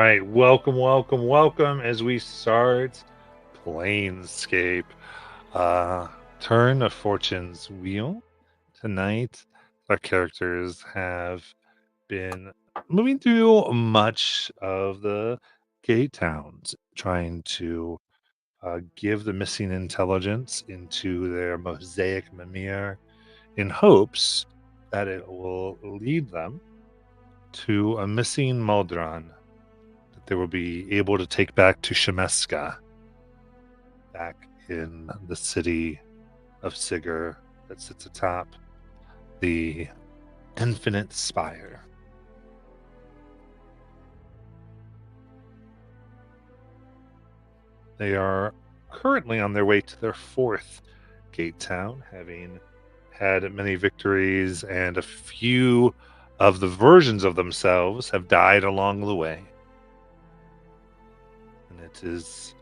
right, welcome as we start Planescape. Turn of Fortune's Wheel. Tonight, our characters have been moving through much of the gate towns, trying to give the missing intelligence into their mosaic Mimir in hopes that it will lead them to a missing Muldron that they will be able to take back to Shemeska, back in the city of Sigurd that sits atop the Infinite Spire. They are currently on their way to their fourth gate town, having had many victories, and a few of the versions of themselves have died along the way. And it is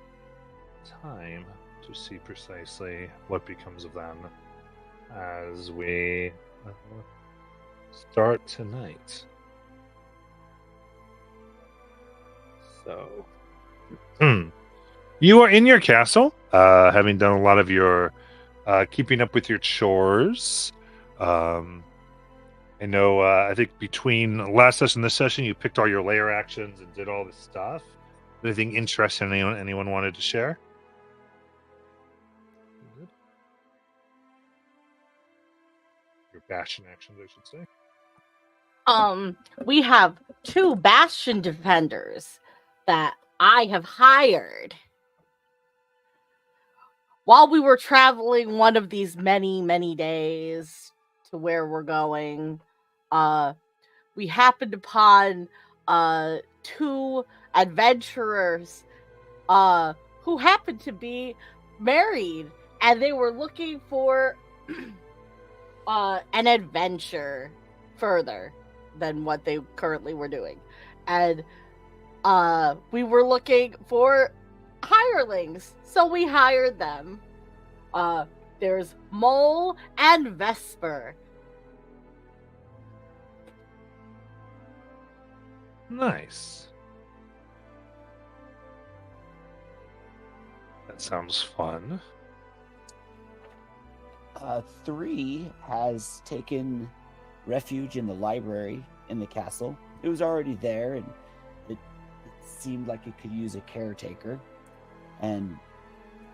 time to see precisely what becomes of them as we start tonight. So, you are in your castle, having done a lot of your keeping up with your chores. I know, I think between last session and this session, you picked all your layer actions and did all this stuff. Anything interesting anyone wanted to share? Your bastion actions, I should say. We have 2 bastion defenders that I have hired while we were traveling one of these many days to where we're going. We happened upon 2 adventurers who happened to be married, and they were looking for an adventure further than what they currently were doing. And we were looking for hirelings, so we hired them. There's Mole and Vesper. Nice. That sounds fun. 3 has taken refuge in the library in the castle. It was already there, and it seemed like it could use a caretaker, and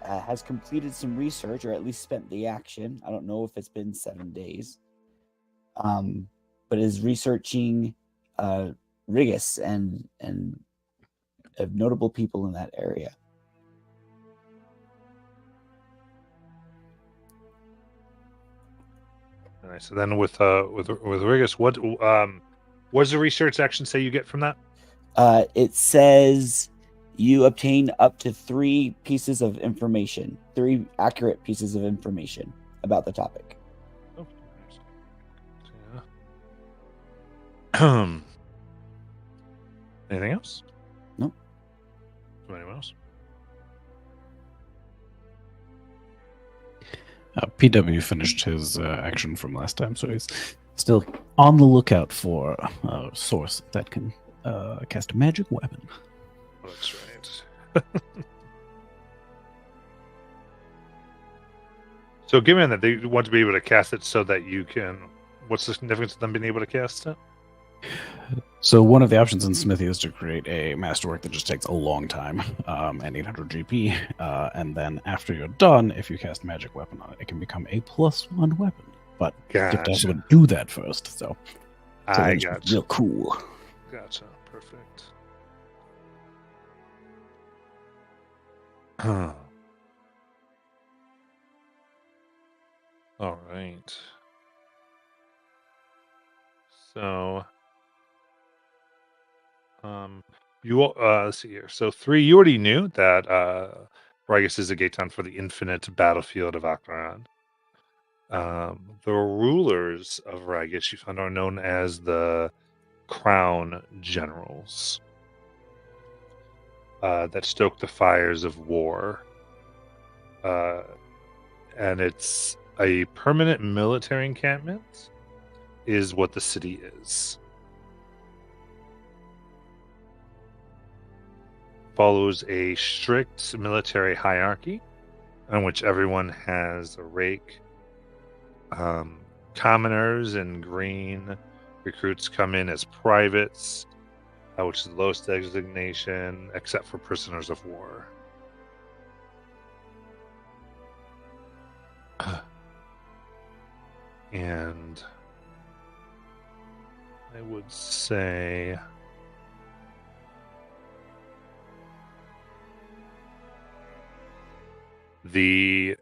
has completed some research, or at least spent the action. I don't know if it's been 7 days, but is researching Rigus and notable people in that area. Nice. So then with Rigus, what does the research action say you get from that? It says you obtain up to 3 pieces of information, 3 accurate pieces of information about the topic. Oh, yeah. Anything else? No. Anyone else? PW finished his action from last time, so he's still on the lookout for a source that can cast a magic weapon. That's right. So given that they want to be able to cast it so that you can... What's the significance of them being able to cast it? So one of the options in Smithy is to create a masterwork that just takes a long time, and 800 GP, and then after you're done, if you cast magic weapon on it, it can become a +1 weapon. But you have to also do that first, so I gotcha. Real cool. Gotcha. Perfect. All right. So, let's see here. So 3, you already knew that Rigus is a gate town for the infinite battlefield of Akmaran. The rulers of Rigus, you found, are known as the Crown Generals that stoke the fires of war. And it's a permanent military encampment is what the city is. follows a strict military hierarchy in which everyone has a rake. Commoners and green recruits come in as privates, which is the lowest designation, except for prisoners of war. And I would say the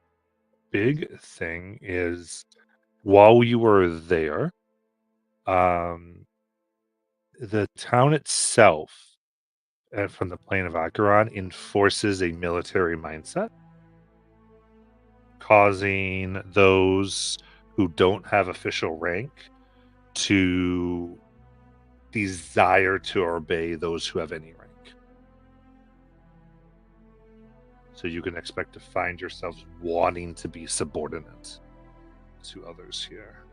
big thing is while you were there, the town itself from the plane of Acheron enforces a military mindset, causing those who don't have official rank to desire to obey those who have any rank. So you can expect to find yourselves wanting to be subordinate to others here.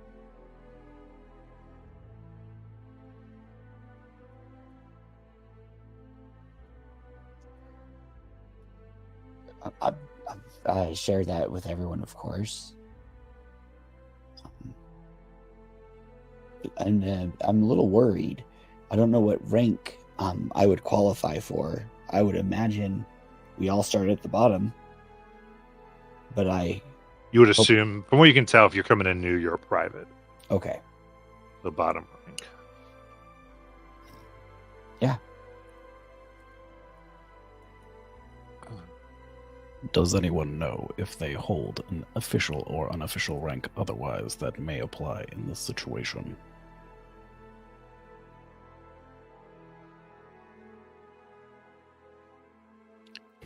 I share that with everyone, of course. And I'm a little worried. I don't know what rank I would qualify for. I would imagine we all start at the bottom. But you would assume, from what you can tell, if you're coming in new, you're a private. Okay. The bottom rank. Yeah. Does anyone know if they hold an official or unofficial rank otherwise that may apply in this situation?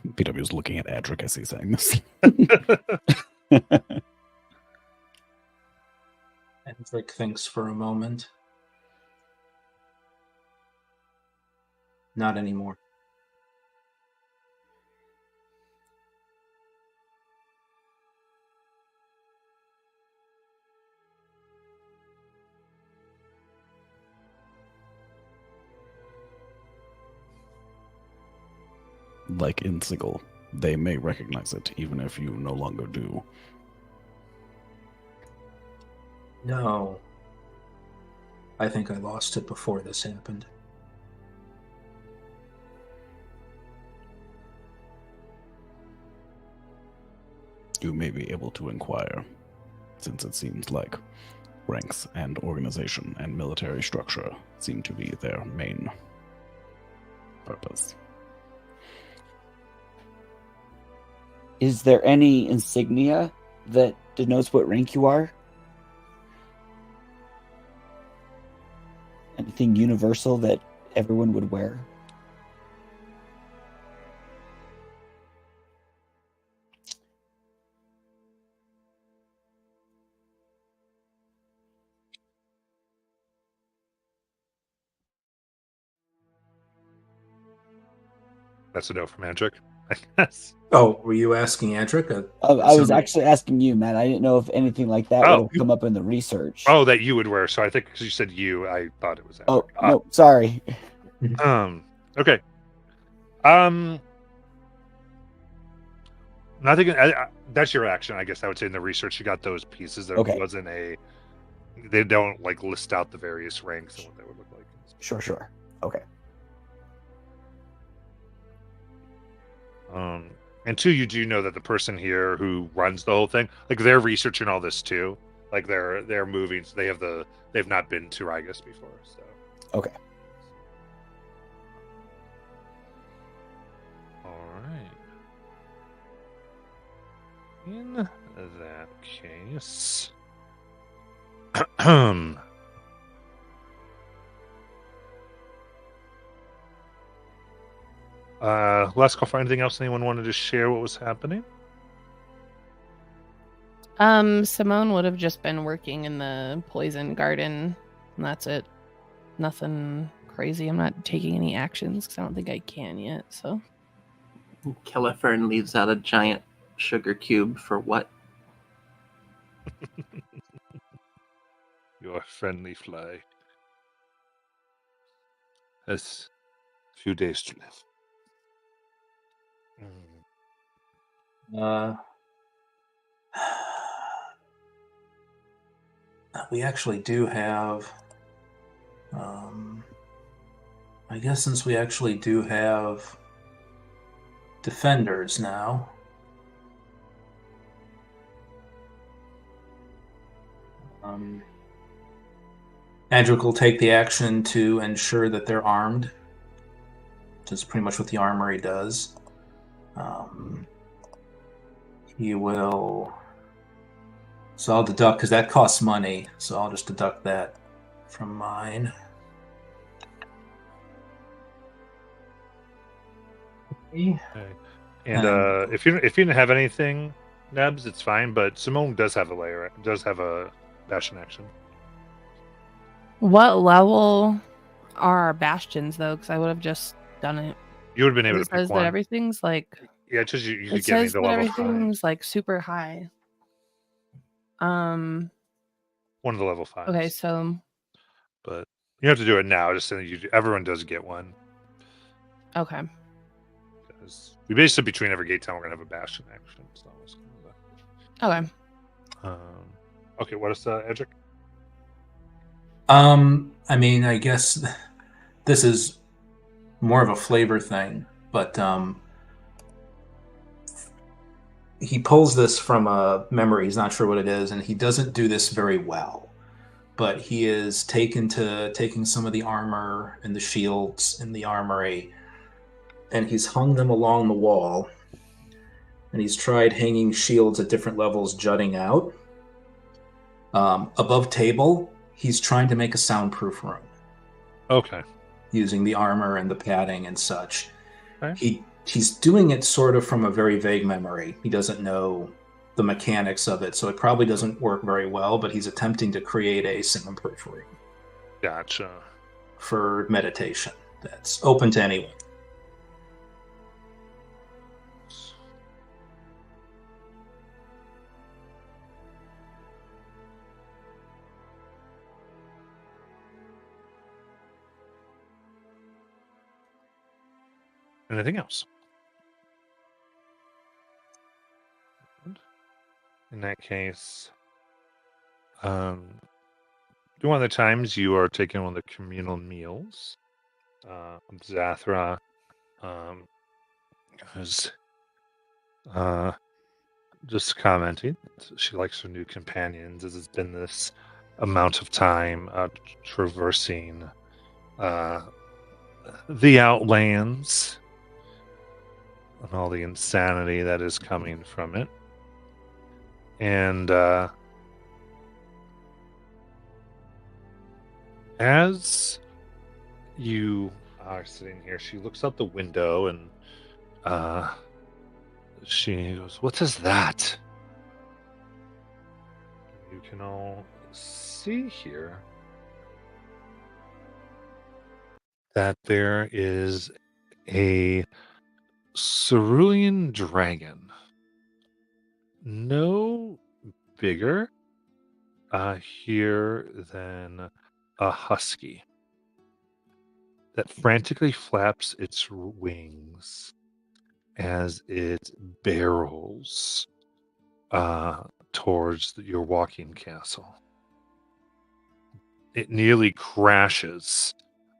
PW is looking at Adric as he's saying this. Adric thinks for a moment. Not anymore. Like in Sigil, they may recognize it even if you no longer do. No. I think I lost it before this happened. You may be able to inquire, since it seems like ranks and organization and military structure seem to be their main purpose. Is there any insignia that denotes what rank you are? Anything universal that everyone would wear? That's a no from Adric, I guess. Oh, were you asking Adric? I was actually asking you, man. I didn't know if anything like that would have come up in the research. Oh, that you would wear. So I think because you said you, I thought it was Adric. Oh, no, sorry. Okay. Nothing. That's your action, I guess. I would say in the research, you got those pieces. There wasn't a. They don't like list out the various ranks and what that would look like. Sure. Okay. And two, you do know that the person here who runs the whole thing, like they're researching all this too. Like they're moving, so they've not been to Rigus before. So okay. All right. In that case, last call for anything else anyone wanted to share what was happening? Simone would have just been working in the poison garden, and that's it. Nothing crazy. I'm not taking any actions because I don't think I can yet, so. Kelifern leaves out a giant sugar cube for what? Your friendly fly has a few days to live. We actually do have. I guess since we actually do have defenders now. Edric will take the action to ensure that they're armed, which is pretty much what the armory does. He will. So I'll deduct, because that costs money, so I'll just deduct that from mine. Okay. And if you didn't have anything, Nebs, it's fine. But Simone does have a bastion action. What level are our bastions though? Because I would have just done it. You would have been able It to pick says one. that everything's like. Yeah, it's just you It could get me says to that level 5. everything's like super high. One of the level 5s. Okay, so. But you have to do it now, just so everyone does get one. Okay. Because we basically between every gate town we're gonna have a bastion action. So it's Okay. Okay, what is Edric? I mean, I guess this is more of a flavor thing, but he pulls this from a memory. He's not sure what it is, and he doesn't do this very well. But he is taking some of the armor and the shields in the armory, and he's hung them along the wall. And he's tried hanging shields at different levels jutting out. Above table, he's trying to make a soundproof room. Okay. Using the armor and the padding and such. Okay. He's doing it sort of from a very vague memory. He doesn't know the mechanics of it, so it probably doesn't work very well, but he's attempting to create a soundproof room. Gotcha. For meditation. That's open to anyone. Anything else? In that case, one of the times you are taking one of the communal meals, Zathra is just commenting. She likes her new companions as it's been this amount of time traversing the Outlands and all the insanity that is coming from it. And as you are sitting here, she looks out the window and she goes, "What is that?" You can all see here that there is a cerulean dragon. No bigger here than a husky that frantically flaps its wings as it barrels towards your walking castle. It nearly crashes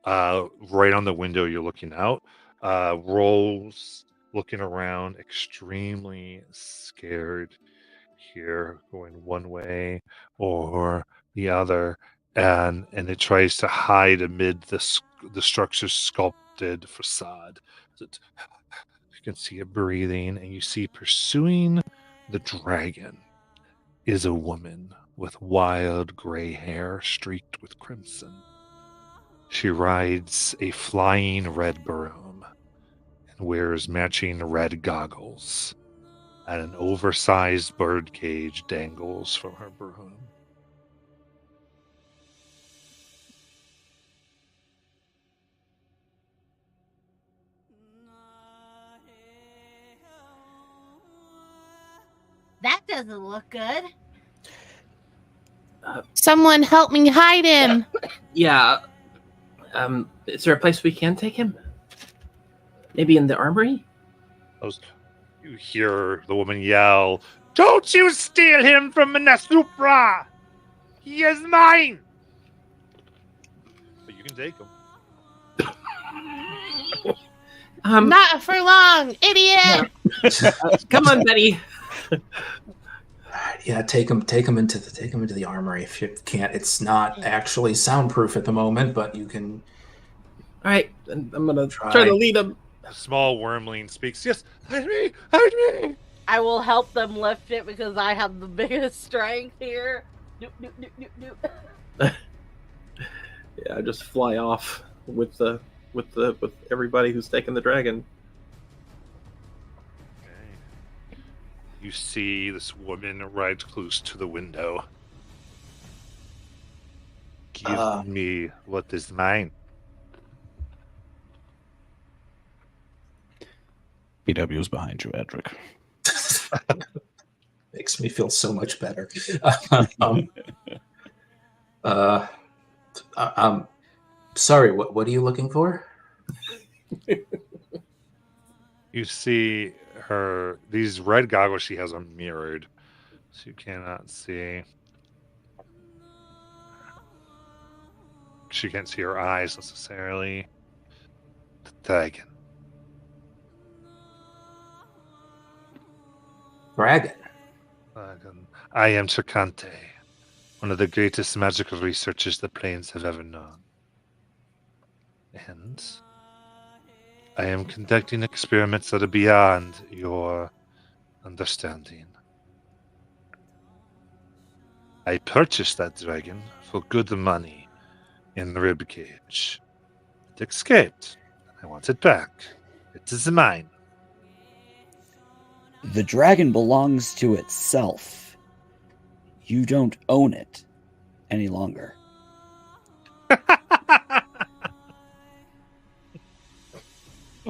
right on the window you're looking out, rolls, looking around, extremely scared here, going one way or the other, and it tries to hide amid the structure's sculpted facade. You can see it breathing, and you see pursuing the dragon is a woman with wild gray hair streaked with crimson. She rides a flying red broom and wears matching red goggles, and an oversized bird cage dangles from her broom. That doesn't look good. Someone help me hide him. Yeah. Is there a place we can take him? Maybe in the armory? You hear the woman yell, "Don't you steal him from Minnesupra! He is mine!" But you can take him. Not for long, idiot! Come on, Betty. Yeah, take him into the armory if you can't. It's not actually soundproof at the moment, but you can. All right, I'm gonna try to lead him. A small wormling speaks. Yes, hide me! I will help them lift it because I have the biggest strength here. Noop, noop, noop, noop, noop. Yeah, I just fly off with everybody who's taken the dragon. Okay. You see this woman right close to the window. Give me what is mine. BW's behind you, Edric. Makes me feel so much better. I'm sorry. What are you looking for? You see these red goggles she has are mirrored, so you cannot see. She can't see her eyes necessarily. The dragon. Dragon. I am Tricante, one of the greatest magical researchers the planes have ever known. And I am conducting experiments that are beyond your understanding. I purchased that dragon for good money in the ribcage. It escaped. I want it back. It is mine. The dragon belongs to itself. You don't own it any longer.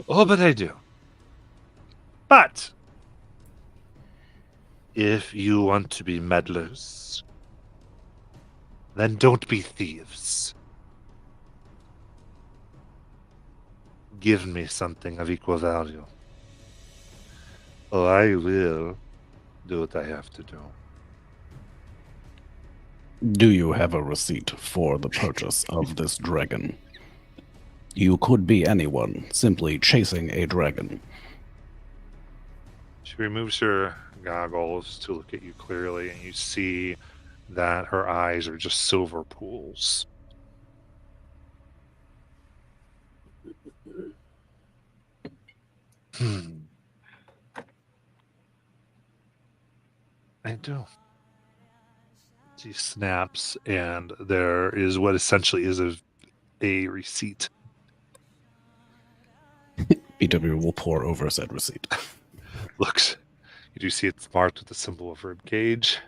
Oh, but I do. But if you want to be meddlers, then don't be thieves. Give me something of equal value. Or I will do what I have to do. Do you have a receipt for the purchase of this dragon? You could be anyone, simply chasing a dragon. She removes her goggles to look at you clearly, and you see that her eyes are just silver pools. I do. She snaps, and there is what essentially is a receipt. BW will pour over said receipt. Looks, you do see it's marked with the symbol of rib cage.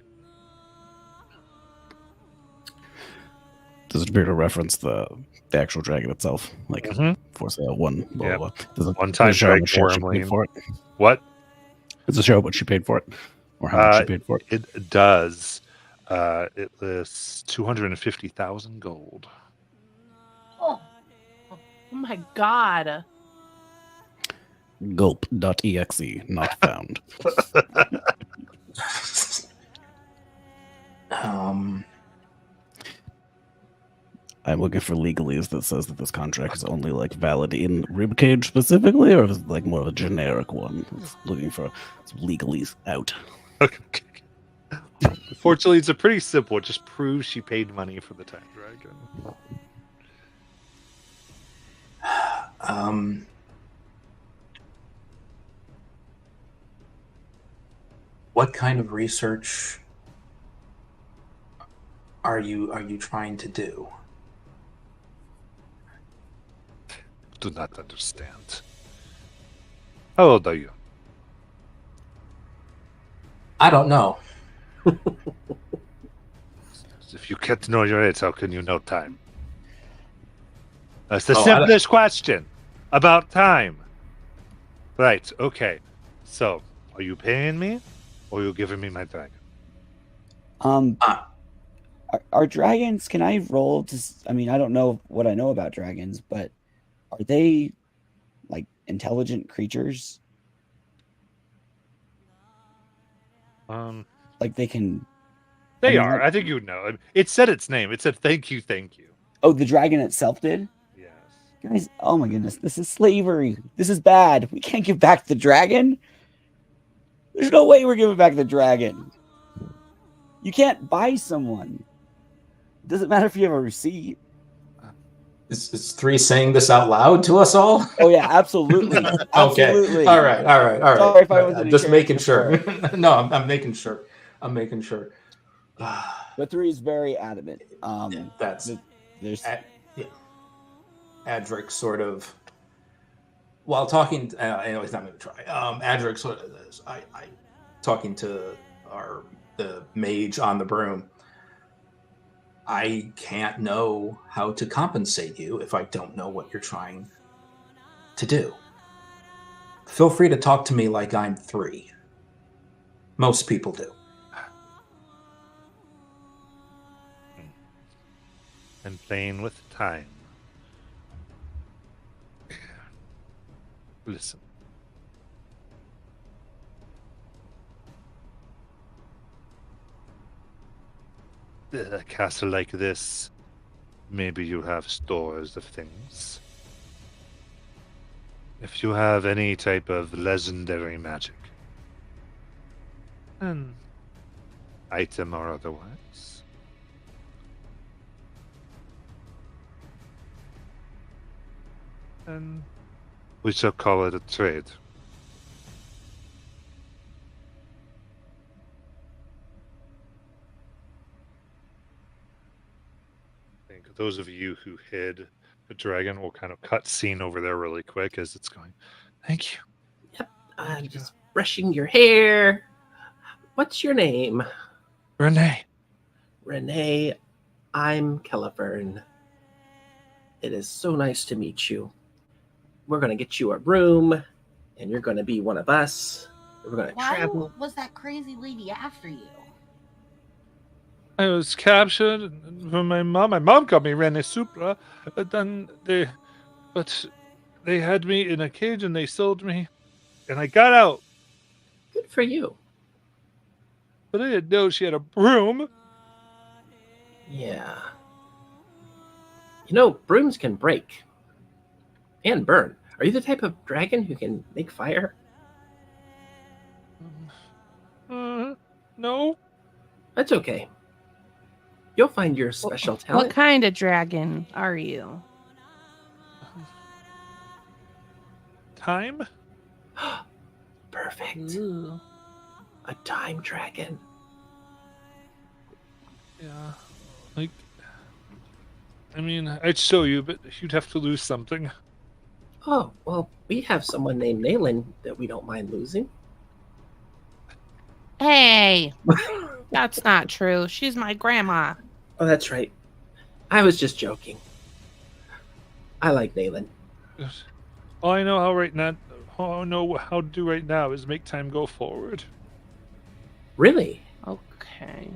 Does it appear to reference the actual dragon itself? Like, for sale, one, blah, blah, blah. One-time dragon wormling. For it? What? Does it show what she paid for it? Or how much she paid for it? It does. It lists 250,000 gold. Oh my god. Gulp.exe, not found. I'm looking for legalese that says that this contract is only like valid in ribcage specifically, or is it like more of a generic one? It's looking for some legalese out. Okay. Fortunately, it's a pretty simple. It just proves she paid money for the time dragon. What kind of research are you trying to do? Do not understand. How old are you? I don't know. If you can't know your age, how can you know time? That's the simplest question about time. Right, okay. So, are you paying me, or are you giving me my dragon? Are dragons, can I roll to, I mean, I don't know what I know about dragons, but are they like intelligent creatures? Like they can. They mean, are. like- I think you would know. It said its name. It said thank you, thank you. Oh, the dragon itself did. Yes. Guys, oh my goodness, this is slavery. This is bad. We can't give back the dragon. There's no way we're giving back the dragon. You can't buy someone. It doesn't matter if you have a receipt. Is 3 saying this out loud to us all? Oh yeah, absolutely. Okay. Absolutely. All right. Sorry if I wasn't Just in making character sure. No, I'm making sure. I'm making sure. But 3 is very adamant. That's There's Adric sort of, while talking. Anyway, he's not going to try. Adric sort of, I talking to the mage on the broom. I can't know how to compensate you if I don't know what you're trying to do. Feel free to talk to me like I'm 3. Most people do. And playing with time. Listen. A castle like this, maybe you have stores of things. If you have any type of legendary magic, an item or otherwise, then we shall call it a trade. I think those of you who hid the dragon will kind of cut scene over there really quick as it's going. Thank you. Yep. I'm just brushing your hair. What's your name? Renee. Renee. I'm Kellavern. It is so nice to meet you. We're going to get you a room, and you're going to be one of us. We're going to Why travel. was that crazy lady after you? I was captured from my mom. My mom called me Rene Supra. But then they had me in a cage and they sold me, and I got out. Good for you. But I didn't know she had a broom. Yeah. You know, brooms can break and burn. Are you the type of dragon who can make fire? No. That's okay. You'll find your special What talent. kind of dragon are you? Time? Perfect. Ooh. A time dragon. Yeah. Like, I mean, I'd show you, but you'd have to lose something. Oh, well, we have someone named Nayland that we don't mind losing. Hey, that's not true. She's my grandma. Oh, that's right. I was just joking. I like Nayland. All I know how to do right now is make time go forward. Really? Okay.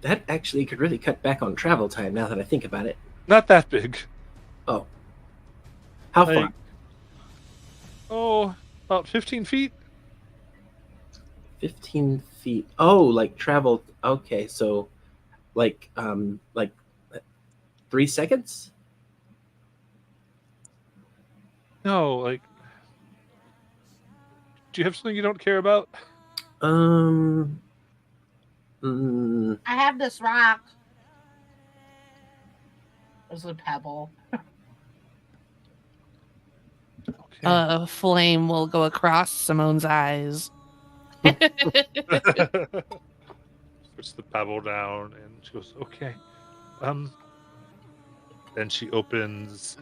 That actually could really cut back on travel time now that I think about it. Not that big. Oh. How far? Like, about 15 feet. 15 feet. Oh, like travel. Okay, so like 3 seconds? No, like, do you have something you don't care about? Mm, I have this rock. There's a pebble. Okay. A flame will go across Simone's eyes. Puts the pebble down and she goes, okay. Then she opens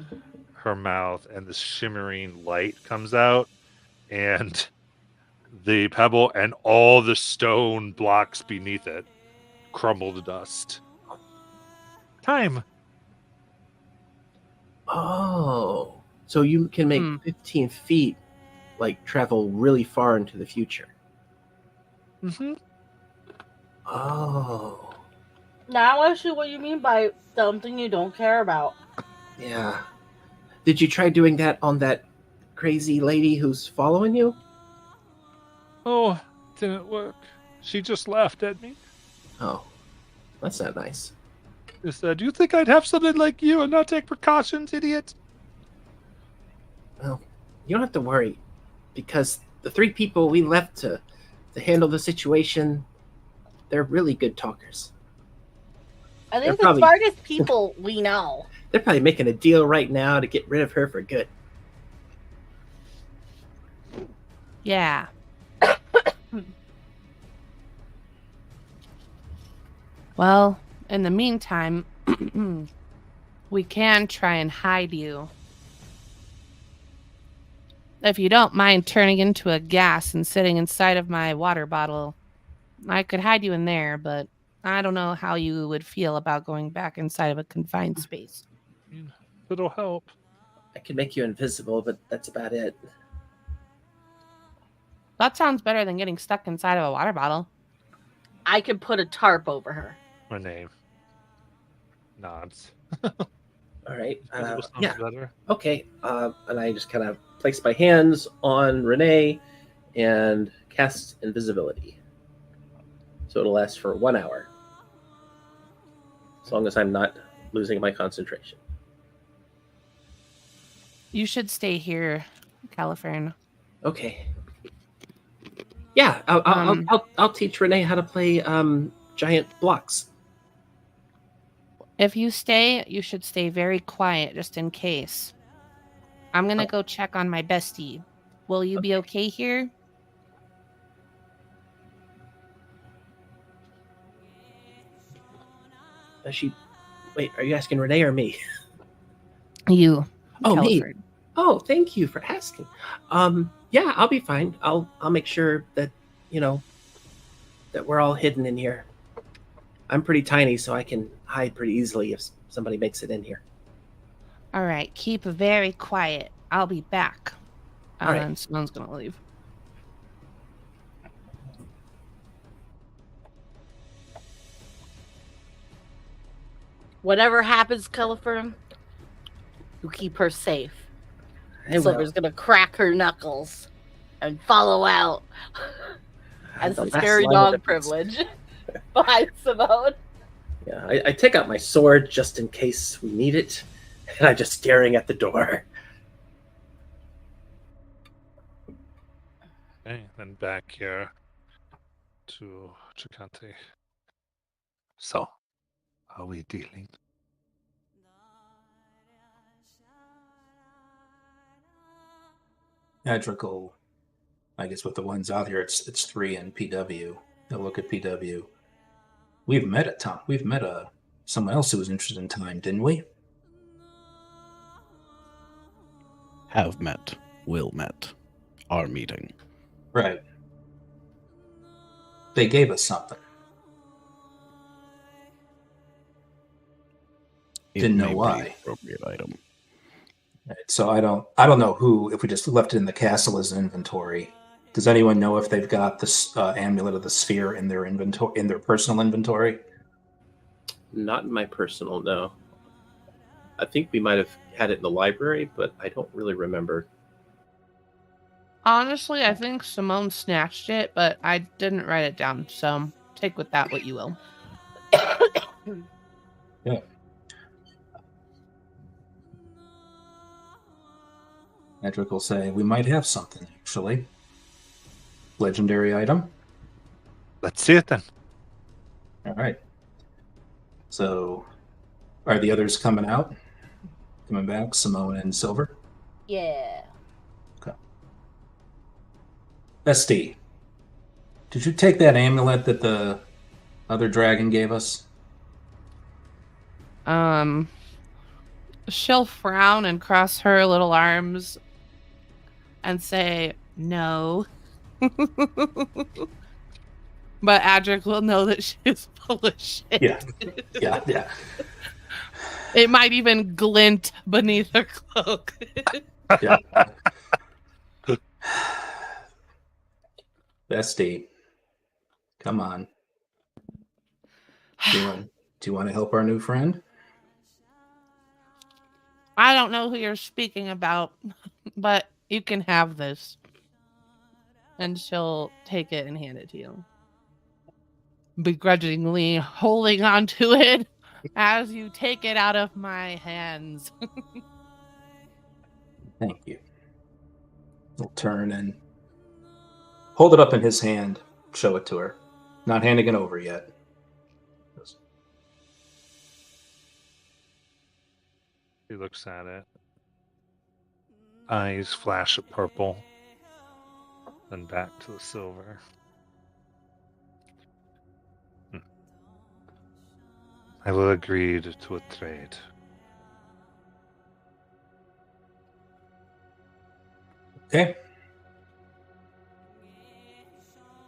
her mouth and the shimmering light comes out and the pebble and all the stone blocks beneath it crumble to dust. Time. oh. So you can make 15 feet, like travel really far into the future. Mm-hmm. Oh. Now I see what you mean by something you don't care about. Yeah. Did you try doing that on that crazy lady who's following you? Oh, didn't work. She just laughed at me. Oh, that's not nice. She said, "Do you think I'd have something like you and not take precautions, idiot?" Well, you don't have to worry, because the 3 people we left to handle the situation, they're really good talkers. I They're think the probably- smartest people we know. They're probably making a deal right now to get rid of her for good. Yeah. Well, in the meantime, we can try and hide you. If you don't mind turning into a gas and sitting inside of my water bottle, I could hide you in there, but I don't know how you would feel about going back inside of a confined space. It'll help. I can make you invisible, but that's about it. That sounds better than getting stuck inside of a water bottle. I could put a tarp over her. Renee nods. All right. That sounds Yeah. better. Okay. And I just kind of place my hands on Renee and cast invisibility. So it'll last for 1 hour. As long as I'm not losing my concentration. You should stay here, Califern. Okay. Yeah, I'll teach Renee how to play giant blocks. If you stay, you should stay very quiet just in case. I'm going to go check on my bestie. Will you be okay here? Wait, are you asking Renee or me? You. Oh, me. Califern. Oh, thank you for asking. Yeah, I'll be fine. I'll make sure that, that we're all hidden in here. I'm pretty tiny, so I can hide pretty easily if somebody makes it in here. All right, keep very quiet. I'll be back. All right. And Simone's going to leave. Whatever happens, Califern, you keep her safe. I will. Silver's gonna crack her knuckles and follow out. As The the last scary line of dog defense. privilege behind Simone. Yeah, I take out my sword just in case we need it, and I'm just staring at the door. Okay, then back here to Chikante. So, are we dealing? Adrical, I guess with the ones out here, it's 3 in PW. They'll look at PW. We've met someone else who was interested in time, didn't we? Have met, will met, are meeting. Right. They gave us something. It Didn't know may be why. an appropriate item. Right, so I don't know who, if we just left it in the castle as inventory. Does anyone know if they've got this amulet of the sphere in their inventory, in their personal inventory? Not in my personal, no. I think we might have had it in the library, but I don't really remember. Honestly, I think Simone snatched it, but I didn't write it down, so take with that what you will. Yeah. Edric will say, we might have something, actually. Legendary item. Let's see it then. All right. So, are the others coming out? Coming back, Simone and Silver? Yeah. Bestie, did you take that amulet that the other dragon gave us? She'll frown and cross her little arms and say, no. But Adric will know that she's full of shit. Yeah. It might even glint beneath her cloak. Yeah. Bestie, come on. Do you want to help our new friend? I don't know who you're speaking about, but you can have this. And she'll take it and hand it to you. begrudgingly holding onto it as you take it out of my hands. Thank you. He'll turn and hold it up in his hand, show it to her. Not handing it over yet. He looks at it. Eyes flash of purple. Then back to the silver. I will agree to a trade. Okay.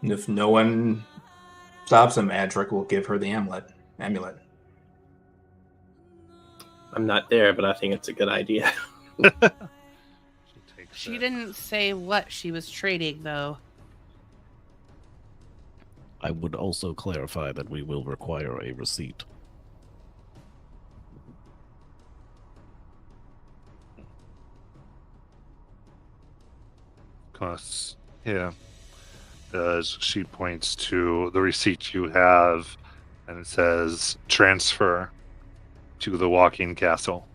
And if no one stops him, Adric will give her the amulet. I'm not there, but I think it's a good idea. She didn't say what she was trading, though. I would also clarify that we will require a receipt. Costs. Yeah. As she points to the receipt you have, and it says transfer to the walking castle.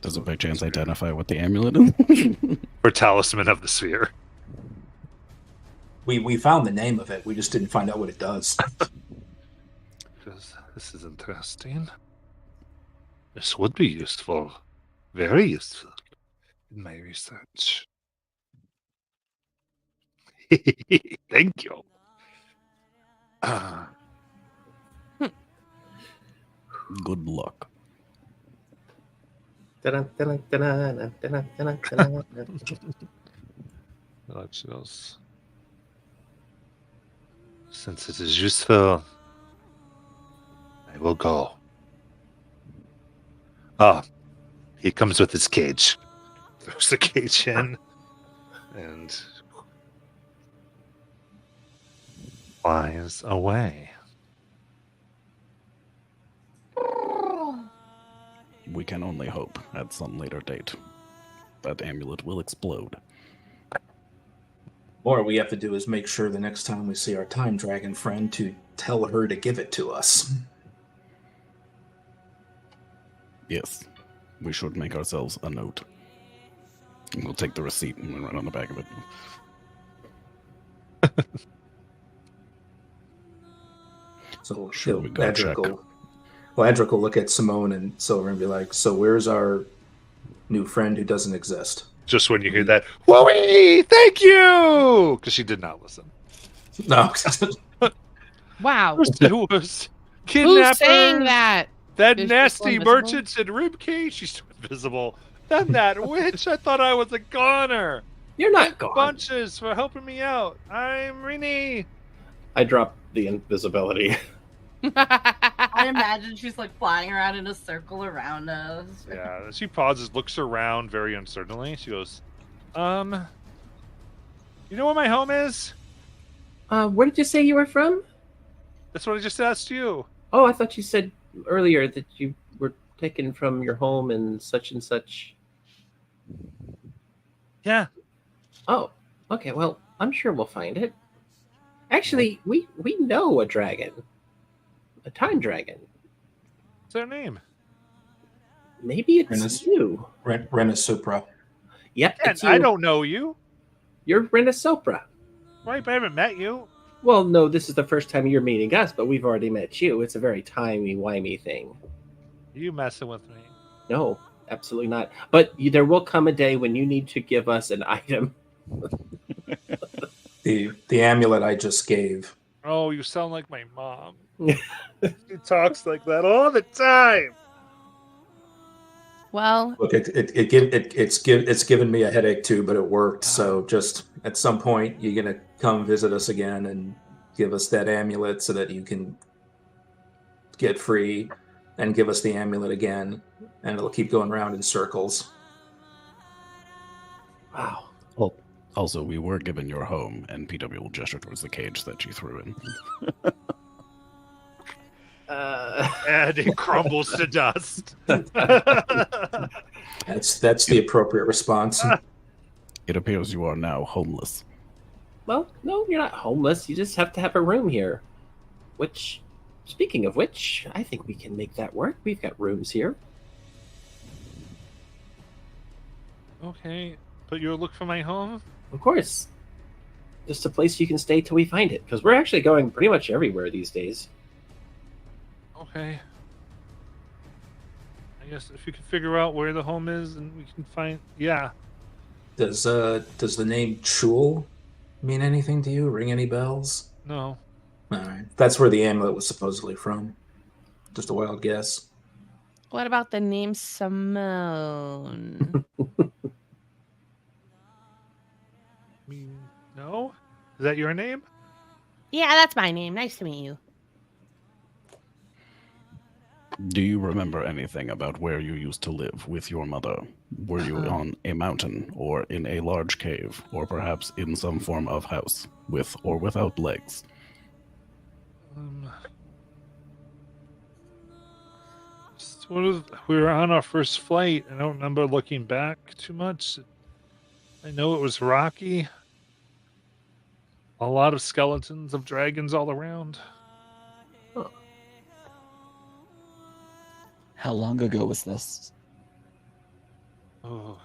Does it by chance identify what the amulet is? For Talisman of the Sphere. We found the name of it. We just didn't find out what it does. This is interesting. This would be useful. Very useful in my research. Thank you. Good luck. Since it is useful, I will go. Ah, he comes with his cage. Throws the cage in and flies away. We can only hope at some later date that amulet will explode. Or we have to do is make sure the next time we see our time dragon friend to tell her to give it to us. Yes, we should make ourselves a note. And we'll take the receipt and run on the back of it. So Sure, we go check. Adric will look at Simone and Silver and be like, so where's our new friend who doesn't exist? Just when you hear that, whoa-wee, thank you! Because she did not listen. No. Wow. It was kidnapper. Who's saying that? That Is she nasty invisible? merchants in Ribcage. She's still invisible. Then that witch. I thought I was a goner. You're not gone. Bunches for helping me out. I'm Rini. I dropped the invisibility. I imagine she's like flying around in a circle around us. Yeah, she pauses, looks around very uncertainly. She goes, you know where my home is? Where did you say you were from? That's what I just asked you. Oh, I thought you said earlier that you were taken from your home and such and such. Yeah. Oh, okay. Well, I'm sure we'll find it. Actually, we know a dragon. A time dragon. What's their name? Maybe it's you. Rena Supra. Yep, And it's you. I don't know you. You're Rena Sopra. Right, but I haven't met you. Well, no, this is the first time you're meeting us, but we've already met you. It's a very timey-wimey thing. You messing with me. No, absolutely not. But there will come a day when you need to give us an item. The amulet I just gave. Oh, you sound like my mom. She talks like that all the time. Well, Look, it's given me a headache too, but it worked. So just at some point, you're gonna come visit us again and give us that amulet so that you can get free, and give us the amulet again, and it'll keep going around in circles. Wow. Well, also, we were given your home, and PW will gesture towards the cage that you threw in. And it crumbles to dust. That's the appropriate response. It appears you are now homeless. Well, no, you're not homeless. You just have to have a room here. Which, speaking of which, I think we can make that work. We've got rooms here. Okay, but you'll look for my home? Of course. Just a place you can stay till we find it. Because we're actually going pretty much everywhere these days. Okay. I guess if you can figure out where the home is and we can find... Yeah. Does the name Chul mean anything to you? Ring any bells? No. All right. That's where the amulet was supposedly from. Just a wild guess. What about the name Simone? No? Is that your name? Yeah, that's my name. Nice to meet you. Do you remember anything about where you used to live with your mother? Were you on a mountain, or in a large cave, or perhaps in some form of house, with or without legs? We were on our first flight. I don't remember looking back too much. I know it was rocky. A lot of skeletons of dragons all around. How long ago was this? Oh.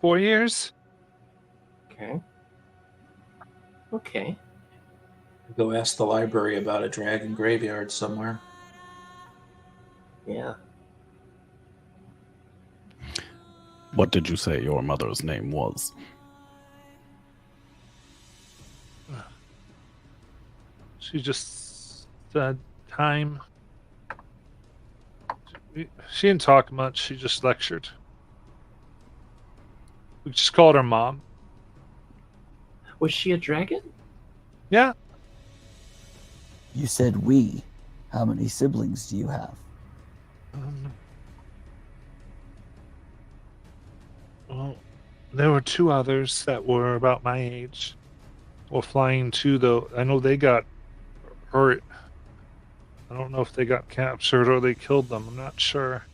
4 years? Okay. Okay. Go ask the library about a dragon graveyard somewhere. Yeah. What did you say your mother's name was? She just said time. She didn't talk much. She just lectured. We just called her Mom. Was she a dragon? Yeah. You said we. How many siblings do you have? Well, there were 2 others that were about my age. Well, flying too, though. I know they got hurt. I don't know if they got captured or they killed them. I'm not sure.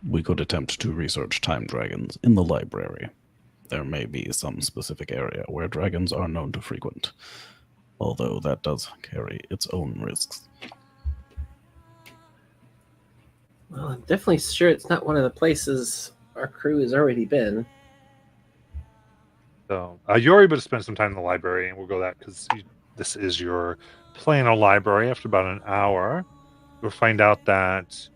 We could attempt to research time dragons in the library. There may be some specific area where dragons are known to frequent, although that does carry its own risks. Well, I'm definitely sure it's not one of the places our crew has already been. So you're able to spend some time in the library, and we'll go that because this is your Plano library. After about an hour, you'll find out that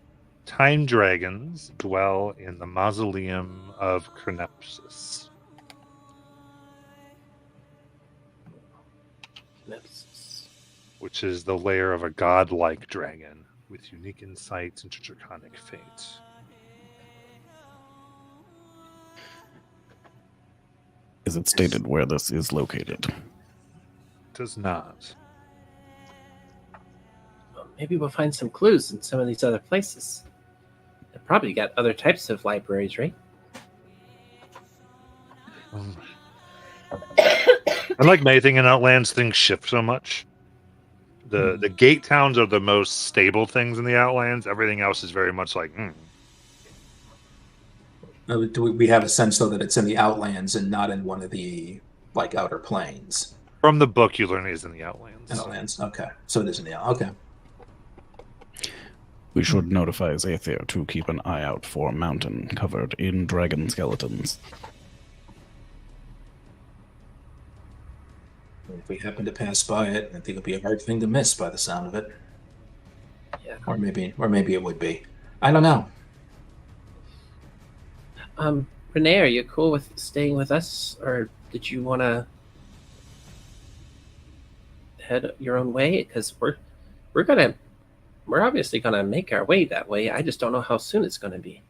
time dragons dwell in the mausoleum of Cronepsis. Which is the lair of a godlike dragon with unique insights into draconic fate. Is it stated where this is located? Does not. Well, maybe we'll find some clues in some of these other places. They've probably got other types of libraries, right? Unlike anything in Outlands, things shift so much. The gate towns are the most stable things in the Outlands. Everything else is very much like, Do we have a sense, though, that it's in the Outlands and not in one of the, like, Outer Plains? From the book, you learn it is in the Outlands. Outlands, okay. So it is in the okay. We should notify Zathir to keep an eye out for a mountain covered in dragon skeletons. If we happen to pass by it, I think it'll be a hard thing to miss by the sound of it. Yeah. Or maybe it would be. I don't know. Renee, are you cool with staying with us, or did you want to head your own way? Because we're obviously gonna make our way that way. I just don't know how soon it's gonna be.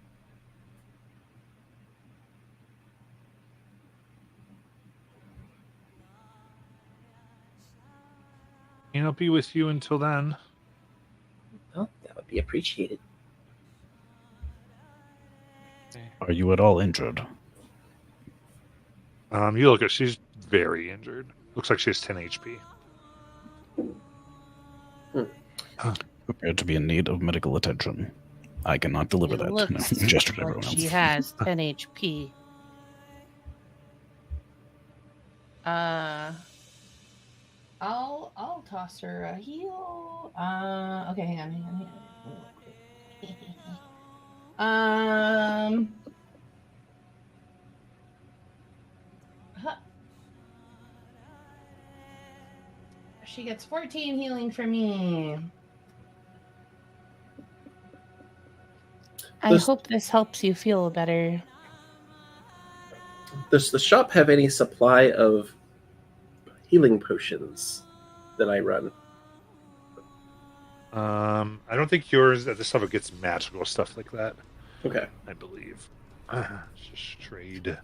And I'll be with you until then. Well, that would be appreciated. Are you at all injured? You look at she's very injured. Looks like she has 10 HP. appear to be in need of medical attention. I cannot deliver It that. looks Gesture to like everyone she else. has 10 HP. I'll toss her a heal. Okay, hang on. Huh. She gets 14 healing from me. I hope this helps you feel better. Does the shop have any supply of healing potions that I run? I don't think yours at the stuff it gets magical stuff like that. Okay. I believe. Just trade.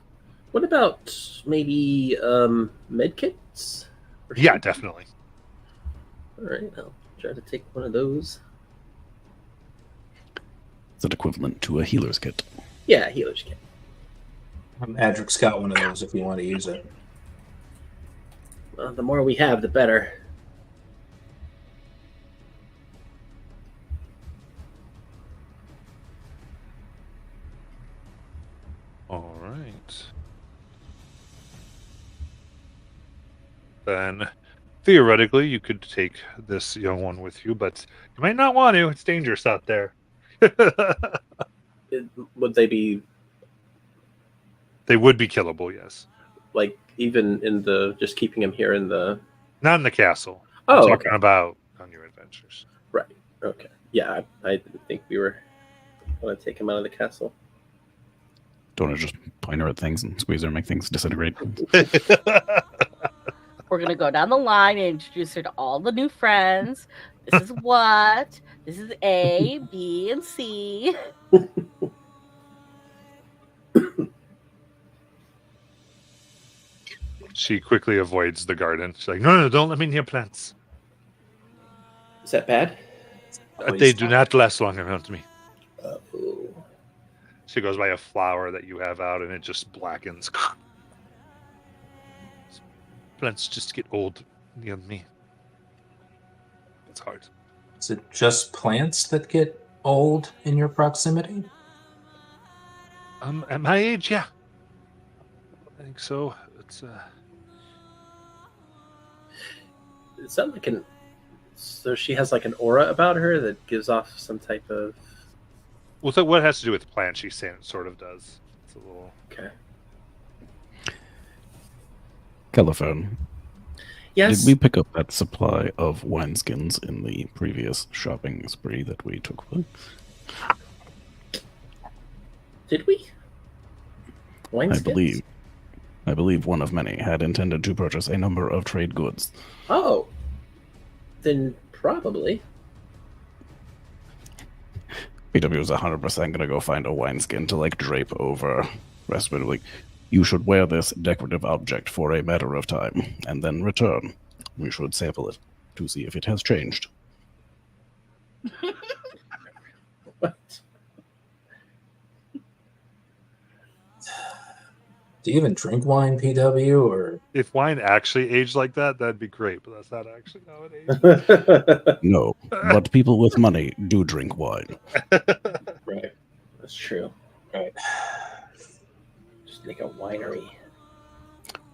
What about maybe medkits? Yeah, definitely. All right, I'll try to take one of those. Is it equivalent to a healer's kit? Yeah, healer's kit. Adric's got one of those if you want to use it. Well, the more we have, the better. All right. Then, theoretically, you could take this young one with you, but you might not want to. It's dangerous out there. Would they be They would be killable, yes. like even in the just keeping him here in the? Not in the castle. Oh, I'm talking okay. about on your adventures. Right. Okay. Yeah, I didn't think we were going to take him out of the castle. Don't want to just point her at things and squeeze her and make things disintegrate. We're gonna go down the line and introduce her to all the new friends. This is what. This is A, B, and C. She quickly avoids the garden. She's like, no, don't let me near plants. Is that bad? They do not last long around me. Oh. She goes by a flower that you have out, and it just blackens. Plants just get old near me. It's hard. Is it just plants that get old in your proximity? At my age, yeah. I think so. It's Is that like an? So she has like an aura about her that gives off some type of. well, so what it has to do with plants? She's saying it sort of does. It's a little. Okay. Caliphone, Yes. did we pick up that supply of wineskins in the previous shopping spree that we took? Did we? Wineskins? I believe one of many had intended to purchase a number of trade goods. Oh. Then probably. BW is 100% going to go find a wineskin to like drape over. Rest of it, like, you should wear this decorative object for a matter of time and then return. We should sample it to see if it has changed. What? Do you even drink wine, PW, or If wine actually aged like that, that'd be great. But that's not actually how it ages. No, but people with money do drink wine. Right. That's true. right? Just make a winery.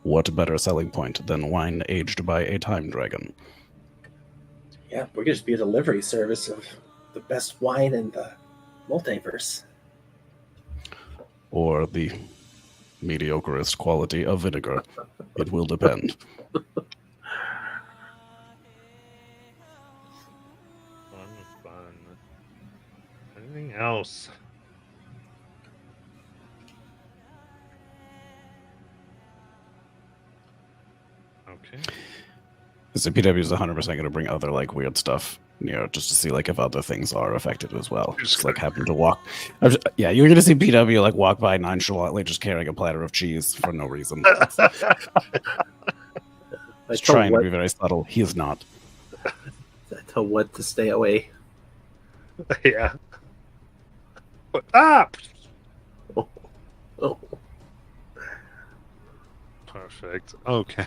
What better selling point than wine aged by a time dragon? Yeah, we're gonna just be a delivery service of the best wine in the multiverse. Or the mediocrest quality of vinegar? It will depend. Fun. Anything else? Okay. So PW is 100% going to bring other like weird stuff, you know, just to see like if other things are affected as well. Just like happen to walk. Yeah, you're going to see PW like walk by nonchalantly, just carrying a platter of cheese for no reason. He's trying to be very subtle. He is not. I tell what to stay away. Yeah. Ah! Oh. Perfect. Okay.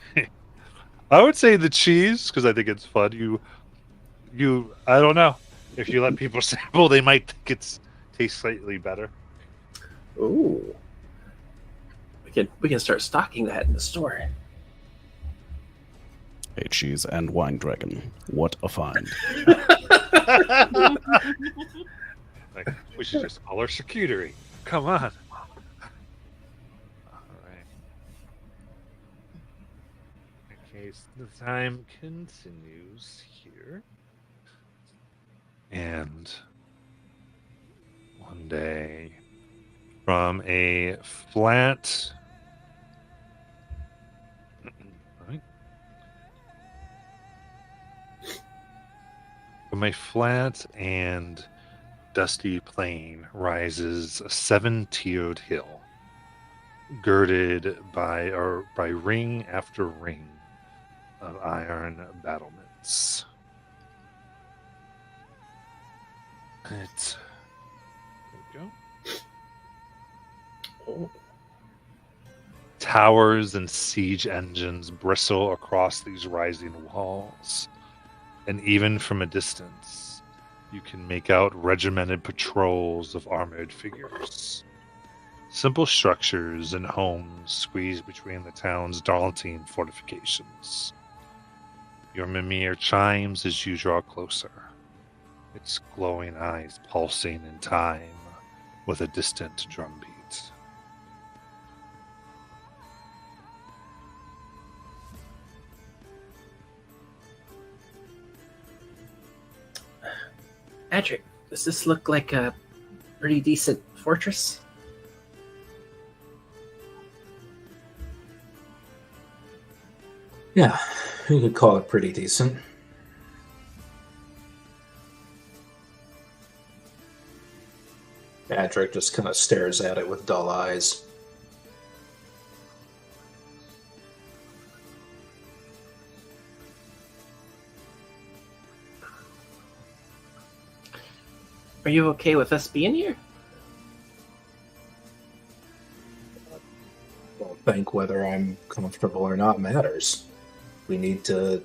I would say the cheese because I think it's fun. You, I don't know. If you let people sample, they might think it's tastes slightly better. Ooh. We can start stocking that in the store. A cheese and wine dragon. What a find. Like, we should just call our charcuterie. Come on. All right. Okay, so the time continues here. And one day, from a flat... Right. From a flat and dusty plain rises a 7-tiered hill, girded by ring after ring of iron battlements. There we go. Oh. Towers and siege engines bristle across these rising walls, and even from a distance, you can make out regimented patrols of armored figures. Simple structures and homes squeezed between the town's daunting fortifications. Your Mimir chimes as you draw closer, its glowing eyes pulsing in time with a distant drumbeat. Adric, does this look like a pretty decent fortress? Yeah, you could call it pretty decent. Adric just kind of stares at it with dull eyes. Are you okay with us being here? Don't think whether I'm comfortable or not matters. We need to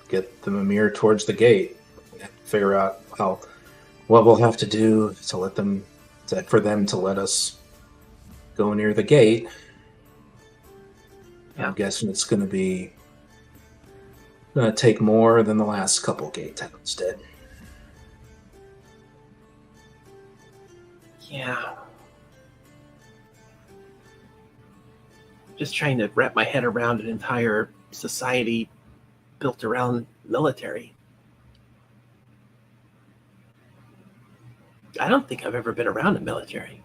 get the Mimir towards the gate. Figure out what we'll have to do to let them, for them to let us go near the gate. Yeah. I'm guessing it's going to take more than the last couple gate towns did. Yeah. Just trying to wrap my head around an entire society built around military. I don't think I've ever been around a military.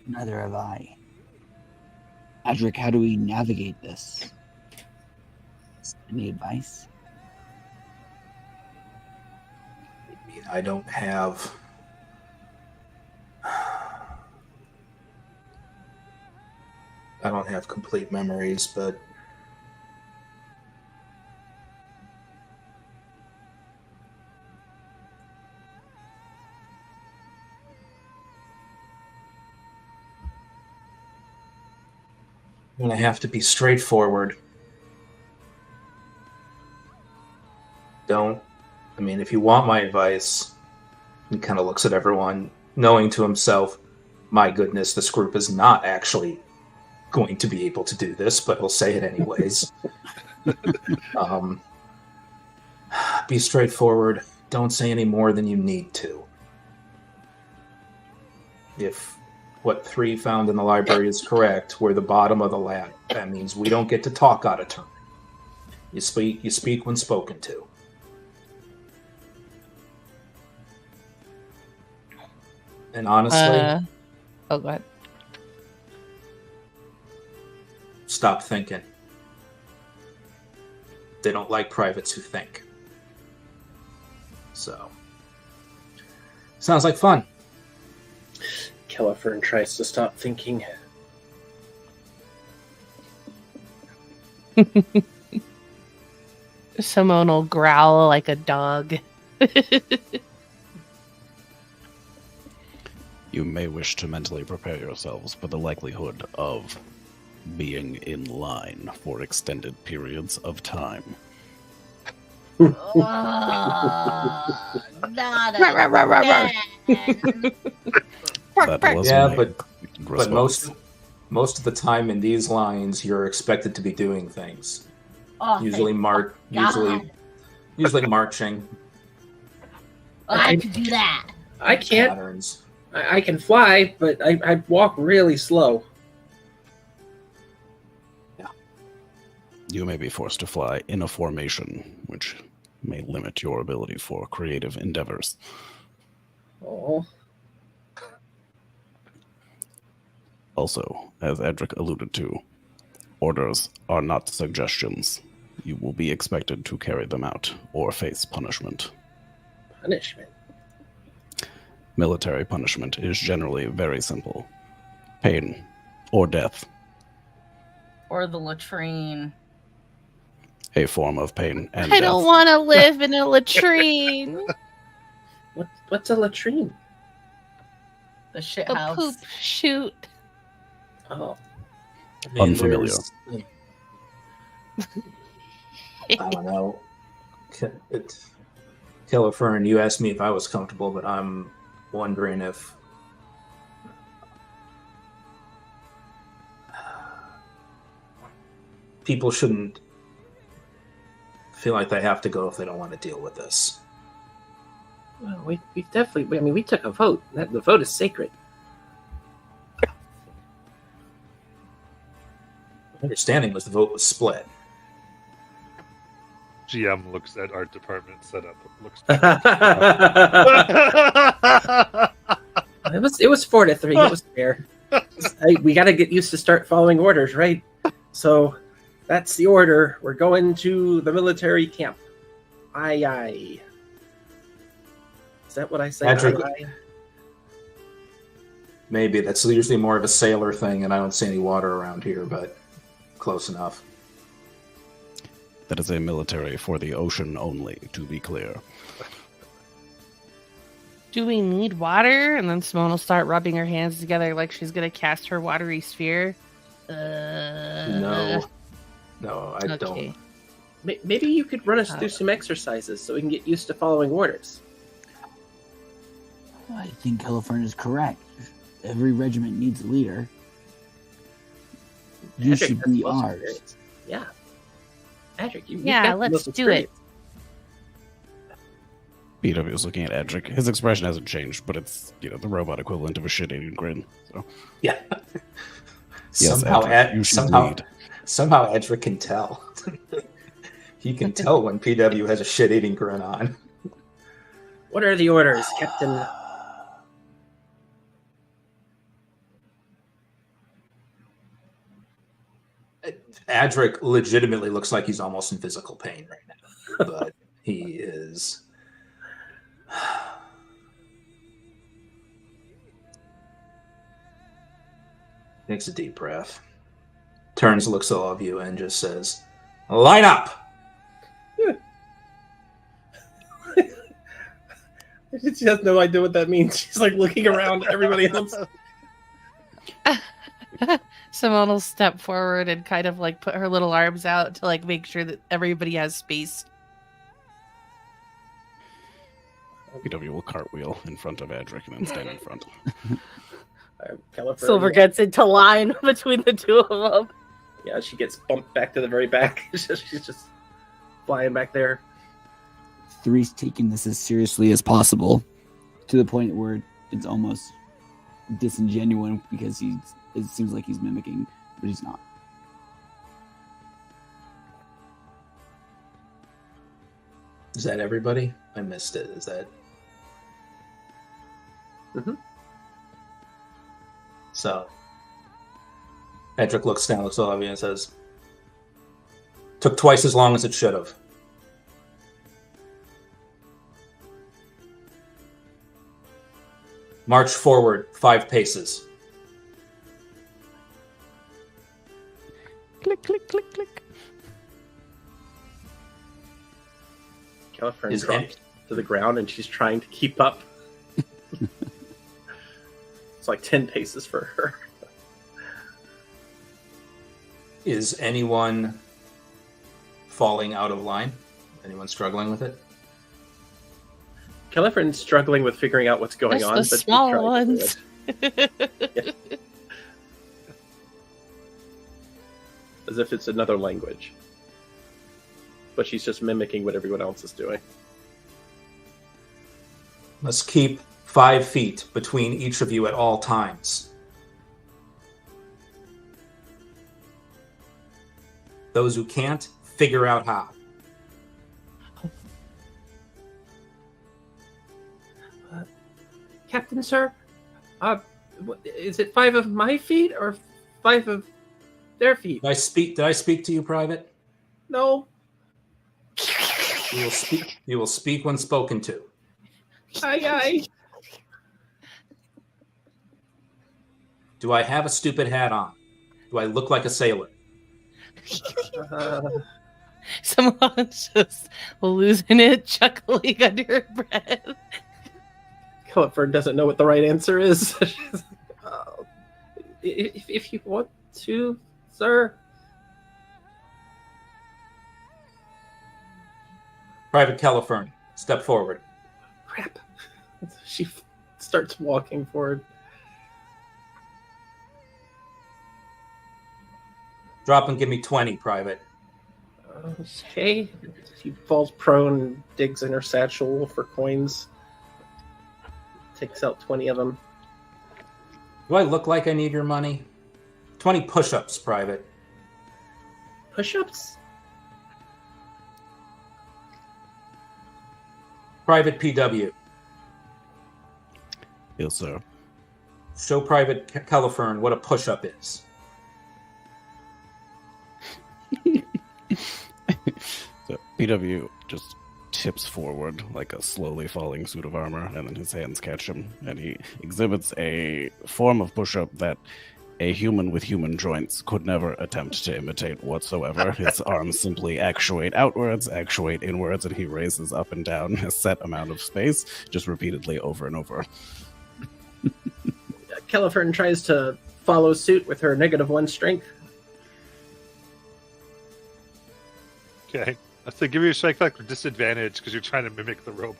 Neither have I. Adric, how do we navigate this? Any advice? I don't have... I don't have complete memories, but I'm going to have to be straightforward. If you want my advice, he kind of looks at everyone, knowing to himself, my goodness, this group is not actually going to be able to do this, but he'll say it anyways. Be straightforward. Don't say any more than you need to. If what 3 found in the library is correct, we're the bottom of the lab. That means we don't get to talk out of turn. You speak when spoken to. And honestly, go ahead. Stop thinking. They don't like privates who think. So, sounds like fun. Kelefern tries to stop thinking. Simone will growl like a dog. You may wish to mentally prepare yourselves, but the likelihood of being in line for extended periods of time. Not again. That was Yeah, my but response. most of the time in these lines, you're expected to be doing things. Oh, Usually thank God. usually marching. I could do that. I can't. Patterns. I can fly, but I walk really slow. You may be forced to fly in a formation, which may limit your ability for creative endeavors. Oh, Also, as Edric alluded to, orders are not suggestions. You will be expected to carry them out or face punishment. punishment. Military punishment is generally very simple. Pain or death. Or the latrine. A form of pain and I death. don't want to live in a latrine. What's a latrine? The shit A house. poop chute. Oh, I mean, Unfamiliar. I don't know. Killer Fern, you asked me if I was comfortable, but I'm wondering if people shouldn't feel like they have to go if they don't want to deal with this. well, we definitely. I mean, we took a vote. The vote is sacred. My understanding was the vote was split. GM looks at art department setup. Looks. It was 4-3. It was fair. We got to get used to start following orders, right? So that's the order. We're going to the military camp. Aye, aye. Is that what I say? Patrick- Aye, aye? Maybe that's usually more of a sailor thing, and I don't see any water around here, but close enough. That is a military for the ocean only, to be clear. Do we need water? And then Simone will start rubbing her hands together like she's going to cast her watery sphere. No, I Okay. don't. Maybe you could run us through some exercises so we can get used to following orders. I think Califern is correct. Every regiment needs a leader. You Patrick should has be the most ours. experience. Yeah. Patrick, you've Yeah, got the let's most do it. experience. BW is looking at Edric. His expression hasn't changed, but it's the robot equivalent of a shit-eating grin. So Yeah. yes, somehow, Edric, you should lead. somehow Edric can tell. He can tell when PW has a shit-eating grin on. What are the orders, Captain? Adric legitimately looks like he's almost in physical pain right now, but he is. Takes a deep breath, turns, looks at all of you, and just says, "Line up!" She has no idea what that means. She's like looking around at everybody else. Simone will step forward and kind of like put her little arms out to like make sure that everybody has space. BW will cartwheel in front of Edric and then stand in front. Silver gets into line between the two of them. Yeah, she gets bumped back to the very back. She's just flying back there. Three's taking this as seriously as possible, to the point where it's almost disingenuous because it seems like he's mimicking, but he's not. Is that everybody? I missed it. Is that? Mhm. So, Edric looks down, looks at all of you, and says, "Took twice as long as it should have." March forward 5 paces. Click, click, click, click. Califern Is drops to the ground and she's trying to keep up. It's like 10 paces for her. Is anyone falling out of line? Anyone struggling with it? Califern's struggling with figuring out what's going Just on. the but he small tried to do ones. it. As if it's another language. But she's just mimicking what everyone else is doing. Must keep 5 feet between each of you at all times. Those who can't, figure out how. Captain, sir? Is it 5 of my feet or 5 of their feet? Did I speak to you, Private? No. You will speak when spoken to. Aye. Do I have a stupid hat on? Do I look like a sailor? Someone's just losing it, chuckling under her breath. Califer doesn't know what the right answer is. If you want to, sir. Private California, step forward. Crap. She starts walking forward. Drop and give me 20, Private. Okay. She falls prone, digs in her satchel for coins. Takes out 20 of them. Do I look like I need your money? 20 push-ups, Private. Push-ups? Private PW. Yes, sir. Show Private Califern what a push-up is. So PW just tips forward like a slowly falling suit of armor, and then his hands catch him, and he exhibits a form of push-up that a human with human joints could never attempt to imitate whatsoever. His arms simply actuate outwards, actuate inwards, and he raises up and down a set amount of space, just repeatedly over and over. Califern tries to follow suit with her -1 strength. Okay. I say give you a strength factor disadvantage because you're trying to mimic the robot.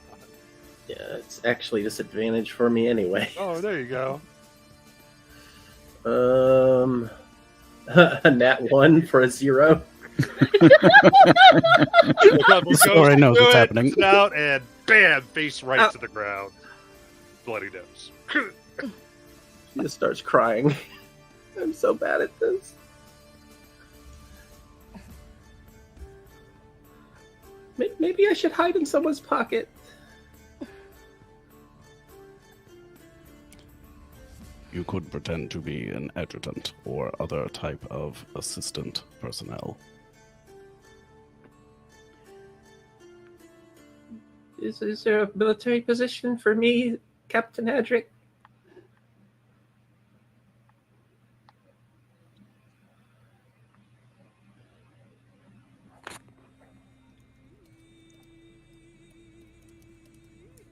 Yeah, it's actually disadvantage for me anyway. Oh, there you go. A nat 1 for a 0. Already knows what's happening. It's out and bam, face right to the ground. Bloody nose. She just starts crying. I'm so bad at this. Maybe I should hide in someone's pocket. You could pretend to be an adjutant or other type of assistant personnel. Is there a military position for me, Captain Hadrick?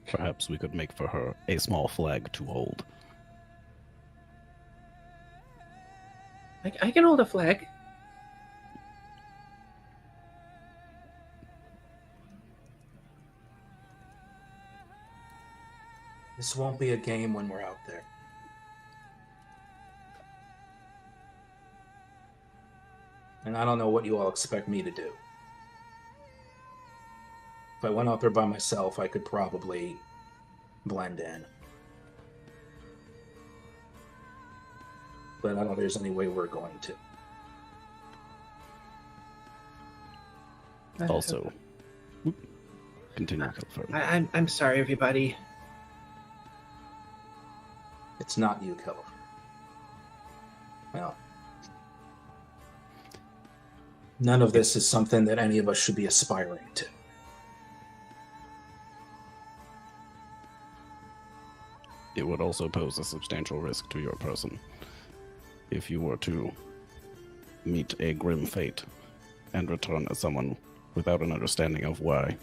Perhaps we could make for her a small flag to hold. I can hold a flag. This won't be a game when we're out there. And I don't know what you all expect me to do. If I went out there by myself, I could probably blend in. But I don't know if there's any way we're going to. Also, continue. I'm sorry, everybody. It's not you, Keller. Well, none of this is something that any of us should be aspiring to. It would also pose a substantial risk to your person if you were to meet a grim fate and return as someone without an understanding of why.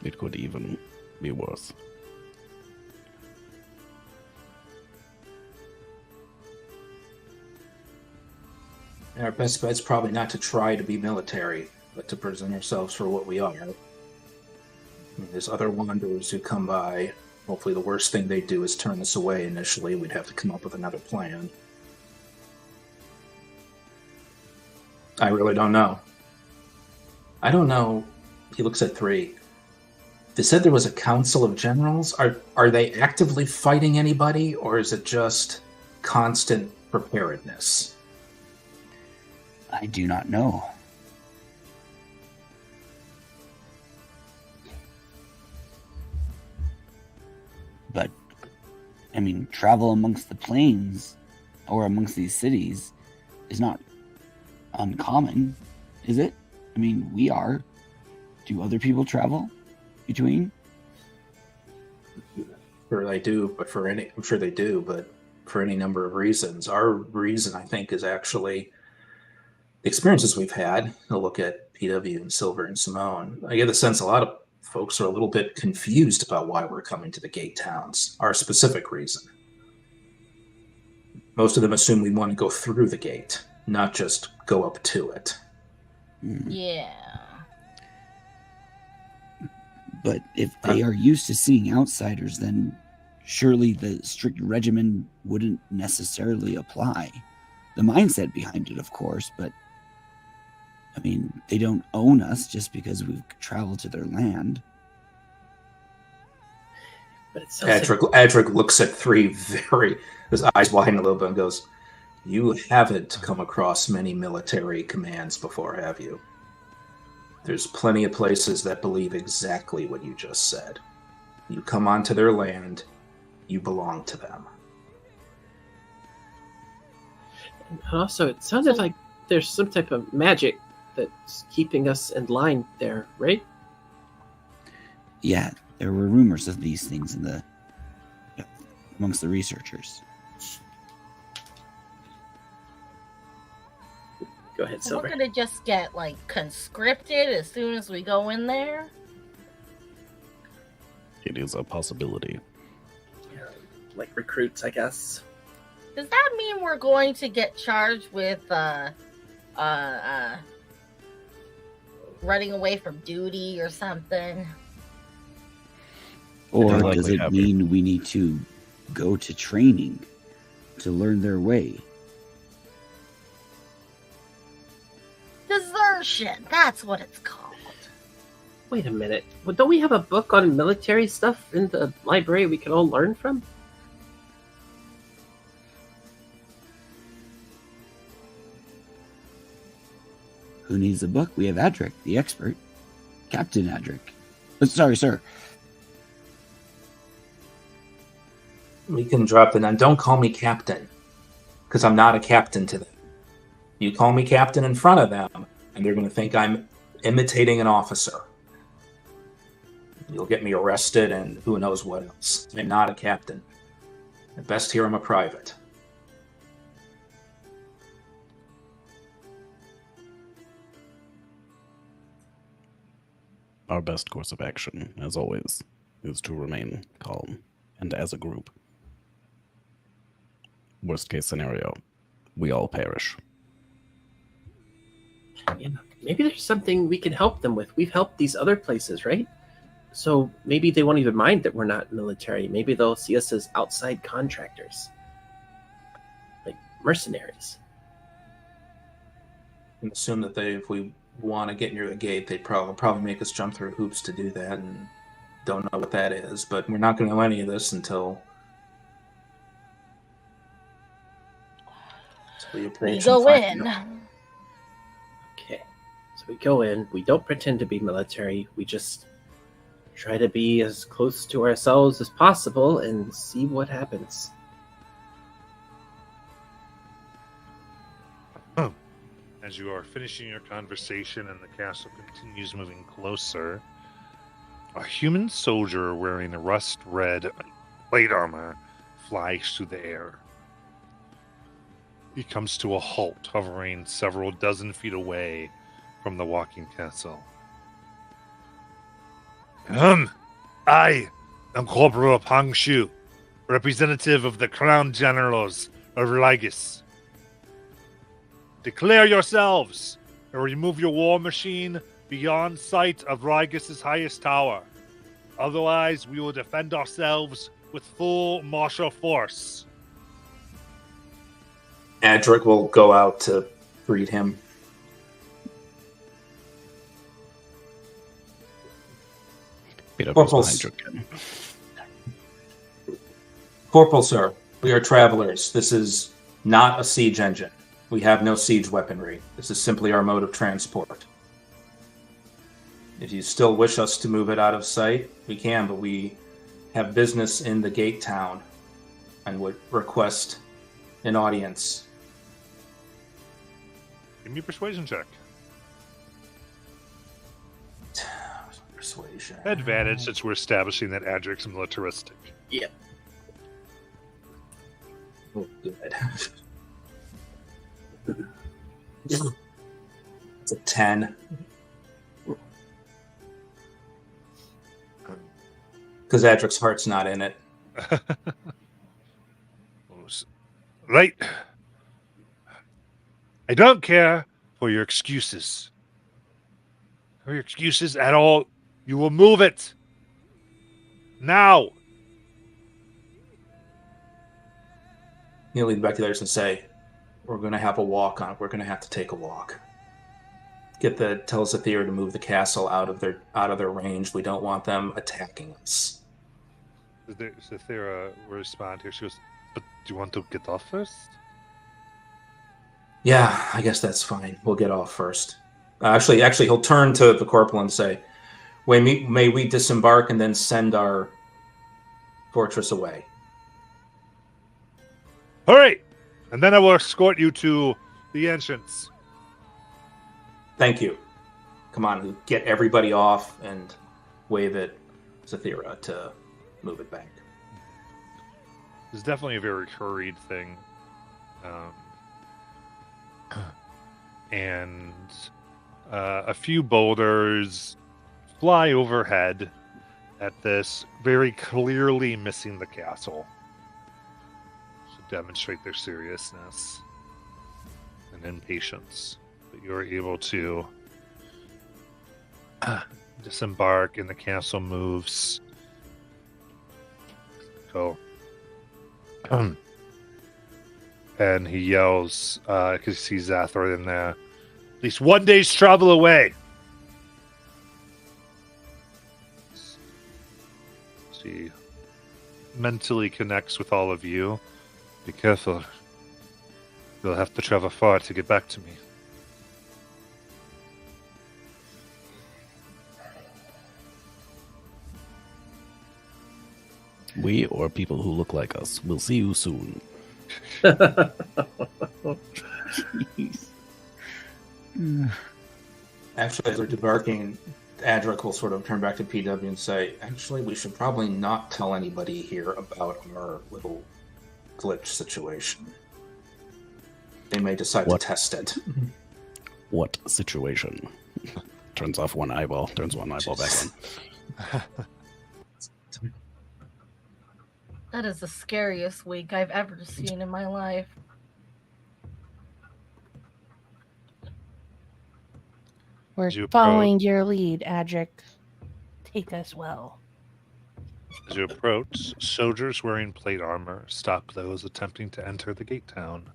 It could even be worse. And our best bet's probably not to try to be military, but to present ourselves for what we are. I mean, there's other wanderers who come by. Hopefully the worst thing they do is turn us away initially. We'd have to come up with another plan. I really don't know. I don't know. He looks at 3. They said there was a council of generals. Are they actively fighting anybody, or is it just constant preparedness? I do not know. But, I mean, travel amongst the plains or amongst these cities is not uncommon, is it? I mean, we are. Do other people travel between? Sure they do, but I'm sure they do, but for any number of reasons. Our reason, I think, is actually the experiences we've had. A look at PW and Silver and Simone. I get the sense a lot of folks are a little bit confused about why we're coming to the gate towns, our specific reason. Most of them assume we want to go through the gate, not just go up to it. Yeah. But if they are used to seeing outsiders, then surely the strict regimen wouldn't necessarily apply. The mindset behind it, of course, but I mean, they don't own us just because we've traveled to their land. But it sounds Adric looks at 3 his eyes widen a little bit and goes, "You haven't come across many military commands before, have you? There's plenty of places that believe exactly what you just said. You come onto their land, you belong to them." And also, it sounded like there's some type of magic that's keeping us in line there, right? Yeah, there were rumors of these things amongst the researchers. Go ahead, So Silver. we're gonna just get like conscripted as soon as we go in there. It is a possibility. Like recruits, I guess. Does that mean we're going to get charged with running away from duty or something? Or They're does likely it happy. mean we need to go to training to learn their way? Desertion, that's what it's called. Wait a minute. Well, don't we have a book on military stuff in the library we can all learn from? Who needs a book? We have Adric, the expert. Captain Adric. Sorry, sir. We can drop the name. Don't call me captain, because I'm not a captain to them. You call me captain in front of them, and they're going to think I'm imitating an officer. You'll get me arrested and who knows what else. I'm not a captain. At best here, I'm a private. Our best course of action, as always, is to remain calm and as a group. Worst case scenario, we all perish. Yeah, maybe there's something we can help them with. We've helped these other places, right? So maybe they won't even mind that we're not military. Maybe they'll see us as outside contractors, like mercenaries. And assume that if we want to get near the gate, they'd probably make us jump through hoops to do that, and don't know what that is. But we're not going to know any of this until we approach. We and go find in. out. Okay, so we go in. We don't pretend to be military. We just try to be as close to ourselves as possible and see what happens. As you are finishing your conversation and the castle continues moving closer, a human soldier wearing a rust-red plate armor flies through the air. He comes to a halt, hovering several dozen feet away from the walking castle. I am Corporal Pang Shu, representative of the Crown Generals of Lygis. Declare yourselves and remove your war machine beyond sight of Rygus' highest tower. Otherwise, we will defend ourselves with full martial force. Adric will go out to greet him. Beat up Corporal, behind you again. Corporal, sir, we are travelers. This is not a siege engine. We have no siege weaponry. This is simply our mode of transport. If you still wish us to move it out of sight, we can, but we have business in the gate town and would request an audience. Give me a persuasion check. Persuasion. Advantage since we're establishing that Adric's militaristic. Yep. Oh, good. It's a 10. Because Adric's heart's not in it. Right. I don't care for your excuses. For your excuses at all. You will move it. Now. He'll lean back to the others and say, we're going to have a walk on it. We're going to have to take a walk. Tell Zathira to move the castle out of their range. We don't want them attacking us. Zathira will respond here. She goes, but do you want to get off first? Yeah, I guess that's fine. We'll get off first. Actually, he'll turn to the corporal and say, may we disembark and then send our fortress away. All right. And then I will escort you to the entrance. Thank you. Come on, get everybody off and wave at Zathira to move it back. It's definitely a very hurried thing. And a few boulders fly overhead at this, very clearly missing the castle. To demonstrate their seriousness and impatience. But you're able to disembark and the castle moves. Go. And he yells, because he sees Zathor in there, at least one day's travel away. She mentally connects with all of you. Be careful. You'll have to travel far to get back to me. We, or people who look like us, will see you soon. Actually, as they're debarking, Adric will sort of turn back to PW and say, actually, we should probably not tell anybody here about our little glitch situation. They may decide to test it. What situation? Turns off one eyeball, turns one eyeball back on. That is the scariest week I've ever seen in my life. We're You following your lead, Adric. Take us well. As you approach, soldiers wearing plate armor stop those attempting to enter the gate town.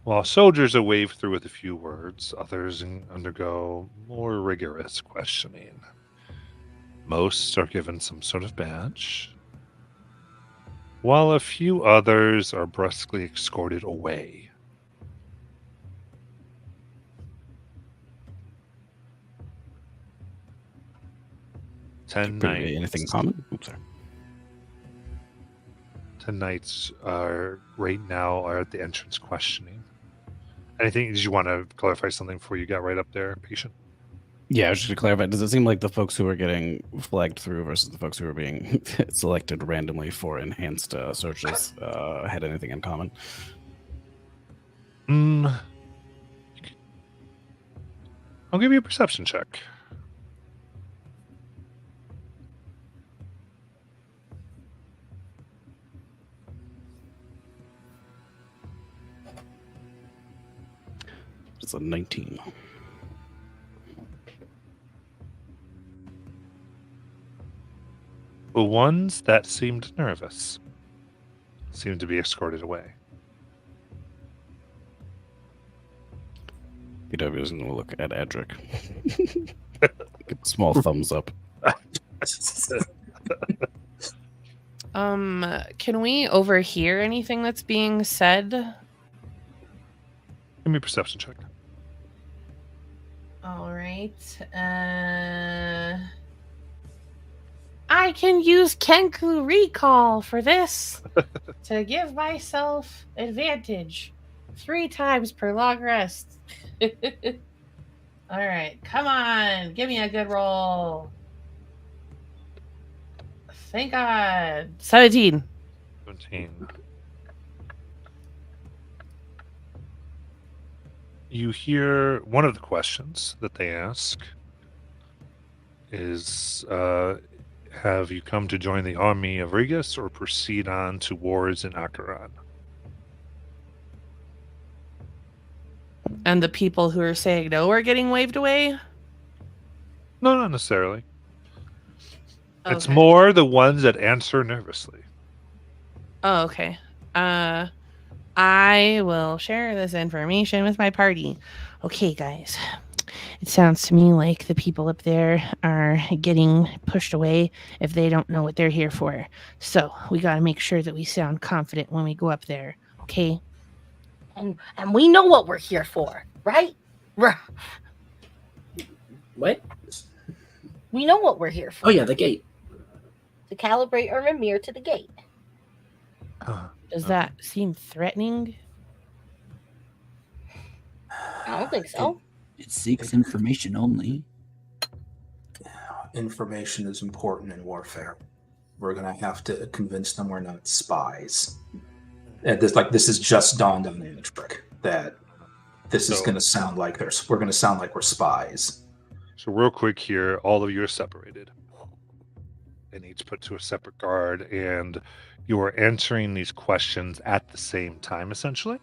While soldiers are waved through with a few words, others undergo more rigorous questioning. Most are given some sort of badge, while a few others are brusquely escorted away. Anything common? Oops, sorry. 10 knights are right now are at the entrance questioning. Anything? Did you want to clarify something before you got right up there, patient? Yeah, just to clarify, does it seem like the folks who are getting flagged through versus the folks who are being selected randomly for enhanced searches had anything in common? I'll give you a perception check. It's a 19. The ones that seemed nervous seemed to be escorted away. BW is going to look at Adric. Give a small thumbs up. Can we overhear anything that's being said? Give me a perception check. All right. I can use Kenku Recall for this to give myself advantage 3 times per long rest. All right, come on, give me a good roll. Thank God. 17. 17. You hear one of the questions that they ask is, have you come to join the army of Regus or proceed on to wars in Akaran? And the people who are saying no are getting waved away? No, not necessarily. It's Okay. more the ones that answer nervously. Oh, okay. I will share this information with my party. Okay, guys. It sounds to me like the people up there are getting pushed away if they don't know what they're here for. So we got to make sure that we sound confident when we go up there. Okay? And we know what we're here for, right? What? We know what we're here for. Oh yeah, the gate. To calibrate our Mimir to the gate. Does that seem threatening? I don't think so. It seeks information only. Information is important in warfare. We're gonna have to convince them we're not spies. And this is just dawned on Adric that this is gonna sound like we're gonna sound like we're spies. So real quick here, all of you are separated and each put to a separate guard, and you are answering these questions at the same time, essentially.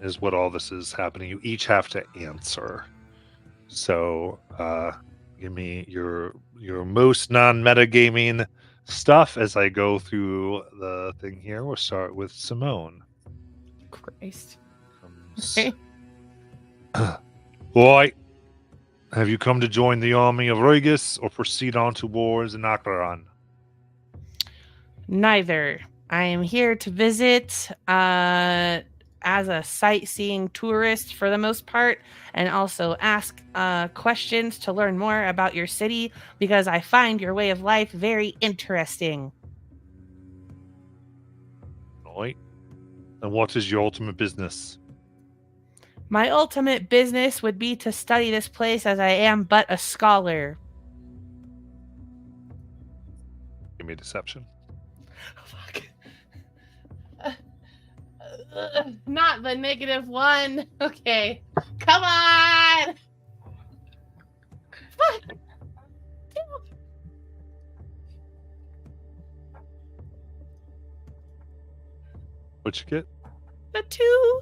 Is what all this is happening. You each have to answer. So give me your most non-metagaming stuff as I go through the thing here. We'll start with Simone. Christ. Boy, have you come to join the army of Regus or proceed on to wars in Akaran? Neither. I am here to visit as a sightseeing tourist for the most part, and also ask questions to learn more about your city because I find your way of life very interesting. Right. And what is your ultimate business? My ultimate business would be to study this place as I am but a scholar. Give me a deception. Fuck. Not the -1. Okay. Come on! Fuck! What'd you get? A 2.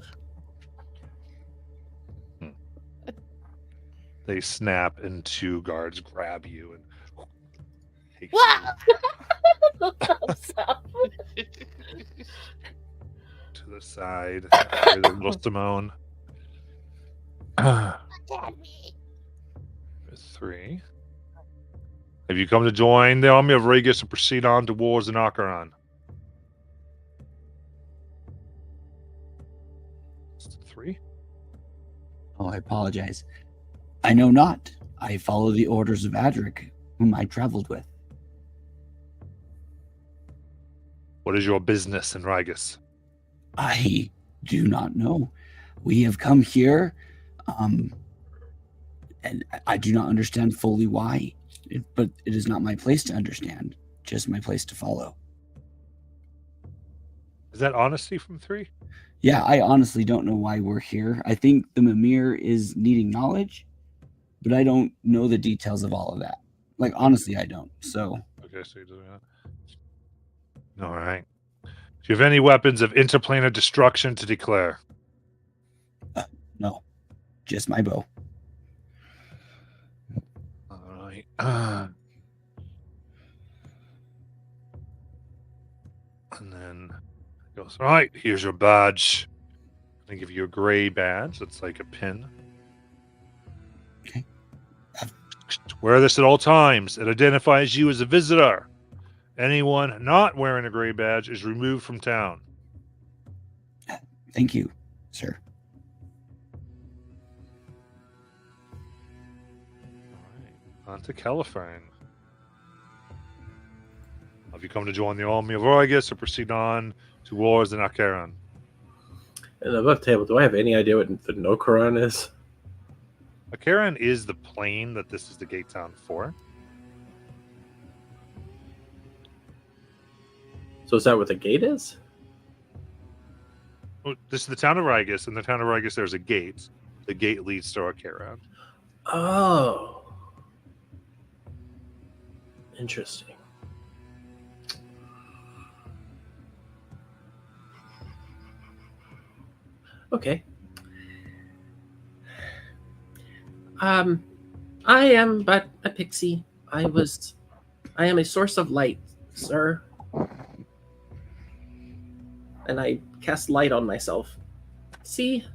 They snap and 2 guards grab you and to the side. There's little Simone. 3. Have you come to join the army of Regus and proceed on to wars in Akaran? 3. Oh, I apologize. I know not. I follow the orders of Adric, whom I traveled with. What is your business in Regus? I do not know. We have come here, and I do not understand fully why, but it is not my place to understand, just my place to follow. Is that honesty from 3? Yeah, I honestly don't know why we're here. I think the Mimir is needing knowledge, but I don't know the details of all of that. Like, honestly, I don't. So. Okay, so you're doing that. All right. Do you have any weapons of interplanar destruction to declare? Just my bow. All right. And then he goes, all right, here's your badge. I give you a gray badge. It's like a pin. Okay. Wear this at all times. It identifies you as a visitor. Anyone not wearing a gray badge is removed from town. Thank you, sir. All right. On to Caliphane. Have you come to join the army of Orgus or proceed on to wars in Akaran? And above table, do I have any idea what the Nokoran is? Akaran is the plane that this is the gate town for. So is that what the gate is? Well, this is the town of Rigus. In the town of Rigus, there's a gate. The gate leads to Akaran. Oh. Interesting. Okay. I am but a pixie. I am a source of light, sir. And I cast light on myself. See?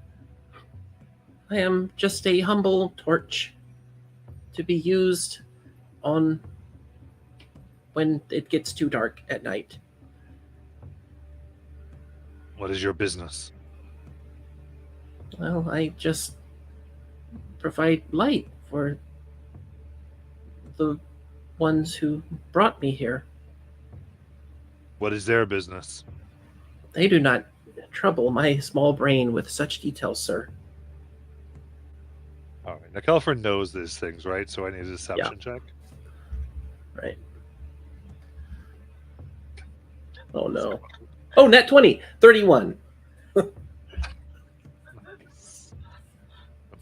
I am just a humble torch to be used on when it gets too dark at night. What is your business? Well, I just provide light for the ones who brought me here. What is their business? They do not trouble my small brain with such details, sir. All right. Now, Caliphane knows these things, right? So I need a deception check. Right. Oh, no. Oh, nat 20. 31.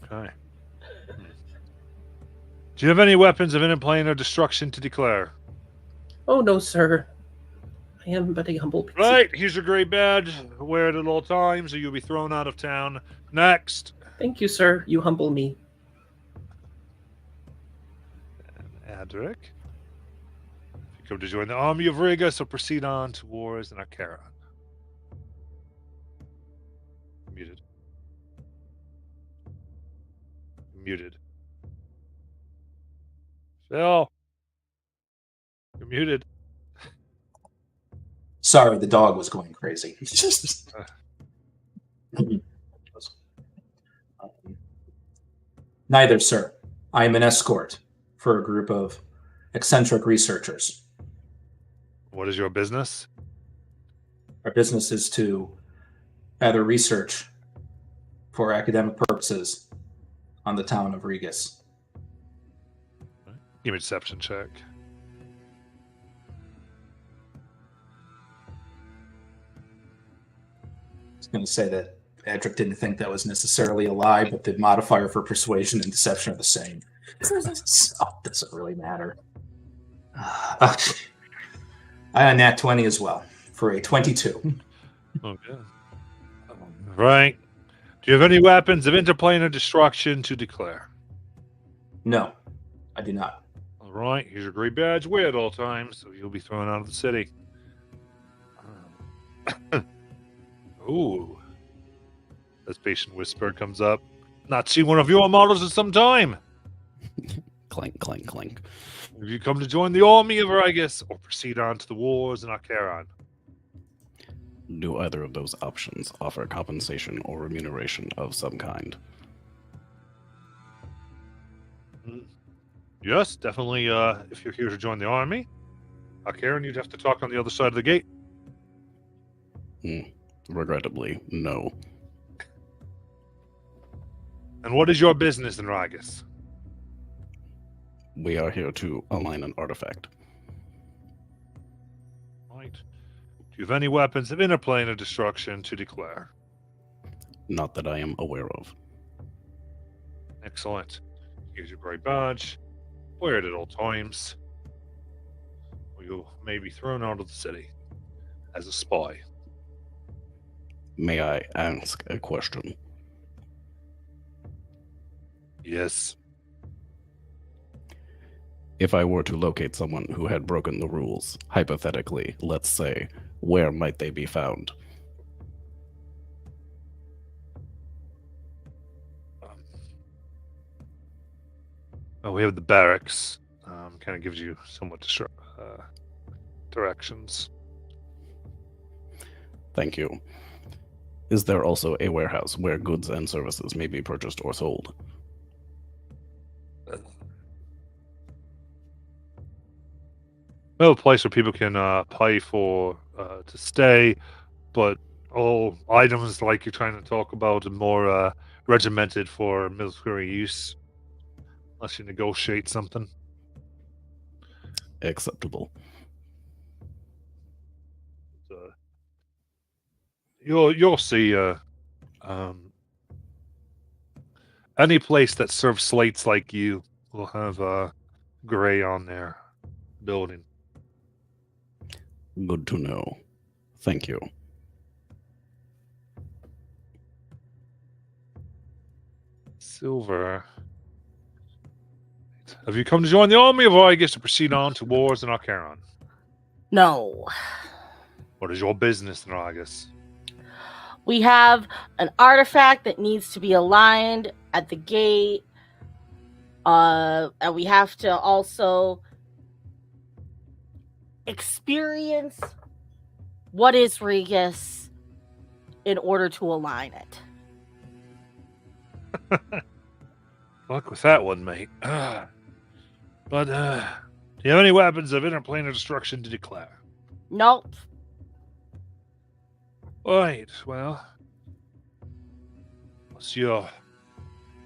Okay. Do you have any weapons of plane or destruction to declare? Oh, no, sir. I am but a humble pixie. Right, here's your gray badge. Wear it at all times or you'll be thrown out of town. Next. Thank you, sir. You humble me. And Adric. If you come to join the army of Riga, so proceed on to wars in Akaran. Muted. Muted. Phil. You're muted. Sorry, the dog was going crazy. Neither, sir. I am an escort for a group of eccentric researchers. What is your business? Our business is to gather research for academic purposes on the town of Rigas. Give me a deception check. I was going to say that Adric didn't think that was necessarily a lie, but the modifier for persuasion and deception are the same. So it doesn't really matter. I had a nat 20 as well for a 22. Okay. Right. Do you have any weapons of interplanar destruction to declare? No, I do not. All right. Here's your gray badge. Wear it at all times, so you'll be thrown out of the city. Ooh. This patient whisper comes up. Not seen one of your models in some time. Clink, clink, clink. Have you come to join the army of Rigas or proceed on to the wars in Akaran? Do either of those options offer compensation or remuneration of some kind? Yes, definitely. If you're here to join the army, Akaran, you'd have to talk on the other side of the gate. Regrettably, no. And what is your business in Rigas? We are here to align an artifact. Right. Do you have any weapons of interplanar destruction to declare? Not that I am aware of. Excellent. Here's your gray badge. Wear it at all times, or you may be thrown out of the city as a spy. May I ask a question? Yes. If I were to locate someone who had broken the rules, hypothetically, let's say, where might they be found? Well, we have the barracks. Kind of gives you somewhat directions. Thank you. Is there also a warehouse where goods and services may be purchased or sold? Well, a place where people can pay for to stay, but all items like you're trying to talk about are more regimented for military use, unless you negotiate something. Acceptable. You'll see any place that serves slates like you will have gray on their building. Good to know. Thank you. Silver. Have you come to join the army, or I guess to proceed on to wars in Arcaron? No. What is your business, Naragus? We have an artifact that needs to be aligned at the gate. And we have to also experience what is Regis in order to align it. Luck with that one, mate. But do you have any weapons of interplanar destruction to declare? Nope. Right, well, unless you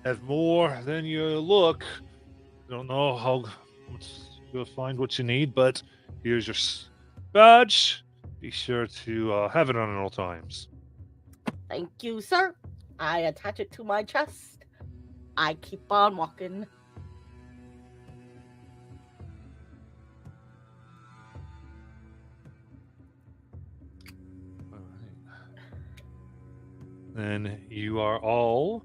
have more than you look, don't know how you'll find what you need, but here's your badge. Be sure to have it on at all times. Thank you, sir. I attach it to my chest. I keep on walking. Then you are all,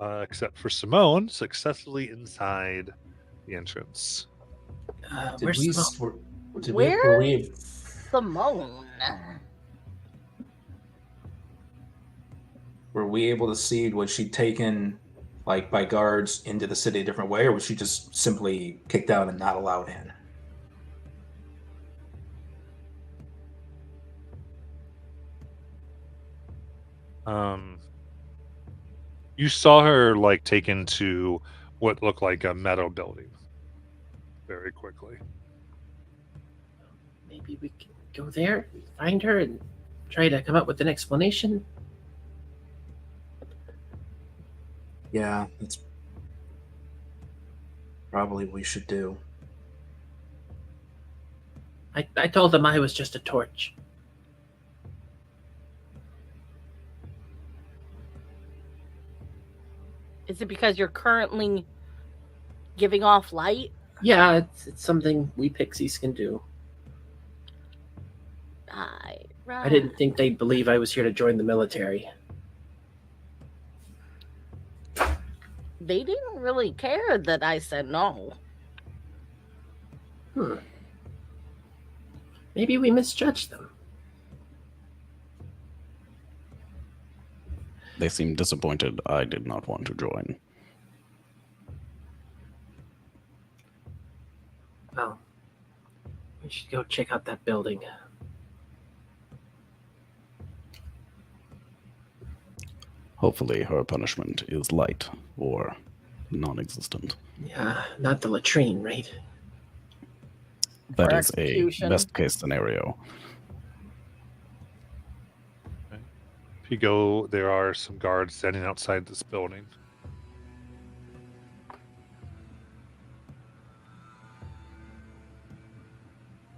except for Simone, successfully inside the entrance. Where's Simone? Were we able to see, was she taken like by guards into the city a different way, or was she just simply kicked out and not allowed in? You saw her like taken to what looked like a meadow building very quickly. Maybe we can go there, find her, and try to come up with an explanation. Yeah, that's probably what we should do. I told them I was just a torch. Is it because you're currently giving off light? Yeah, it's something we pixies can do. Right. I didn't think they'd believe I was here to join the military. They didn't really care that I said no. Maybe we misjudged them. They seemed disappointed I did not want to join. Well, we should go check out that building. Hopefully her punishment is light or non-existent. Yeah, not the latrine, right? That Or is a execution. best case scenario. If you go, there are some guards standing outside this building.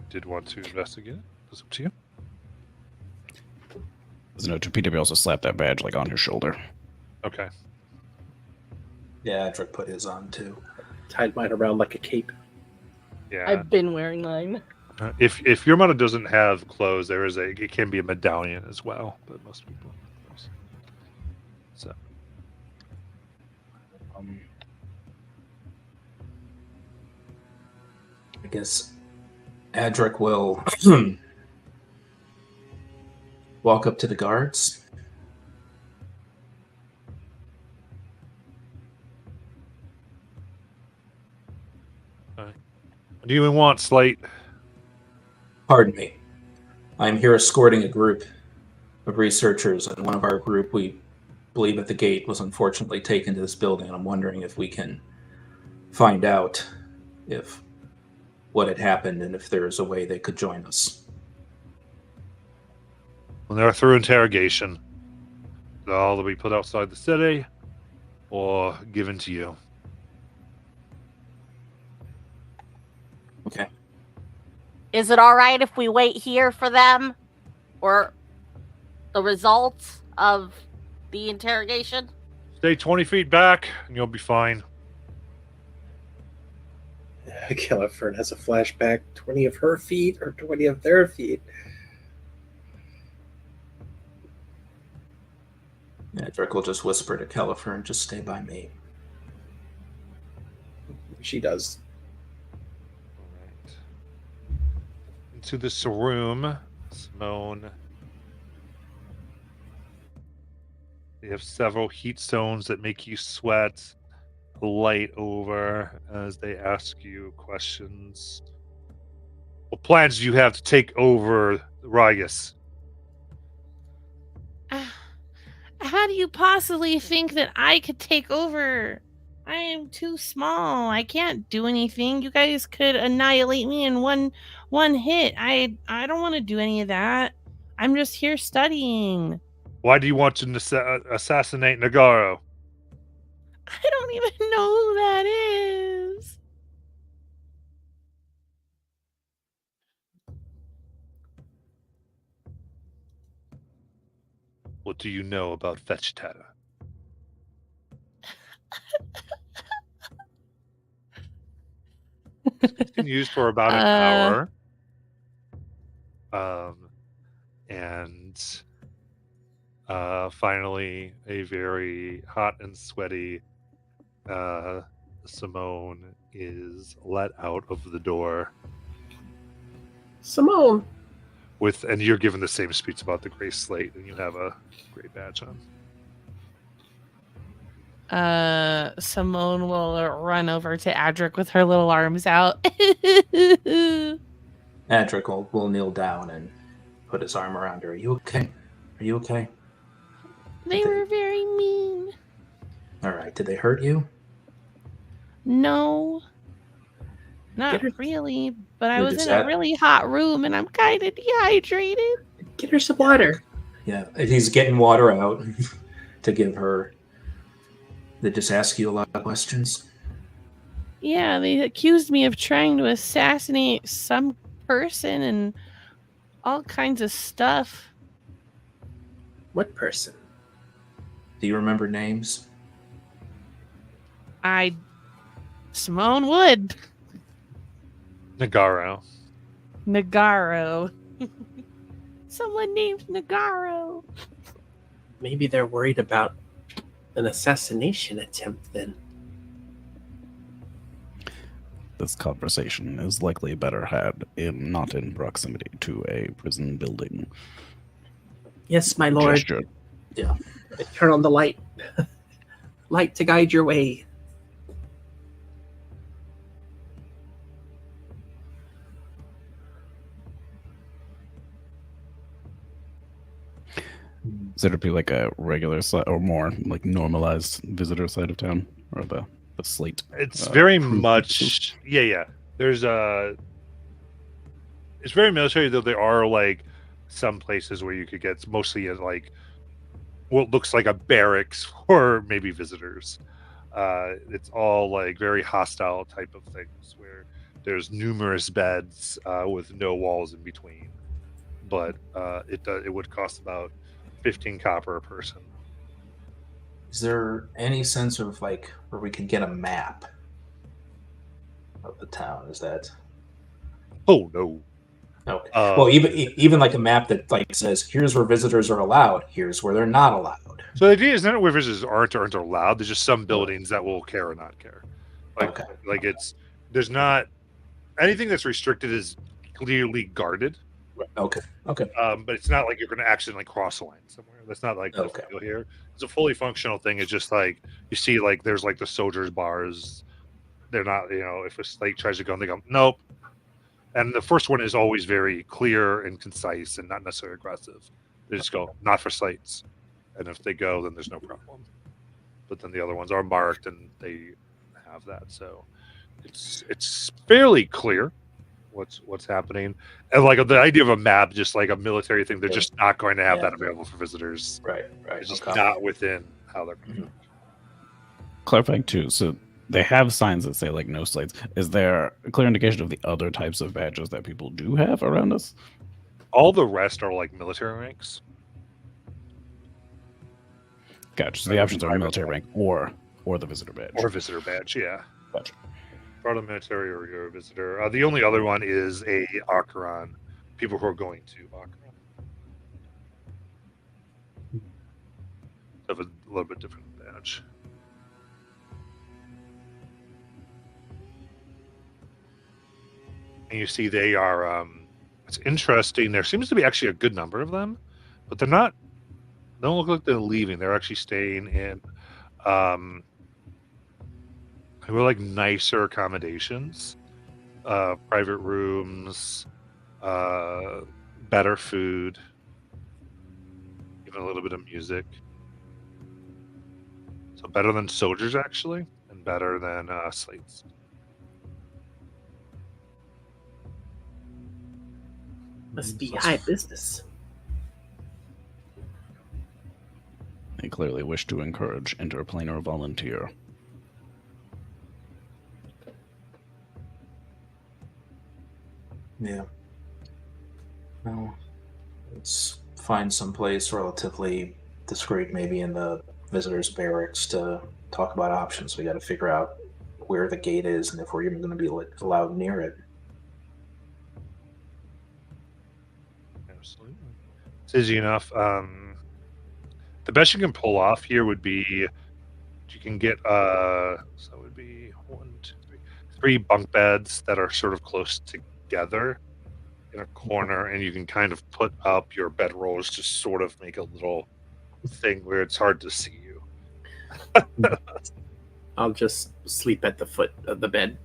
Did want to investigate it? It's up to you. As a note, PW also slapped that badge like on his shoulder. Okay. Yeah, Drake put his on too. Tied mine around like a cape. Yeah. I've been wearing mine. If your mana doesn't have clothes, it can be a medallion as well, but most people have clothes. So I guess Adric will walk up to the guards. What do you want, Slate? Pardon me. I'm here escorting a group of researchers, and one of our group, we believe at the gate, was unfortunately taken to this building, and I'm wondering if we can find out if what had happened and if there is a way they could join us. When they're through interrogation, they'll either be put outside the city or given to you. Okay. Is it all right if we wait here for them? Or the results of the interrogation? Stay 20 feet back and you'll be fine. Kellefern has a flashback. 20 of her feet or 20 of their feet? Adric will just whisper to Kellefern, just stay by me. She does. Alright. Into this room, Simone. They have several heat stones that make you sweat. Light over as they ask you questions. What plans do you have to take over Rigus? How do you possibly think that I could take over? I am too small. I can't do anything. You guys could annihilate me in one hit. I don't want to do any of that. I'm just here studying. Why do you want to assassinate Nagaro? I don't even know who that is. What do you know about Fetchtata? This continues for about an hour. And finally, a very hot and sweaty Simone is let out of the door. Simone! And you're given the same speech about the gray slate, and you have a gray badge on. Simone will run over to Adric with her little arms out. Adric will kneel down and put his arm around her. Are you okay? Are you okay? They were very mean. All right. Did they hurt you? No. Not really, but I What was is in a that? really hot room and I'm kind of dehydrated. Get her some water. Yeah. He's getting water out to give her. They just ask you a lot of questions. Yeah, they accused me of trying to assassinate some person and all kinds of stuff. What person? Do you remember names? Simone Wood. Nagaro. Nagaro. Someone named Nagaro. Maybe they're worried about an assassination attempt then. This conversation is likely better had not in proximity to a prison building. Yes, my lord. Gesture. Yeah. Turn on the light. Light to guide your way. Is there to be like a regular side or more like normalized visitor side of town, or the slate? It's very proof much, yeah. There's it's very military, though there are like some places where you could get mostly like what looks like a barracks for maybe visitors. It's all like very hostile type of things where there's numerous beds with no walls in between, but it would cost about 15 copper a person. Is there any sense of like where we can get a map of the town? Is that? Oh no. Okay. Well, even like a map that like says here's where visitors are allowed, here's where they're not allowed. So the idea is not where visitors aren't allowed. There's just some buildings that will care or not care. Okay. Like there's not anything that's restricted is clearly guarded. Okay. Okay. But it's not like you're going to accidentally cross a line somewhere. That's not like the Okay. feel here. It's a fully functional thing. It's just like you see, like there's like the soldiers' bars. They're not, if a slate tries to go, and they go, nope. And the first one is always very clear and concise and not necessarily aggressive. They just go, not for slates. And if they go, then there's no problem. But then the other ones are marked and they have that. So it's fairly clear what's happening. And like the idea of a map, just like a military thing, they're just not going to have that available for visitors. Right. It's just not within how they're Clarifying too, so they have signs that say like no slates. Is there a clear indication of the other types of badges that people do have around us? All the rest are like military ranks. Gotcha. So the options are military rank or the visitor badge. Or visitor badge, yeah. Gotcha. Part of the military or you're a visitor. The only other one is a Acheron. People who are going to Acheron. Have a little bit different badge. And you see they are, it's interesting. There seems to be actually a good number of them, but they don't look like they're leaving. They're actually staying in, they were like nicer accommodations, private rooms, better food, even a little bit of music. So better than soldiers actually, and better than slates. Must be high business. They clearly wish to encourage interplanar volunteer. Yeah. Well, let's find some place relatively discreet, maybe in the visitors' barracks, to talk about options. We got to figure out where the gate is and if we're even going to be allowed near it. Absolutely. It's easy enough. The best you can pull off here would be you can get so it would be 1, 2, 3 bunk beds that are sort of close together in a corner, and you can kind of put up your bedrolls to sort of make a little thing where it's hard to see you. I'll just sleep at the foot of the bed.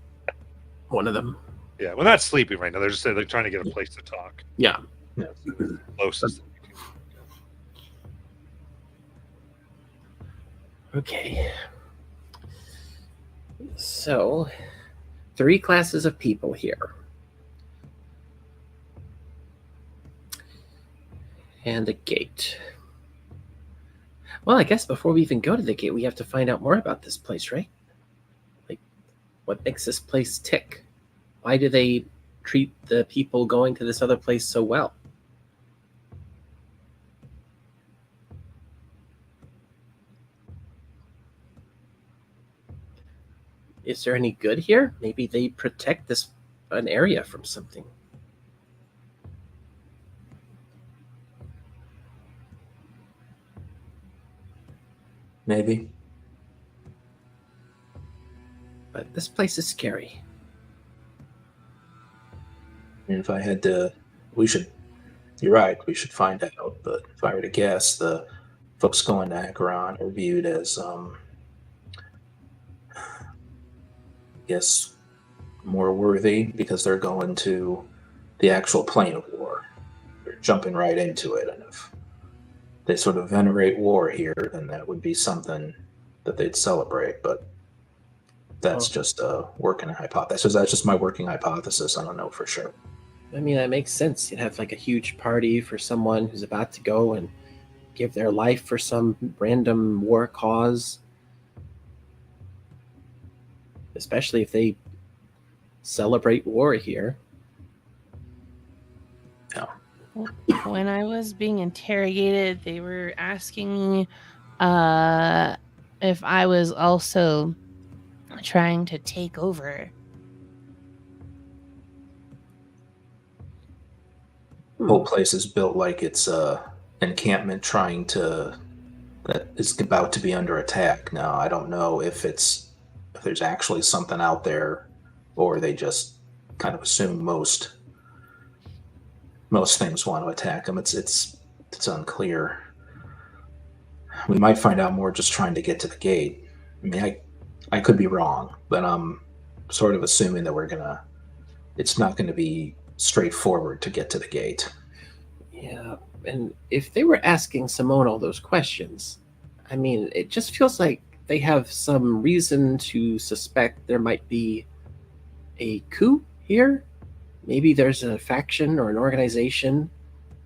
One of them. Yeah, we're not sleeping right now. They're just they're trying to get a place to talk. Yeah. Yeah. Closest. Okay. So, 3 classes of people here. And a gate. Well, I guess before we even go to the gate, we have to find out more about this place, right? Like, what makes this place tick? Why do they treat the people going to this other place so well? Is there any good here? Maybe they protect an area from something. Maybe. But this place is scary. And if I had to, you're right, we should find out. But if I were to guess, the folks going to Acheron are viewed as, more worthy because they're going to the actual plane of war. They're jumping right into it. And if they sort of venerate war here, then that would be something that they'd celebrate. But that's just a working hypothesis. That's just my working hypothesis. I don't know for sure. I mean, that makes sense. You'd have like a huge party for someone who's about to go and give their life for some random war cause. Especially if they celebrate war here. Yeah. When I was being interrogated, they were asking me if I was also trying to take over. The whole place is built like it's a encampment trying to that is about to be under attack. Now, I don't know if there's actually something out there, or they just kind of assume most things want to attack them. It's unclear. We might find out more just trying to get to the gate. I mean, I could be wrong, but I'm sort of assuming that it's not going to be straightforward to get to the gate. Yeah, and if they were asking Simone all those questions, I mean, it just feels like they have some reason to suspect there might be a coup here. Maybe there's a faction or an organization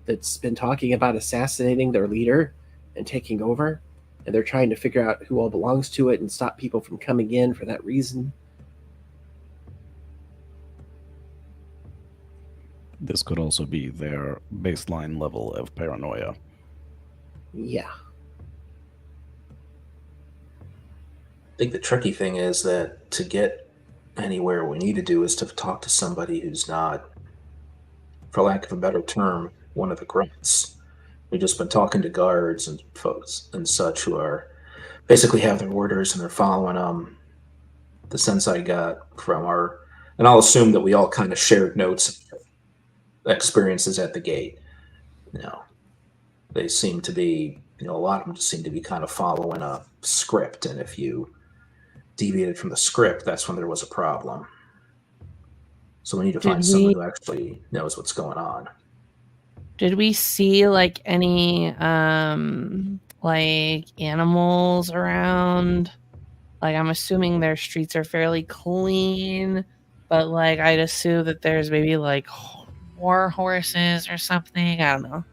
that's been talking about assassinating their leader and taking over, and they're trying to figure out who all belongs to it and stop people from coming in for that reason. This could also be their baseline level of paranoia. Yeah. I think the tricky thing is that to get anywhere, we need to do is to talk to somebody who's not, for lack of a better term, one of the grunts. We've just been talking to guards and folks and such who are basically have their orders and they're following the sense I got from and I'll assume that we all kind of shared notes, experiences at the gate. They seem to be, a lot of them just seem to be kind of following a script, and if you deviated from the script, that's when there was a problem. So we need to find someone who actually knows what's going on. Did we see like any like animals around? Like, I'm assuming their streets are fairly clean, but like I'd assume that there's maybe like war horses or something. I don't know.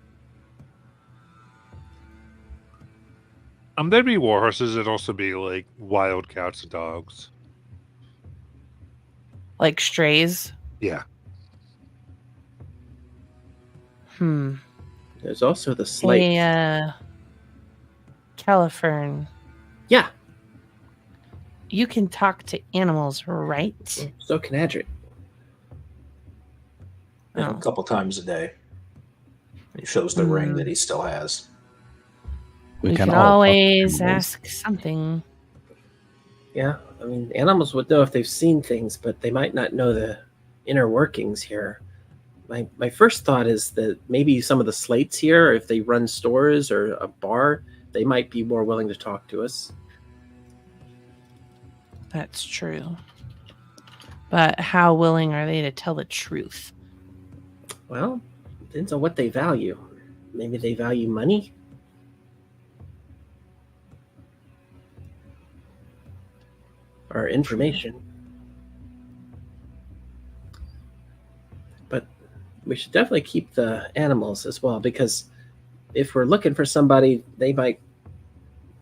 There'd be war horses. It'd also be like wild cats and dogs. Like strays? Yeah. There's also the slate. Hey, Califern. Yeah. You can talk to animals, right? So can Adric. A couple times a day. He shows the ring that he still has. We can always ask something. Yeah, I mean, animals would know if they've seen things, but they might not know the inner workings here. My first thought is that maybe some of the slates here, if they run stores or a bar, they might be more willing to talk to us. That's true. But how willing are they to tell the truth? Well, depends on what they value. Maybe they value money. Or information. But we should definitely keep the animals as well, because if we're looking for somebody, they might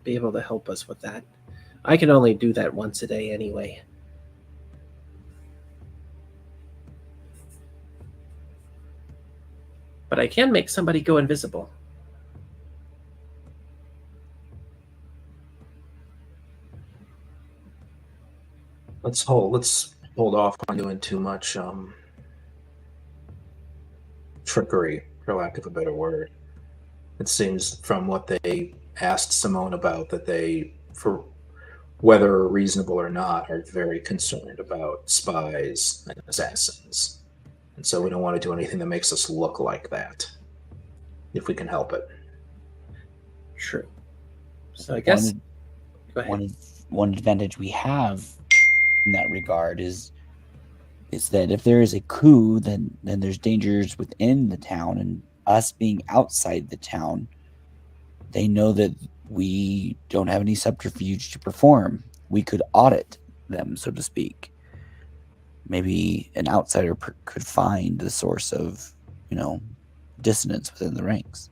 be able to help us with that. I can only do that once a day anyway. But I can make somebody go invisible. Let's hold off on doing too much trickery, for lack of a better word. It seems from what they asked Simone about that they, for whether reasonable or not, are very concerned about spies and assassins. And so we don't want to do anything that makes us look like that, if we can help it. True. So I guess go ahead. One advantage we have in that regard is that if there is a coup, then there's dangers within the town, and us being outside the town, they know that we don't have any subterfuge to perform. We could audit them, so to speak. Maybe an outsider could find the source of, dissonance within the ranks.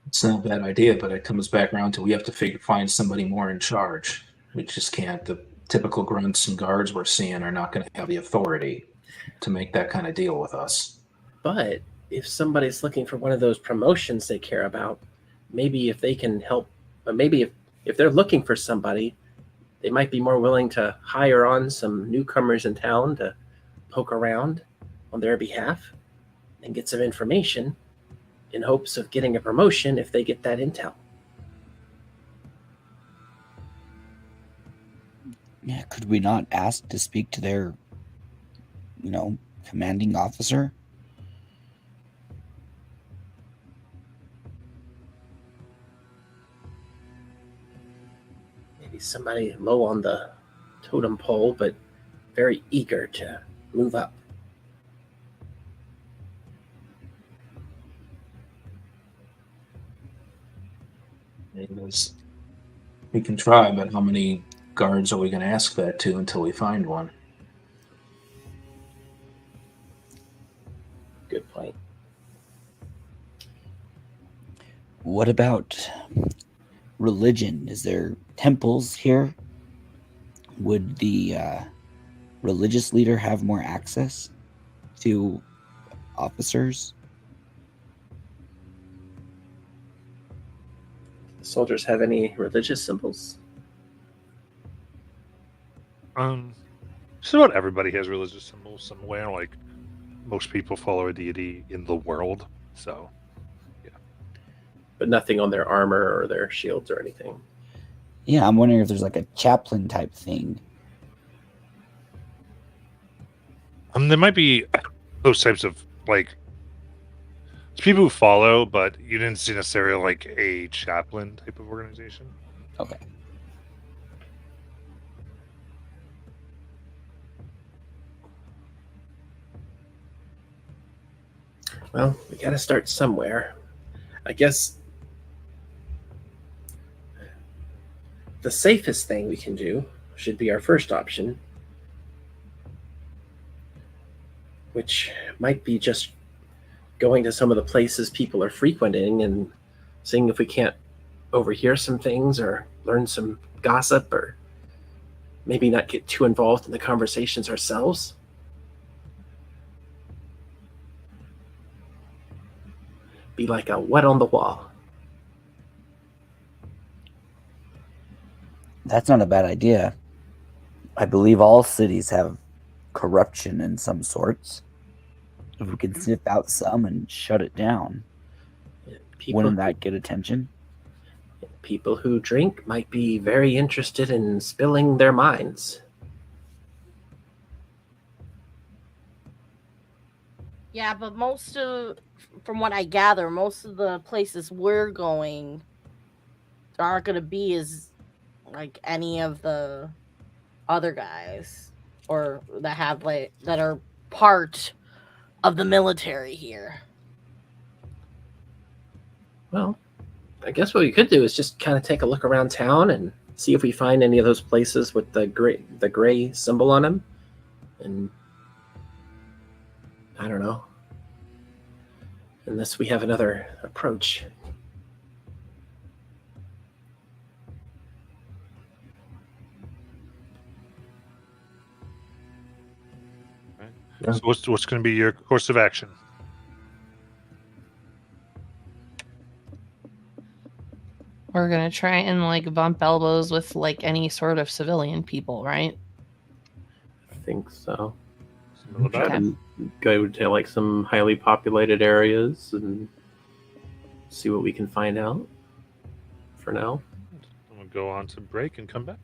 It's not a bad idea, but it comes back around to we have to find somebody more in charge. We just can't. The typical grunts and guards we're seeing are not going to have the authority to make that kind of deal with us. But if somebody's looking for one of those promotions they care about, maybe if they can help, or maybe if they're looking for somebody, they might be more willing to hire on some newcomers in town to poke around on their behalf and get some information. in hopes of getting a promotion if they get that intel. Yeah, could we not ask to speak to their, commanding officer? Maybe somebody low on the totem pole, but very eager to move up. We can try, but how many guards are we going to ask that to until we find one? Good point. What about religion? Is there temples here? Would the religious leader have more access to officers? The soldiers have any religious symbols? Just about everybody has religious symbols somewhere. Like most people follow a deity in the world, so But nothing on their armor or their shields or anything. Yeah, I'm wondering if there's like a chaplain type thing. there might be those types of like people who follow, but you didn't see necessarily like a chaplain type of organization. Okay. Well, we got to start somewhere. I guess the safest thing we can do should be our first option, which might be just going to some of the places people are frequenting and seeing if we can't overhear some things or learn some gossip, or maybe not get too involved in the conversations ourselves. Be like a wet on the wall. That's not a bad idea. I believe all cities have corruption in some sorts. If we can sniff out some and shut it down, wouldn't that get attention? People who drink might be very interested in spilling their minds. Yeah, but from what I gather, most of the places we're going aren't going to be as like any of the other guys or that are part of the military here. Well, I guess what we could do is just kind of take a look around town and see if we find any of those places with the gray symbol on them. And I don't know, unless we have another approach. Right? Yeah. So what's going to be your course of action? We're gonna try and like bump elbows with like any sort of civilian people, right? I think so. Something about Try it. to go to like some highly populated areas and see what we can find out for now. I'm going to go on to break and come back.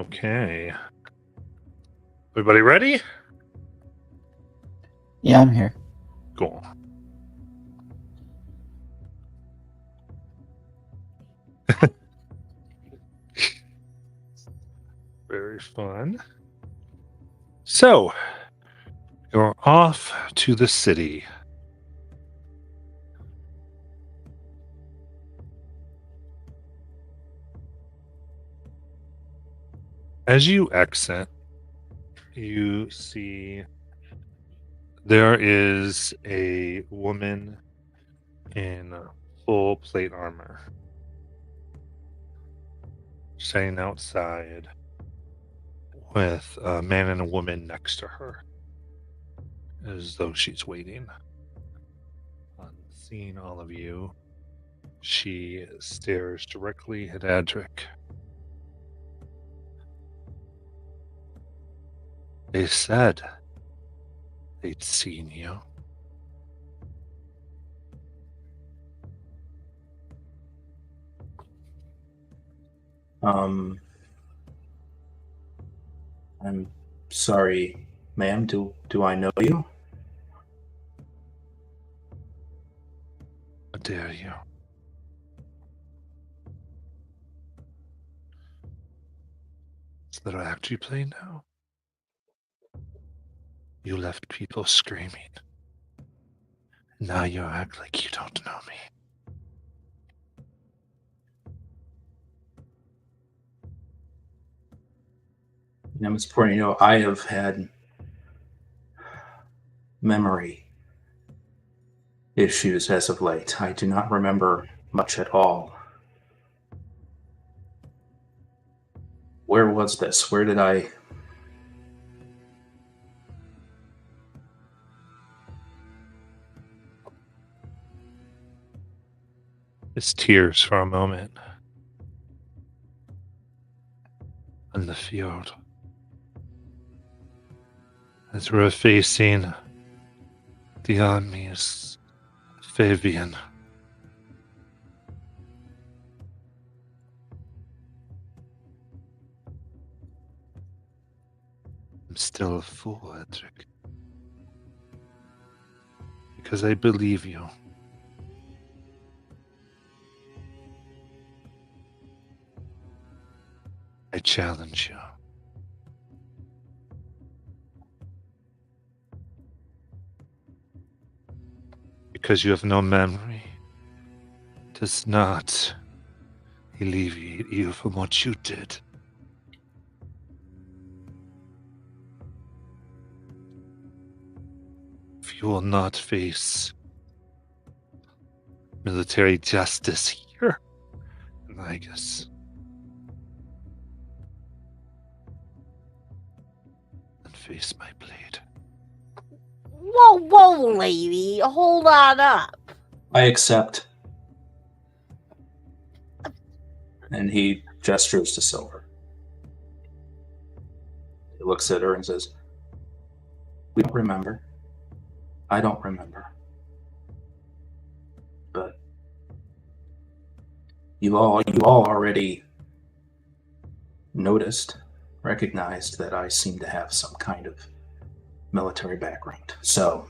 Okay. Everybody ready? Yeah, I'm here. Cool. Very fun. So, you're off to the city. As you exit, you see there is a woman in full plate armor standing outside with a man and a woman next to her, as though she's waiting. On seeing all of you, she stares directly at Adric. They said they'd seen you. I'm sorry, ma'am. Do I know you? How dare you? Is that act you play now? You left people screaming. Now you act like you don't know me. Now, Miss Portino, I have had memory issues as of late. I do not remember much at all. Where was this? Where did I... It's tears for a moment. On the field. As we're facing the armies of Fabian. I'm still a fool, Edric. Because I believe you. I challenge you. Because you have no memory does not alleviate you from what you did. If you will not face military justice here in Vegas, then face my blade. Whoa, lady. Hold on up. I accept. And he gestures to Silver. He looks at her and says, we don't remember. I don't remember. But you all already noticed, recognized that I seem to have some kind of military background. So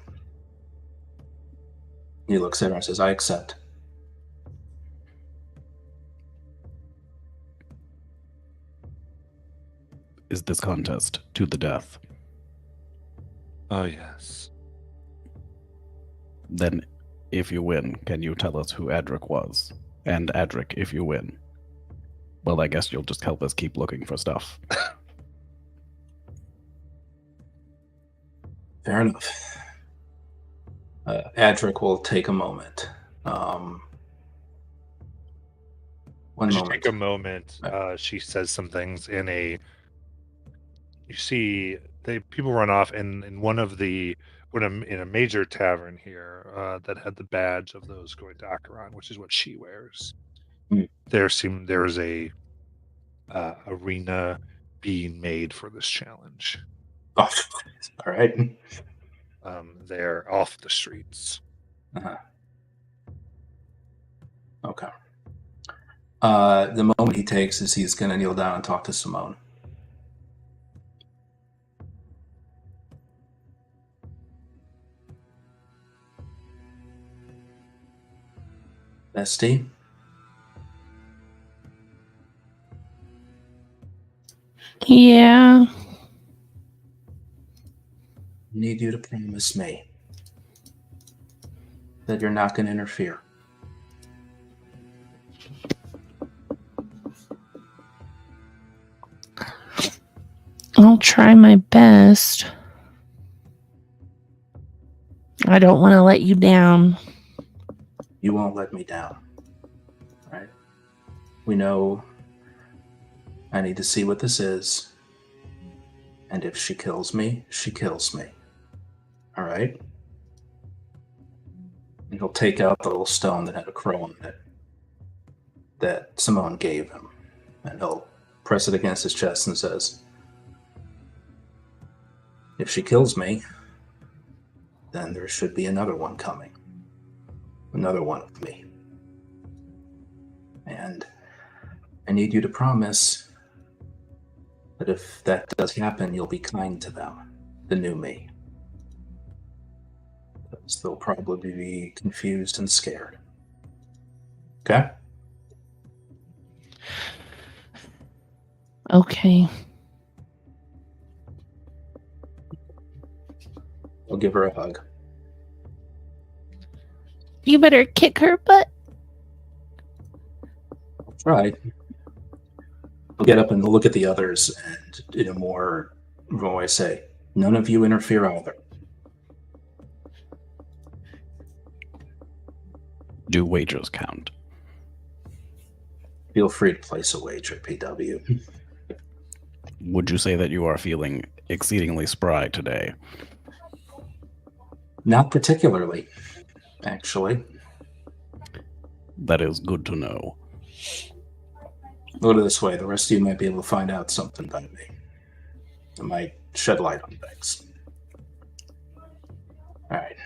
he looks at her and says, I accept. Is this contest to the death? Oh, yes. Then, if you win, can you tell us who Adric was? And Adric, if you win, well, I guess you'll just help us keep looking for stuff. Fair enough. Adric will take a moment. One She moment. take a moment. She says some things in a. You see, people run off, and in one of the in a major tavern here that had the badge of those going to Acheron, which is what she wears. Mm. There is a arena being made for this challenge. Oh, all right. They're off the streets. Uh-huh. Okay. The moment he takes is he's going to kneel down and talk to Simone. Bestie? Yeah. I need you to promise me that you're not going to interfere. I'll try my best. I don't want to let you down. You won't let me down. Right? We know I need to see what this is. And if she kills me, she kills me. All right? And he'll take out the little stone that had a crow on it that Simone gave him. And he'll press it against his chest and says, if she kills me, then there should be another one coming. Another one of me. And I need you to promise that if that does happen, you'll be kind to them, the new me. Because they'll probably be confused and scared. Okay? Okay. I'll give her a hug. You better kick her butt. I'll try. I'll get up and look at the others, and in a more way say, none of you interfere either. Do wagers count? Feel free to place a wager, PW. Would you say that you are feeling exceedingly spry today? Not particularly, actually. That is good to know. Look at it this way, the rest of you might be able to find out something about me. It might shed light on things. Alright.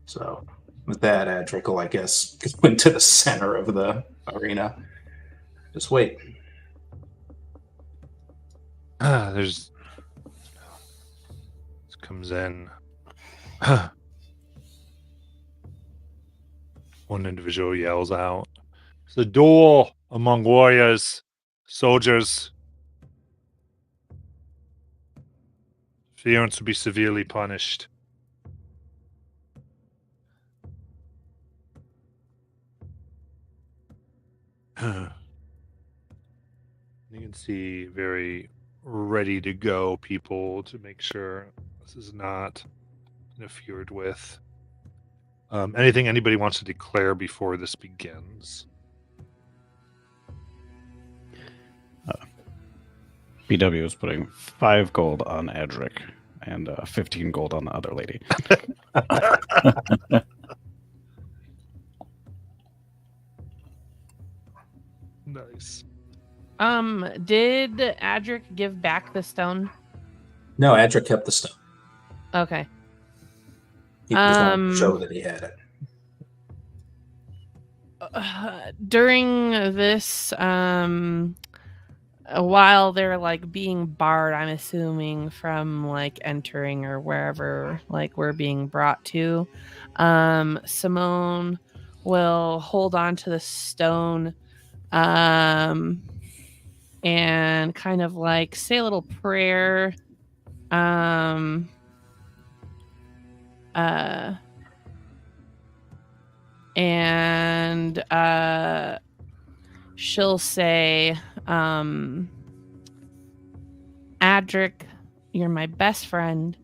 So, with that, Adric will, I guess, go into the center of the arena. Just wait. There's... This comes in. One individual yells out, "It's a duel among warriors, soldiers. Fearance will be severely punished." You can see very ready to go people to make sure this is not interfered with. Anything anybody wants to declare before this begins? BW is putting 5 gold on Adric and 15 gold on the other lady. Nice. Did Adric give back the stone? No, Adric kept the stone. Okay. He just wanted to show that he had it. During this, while they're like being barred, I'm assuming from like entering or wherever like we're being brought to, Simone will hold on to the stone, and kind of like say a little prayer, and she'll say, Adric, you're my best friend,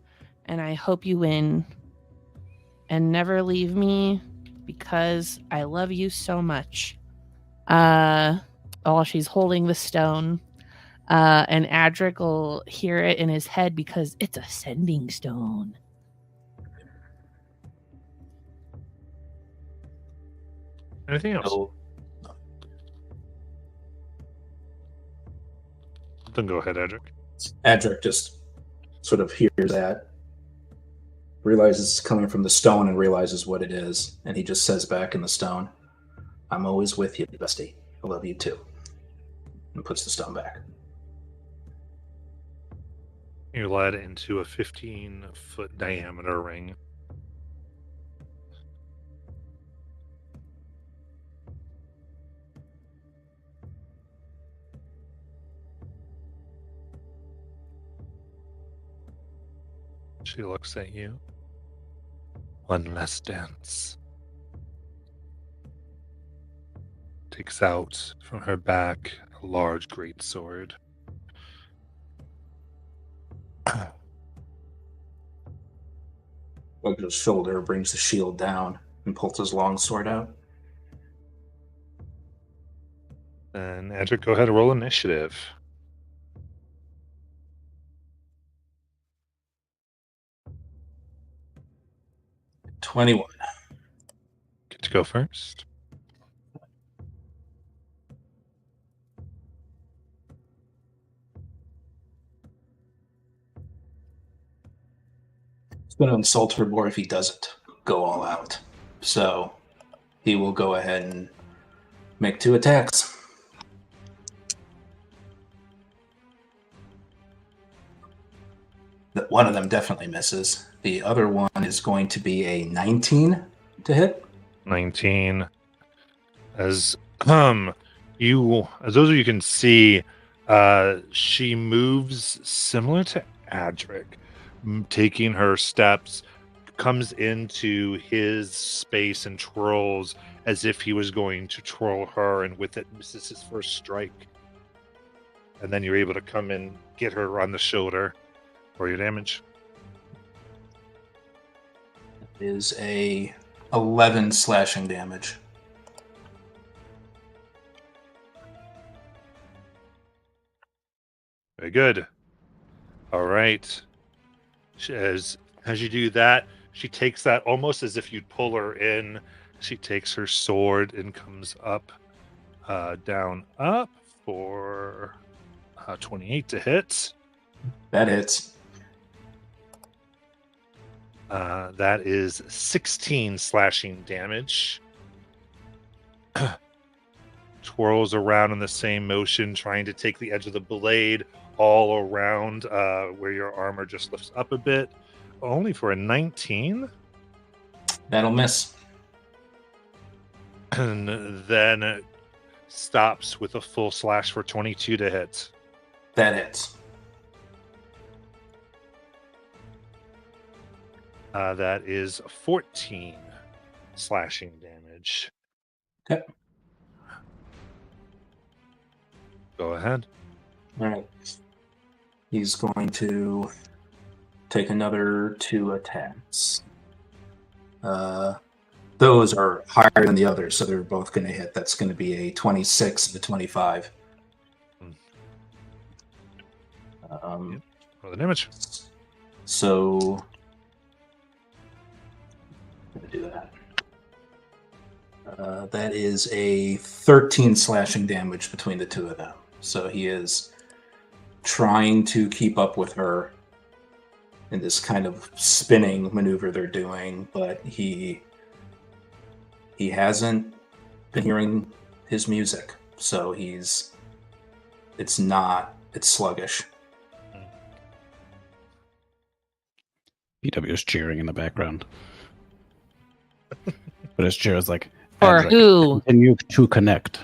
and I hope you win. And never leave me because I love you so much. While she's holding the stone. And Adric will hear it in his head because it's a sending stone. Anything else? No. Then go ahead, Edric. Adric just sort of hears that, realizes it's coming from the stone and realizes what it is, and he just says back in the stone, I'm always with you, bestie. I love you too. And puts the stone back. You're led into a 15-foot diameter ring. She looks at you. One last dance. Takes out from her back a large great sword. Shrugs his shoulder, brings the shield down, and pulls his long sword out. And Edric, go ahead and roll initiative. $21. Get to go first. It's going to insult her more if he doesn't go all out. So he will go ahead and make 2 attacks. One of them definitely misses. The other one is going to be a 19 to hit. 19. As those of you can see, she moves similar to Adric, taking her steps, comes into his space and twirls as if he was going to twirl her, and with it misses his first strike. And then you're able to come in, get her on the shoulder for your damage. It is a 11 slashing damage. Very good. All right. As you do that, she takes that almost as if you'd pull her in. She takes her sword and comes up, down, up for 28 to hit. That hits. That is 16 slashing damage. Twirls around in the same motion, trying to take the edge of the blade all around where your armor just lifts up a bit. Only for a 19. That'll miss. And then it stops with a full slash for 22 to hit. That hits. That is 14 slashing damage. Okay. Go ahead. All right. He's going to take another 2 attacks. Those are higher than the others, so they're both going to hit. That's going to be a 26 and a 25. Roll the damage. So I'm going to do that. That is a 13 slashing damage between the 2 of them. So he is trying to keep up with her in this kind of spinning maneuver they're doing, but he hasn't been hearing his music, so it's sluggish. PW is cheering in the background. But his chair is like, For Adric, who? continue to connect.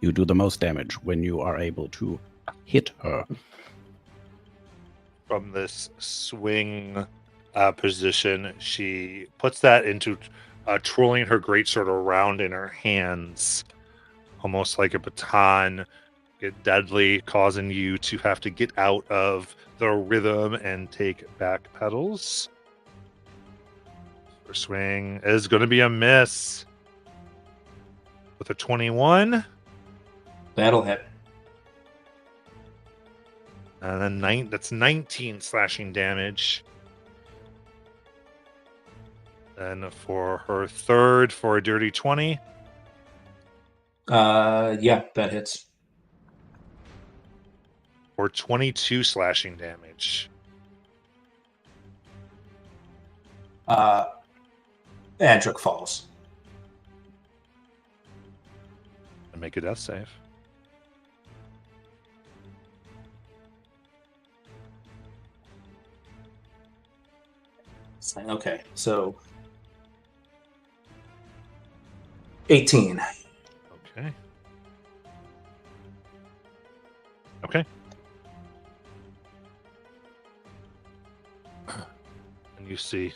You do the most damage when you are able to hit her. From this swing position, she puts that into twirling her greatsword around in her hands, almost like a baton. Get deadly, causing you to have to get out of the rhythm and take back pedals. Her swing is going to be a miss with a 21. That'll hit. And then that's 19 slashing damage. Then for her third, for a dirty 20. Yeah, that hits. For 22 slashing damage. Adric falls. And make a death save. Okay, so 18. Okay. Okay. you see.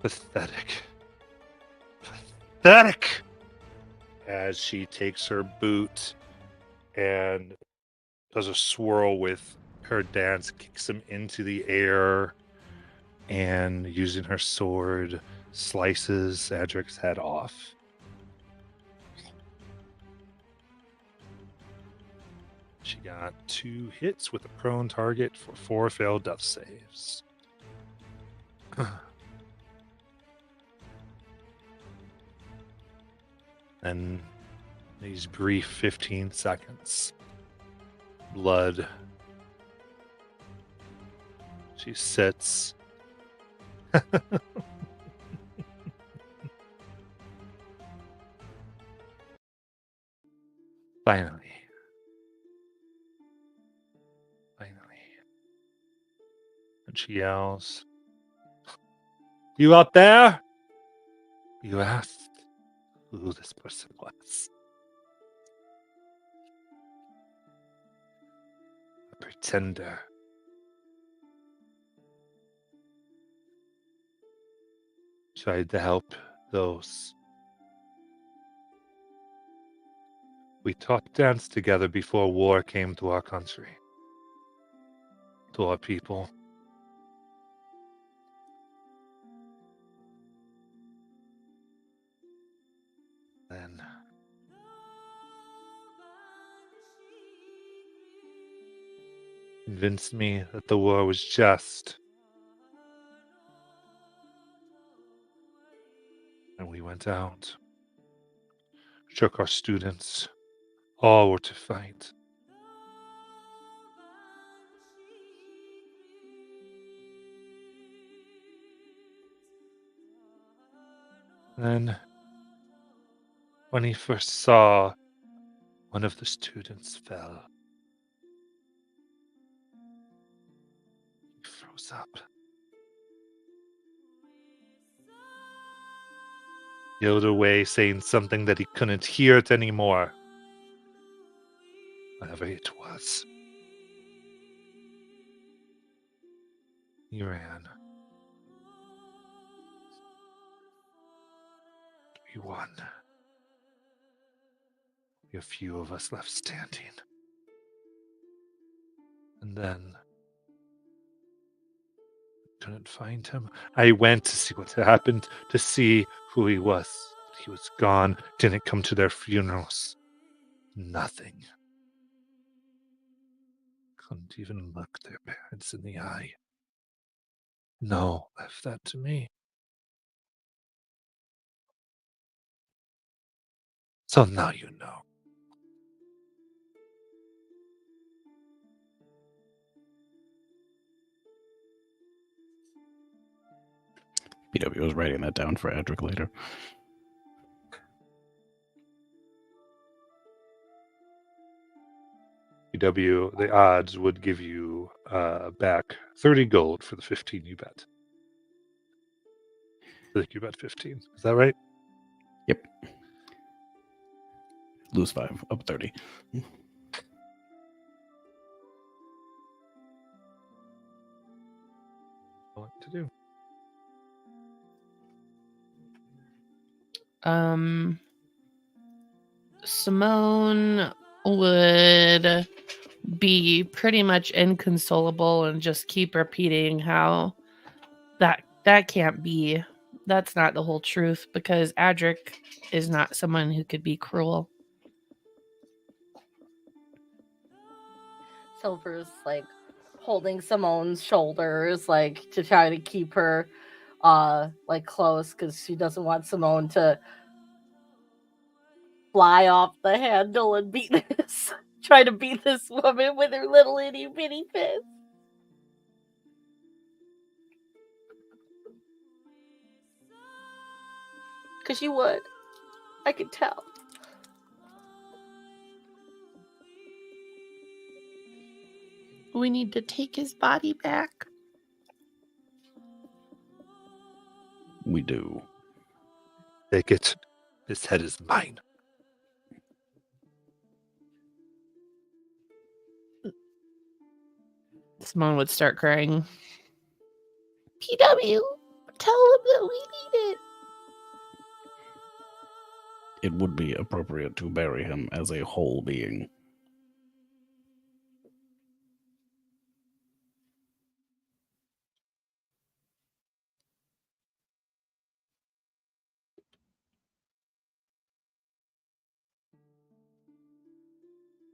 Pathetic. Pathetic! As she takes her boot and does a swirl with her dance, kicks him into the air, and using her sword, slices Adric's head off. She got 2 hits with a prone target for 4 failed death saves. And these brief 15 seconds, blood. She sits. Finally. And she yells, "You out there? You asked who this person was. A pretender. Tried to help those. We taught dance together before war came to our country, to our people. Then convinced me that the war was just. And we went out, shook our students, all were to fight. Then, when he first saw one of the students fell, he froze up. Yelled away, saying something that he couldn't hear it anymore. Whatever it was. He ran. We won. A few of us left standing. And then couldn't find him. I went to see what happened, to see who he was. He was gone, didn't come to their funerals. Nothing. Couldn't even look their parents in the eye. No, left that to me. So now you know. PW was writing that down for Adric later. PW, the odds would give you back 30 gold for the 15 you bet. I think you bet 15. Is that right? Yep. Lose 5, up 30. What to do? Simone would be pretty much inconsolable and just keep repeating how that can't be. That's not the whole truth, because Adric is not someone who could be cruel. Silver's like holding Simone's shoulders, like to try to keep her like close, because she doesn't want Simone to fly off the handle and beat this try to beat this woman with her little itty bitty fist. Because you would. I could tell. We need to take his body back. We do. Take it. His head is mine. Simone would start crying. PW, tell him that we need it. It would be appropriate to bury him as a whole being.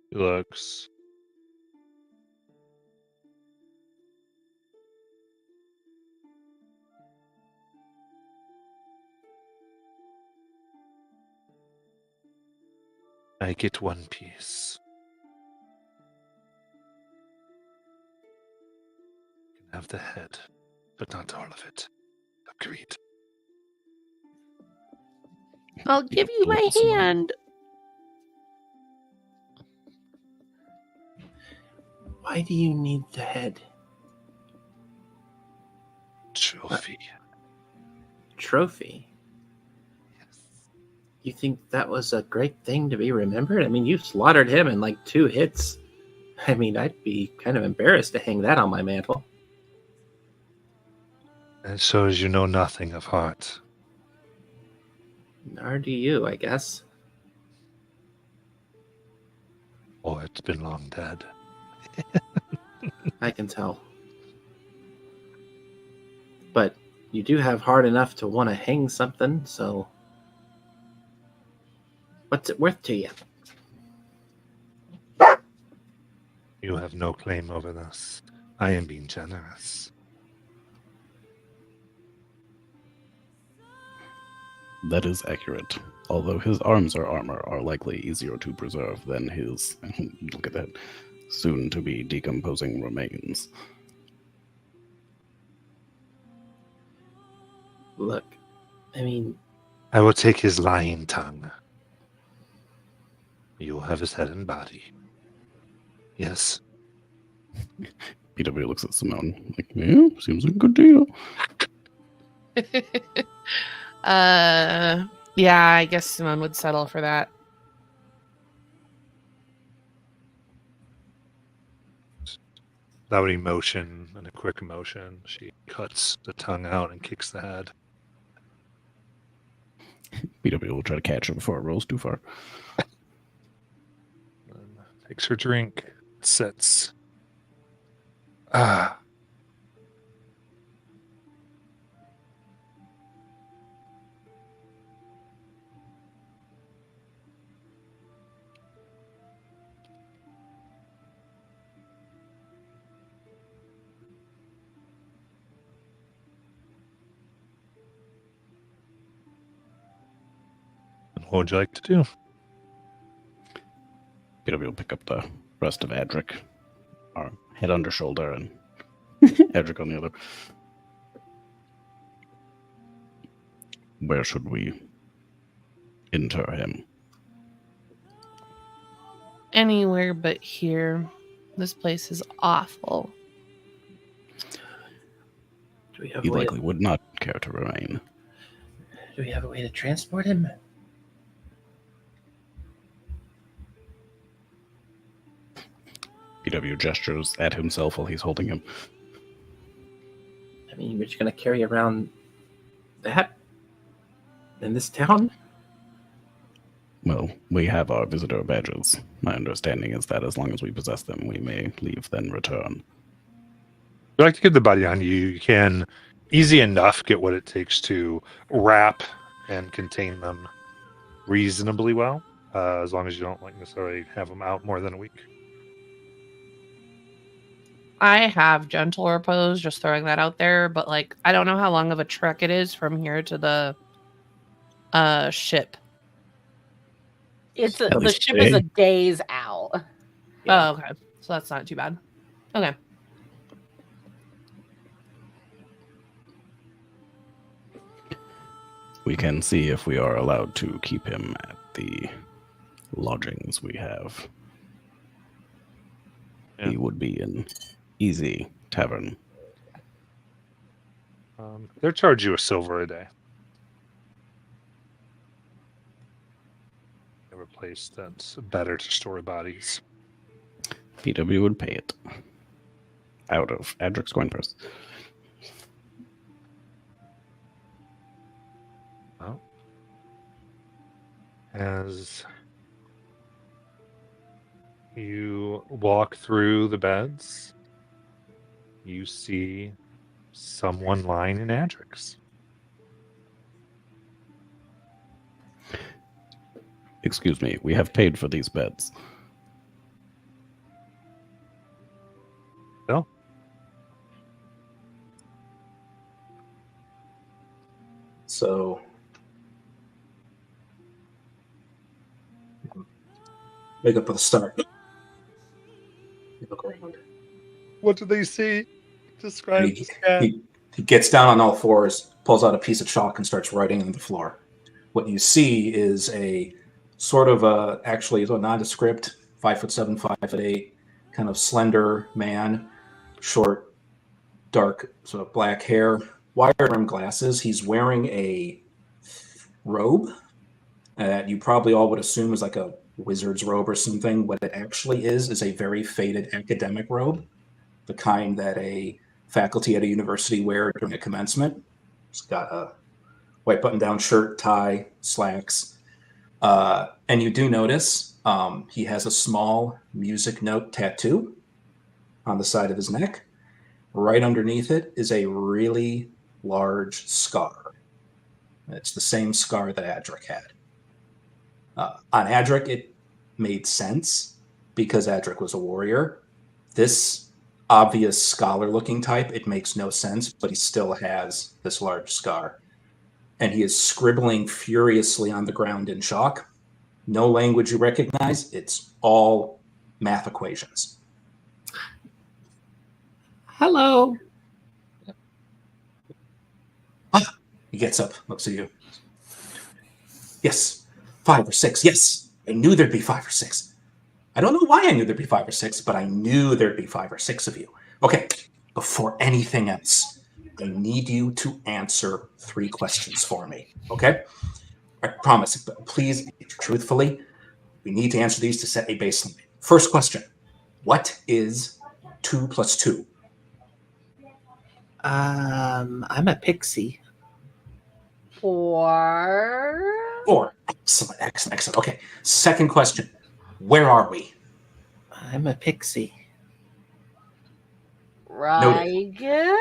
He looks. I get one piece. You can have the head, but not all of it. Agreed. I'll give you my hand. Why do you need the head? Trophy. Trophy? Yes. You think that was a great thing to be remembered? I mean, you slaughtered him in like 2 hits. I mean, I'd be kind of embarrassed to hang that on my mantle. It shows you know nothing of heart. Nor do you, I guess. Or it's been long dead. I can tell. But you do have heart enough to want to hang something, so what's it worth to you? You have no claim over this. I am being generous. That is accurate. Although his arms or armor are likely easier to preserve than his, look at that, soon-to-be decomposing remains. Look, I mean, I will take his lying tongue. You will have his head and body. Yes. PW looks at Simone like, yeah, seems like a good deal. Yeah, I guess Simone would settle for that. Without emotion and a quick motion, she cuts the tongue out and kicks the head. PW will try to catch her before it rolls too far. And takes her drink, sits. Ah. What would you like to do? PW will pick up the rest of Adric, or head under shoulder, and Adric on the other. Where should we inter him? Anywhere but here. This place is awful. do we have He a way likely would not care to remain. do we have a way to transport him? PW gestures at himself while he's holding him. I mean, we're just gonna carry around that in this town? Well, we have our visitor badges. My understanding is that as long as we possess them, we may leave, then return. If you like to get the body on you, you can easy enough get what it takes to wrap and contain them reasonably well, as long as you don't like necessarily have them out more than a week. I have gentle repose, just throwing that out there, but like I don't know how long of a trek it is from here to the ship. It's At the least ship is today. a days out. Oh, okay. So that's not too bad. Okay. We can see if we are allowed to keep him at the lodgings we have. Yeah. He would be in Easy Tavern. They'll charge you a silver a day. They have a place that's better to store bodies. PW would pay it. out of Adric's coin purse. Well, as you walk through the beds, you see someone lying in Adric's. Excuse me, we have paid for these beds. Bill? So make up with a start. You look around. What do they see? Describe He, this cat. he gets down on all fours, pulls out a piece of chalk, and starts writing on the floor. What you see is a sort of actually a nondescript 5'7", 5'8", kind of slender man, short, dark, sort of black hair, wire-rimmed glasses. He's wearing a robe that you probably all would assume is like a wizard's robe or something. What it actually is a very faded academic robe, the kind that a faculty at a university wear during a commencement. It's got a white button-down shirt, tie, slacks. And you do notice he has a small music note tattoo on the side of his neck. Right underneath it is a really large scar. It's the same scar that Adric had. On Adric, it made sense because Adric was a warrior. This obvious scholar-looking type, it makes no sense, but he still has this large scar. And he is scribbling furiously on the ground in chalk. No language you recognize. It's all math equations. Hello. He gets up, looks at you. Yes, 5 or 6. Yes, I knew there'd be 5 or 6. I don't know why I knew there'd be 5 or 6, but I knew there'd be 5 or 6 of you. Okay, before anything else, I need you to answer 3 questions for me, okay? I promise, but please, truthfully, we need to answer these to set a baseline. First question, what is 2 plus 2? I'm a pixie. 4. 4. Excellent, excellent, excellent. Okay, second question, where are we? I'm a pixie. Rigus?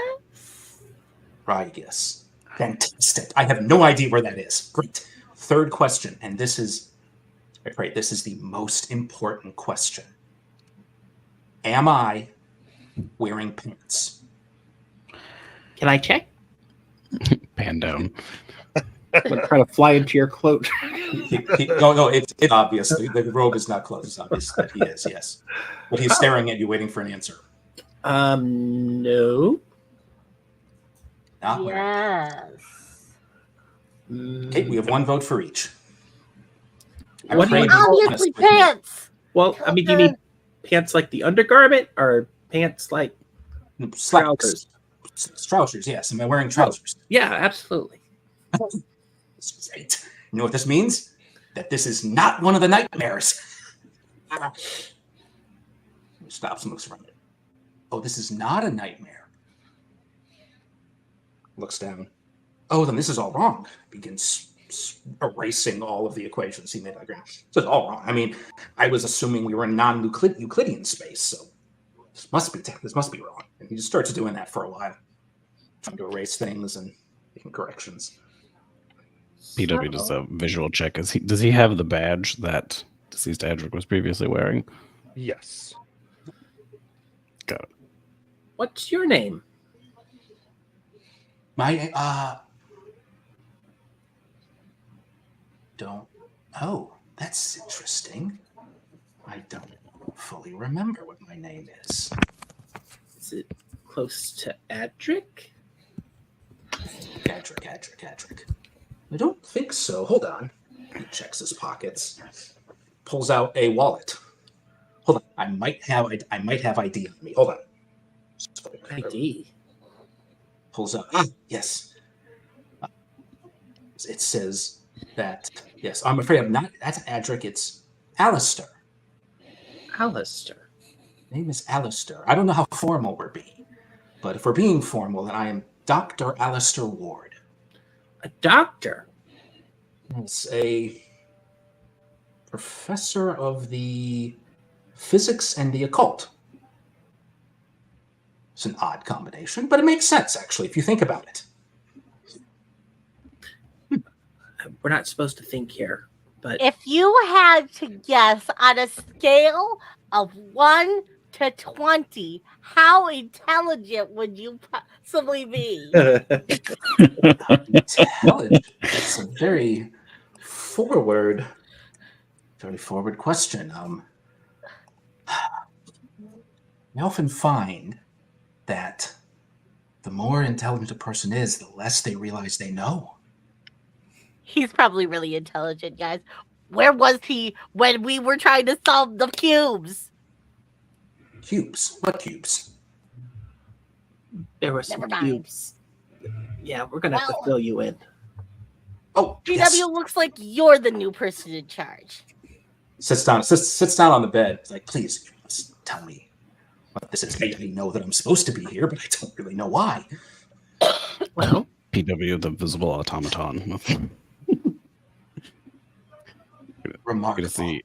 Rigus. Fantastic. I have no idea where that is. Great. Third question, and this is the most important question. Am I wearing pants? Can I check? Pan down. I'm trying to fly into your cloak. No, it's obvious. The robe is not closed. It's obvious that he is, yes. But he's staring at you, waiting for an answer. No. Not wearing Yes. Okay, we have 1 vote for each. What do you- Obviously pants. Well, I mean, do you mean pants like the undergarment or pants like Trousers. Trousers, yes. Am I wearing trousers? Yeah, absolutely. This is great. You know what this means? That this is not one of the nightmares. He stops and looks around. Oh, this is not a nightmare. Looks down. Oh, then this is all wrong. Begins erasing all of the equations he made on the ground. So it's all wrong. I mean, I was assuming we were in non-Euclidean space, so this must be wrong. And he just starts doing that for a while, trying to erase things and making corrections. PW does a visual check. Does he have the badge that deceased Adric was previously wearing? Yes. Got it. What's your name? My don't. Oh, that's interesting. I don't fully remember what my name is. Is it close to Adric? Adric. I don't think so. Hold on. He checks his pockets, pulls out a wallet. Hold on. I might have ID on me. Hold on. ID. Pulls out. Yes. It says that. Yes. I'm afraid I'm not. That's Adric. It's Alistair. Alistair. Name is Alistair. I don't know how formal we're being. But if we're being formal, then I am Dr. Alistair Ward. A doctor? It's a professor of the physics and the occult. It's an odd combination, but it makes sense, actually, if you think about it. We're not supposed to think here, but If you had to guess on a scale of 1 to 20, how intelligent would you possibly be? Intelligent. That's a very forward question. I often find that the more intelligent a person is, the less they realize they know. He's probably really intelligent, guys. Where was he when we were trying to solve the cubes? Cubes? What cubes? there were some Never mind. cubes. Yeah, we're gonna have to fill you in. Oh, GW yes. looks like you're the new person in charge. Sits down on the bed. It's like, please, tell me what this is. I know that I'm supposed to be here, but I don't really know why. Well, PW, the visible automaton. Remarkable.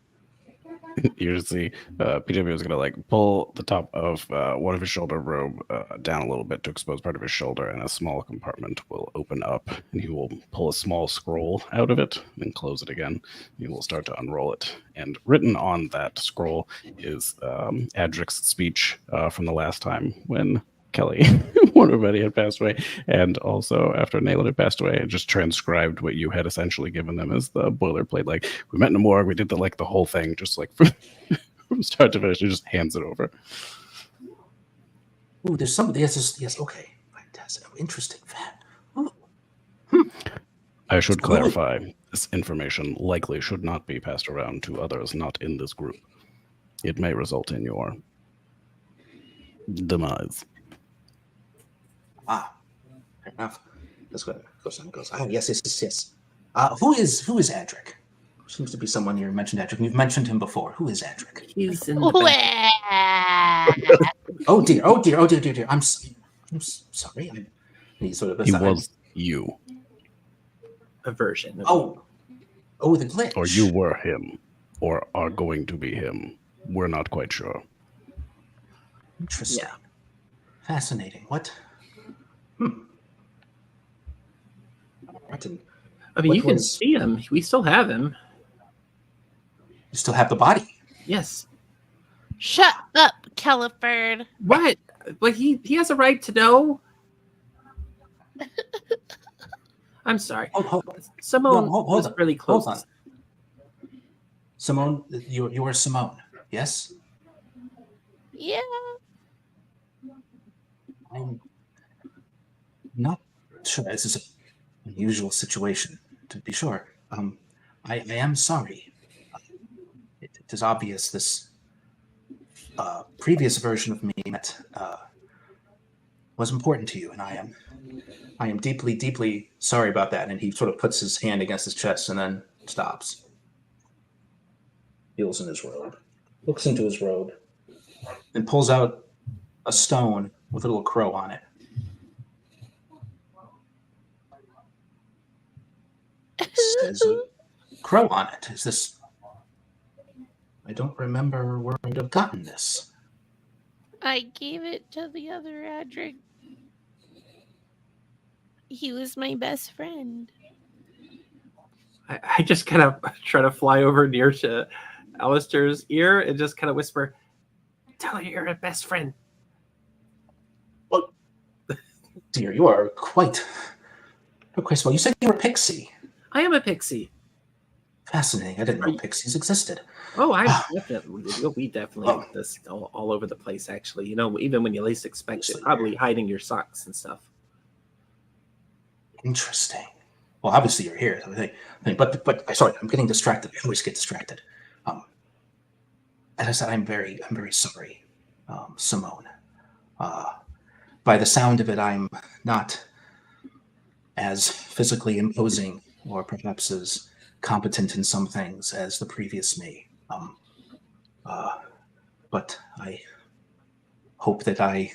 You're gonna see PW is gonna like pull the top of one of his shoulder robe down a little bit to expose part of his shoulder, and a small compartment will open up, and he will pull a small scroll out of it and close it again. He will start to unroll it, and written on that scroll is Adric's speech from the last time when Kelly, one of everybody had passed away, and also after Nayland had passed away, and just transcribed what you had essentially given them as the boilerplate. Like, we met in the morgue, we did the whole thing, just like from start to finish. He just hands it over. Ooh, there's somebody. Yes. Okay, fantastic. Interesting. I should clarify, this information likely should not be passed around to others not in this group. It may result in your demise. Ah, fair enough. That's what goes. Ah, yes. Who is Adric? Seems to be someone you mentioned. Adric. You've mentioned him before. Who is Adric? he's in the back. Oh dear. I'm sorry. He sort of. He was you. A version. Oh, the glitch. Or you were him, or are going to be him. We're not quite sure. Interesting. Yeah. Fascinating. What? Martin, I mean, what you can was- see him. We still have him. you still have the body. Yes. Shut up, Kelliford. What? But he has a right to know. I'm sorry. Hold Simone hold was on. really close. Hold on. Simone, you are Simone, yes? Yeah. I'm not sure. This is an unusual situation, to be sure. I am sorry. It is obvious this previous version of me that was important to you, and I am deeply, deeply sorry about that. And he sort of puts his hand against his chest and then stops. Feels in his robe, looks into his robe, and pulls out a stone with a little crow on it. There's a crow on it. Is this? I don't remember where I'd have gotten this. I gave it to the other Adric. He was my best friend. I just kind of try to fly over near to Alistair's ear and just kind of whisper, "Tell her you're her best friend." Well, dear, you are quite small. You said you were a pixie. I am a pixie. Fascinating. I didn't know pixies existed. Oh, we definitely exist all over the place, actually. You know, even when you least expect it, probably hiding your socks and stuff. Interesting. Well, obviously you're here. But sorry, I'm getting distracted. I always get distracted. As I said, I'm very sorry, Simone. By the sound of it, I'm not as physically imposing or perhaps as competent in some things as the previous me. But I hope that I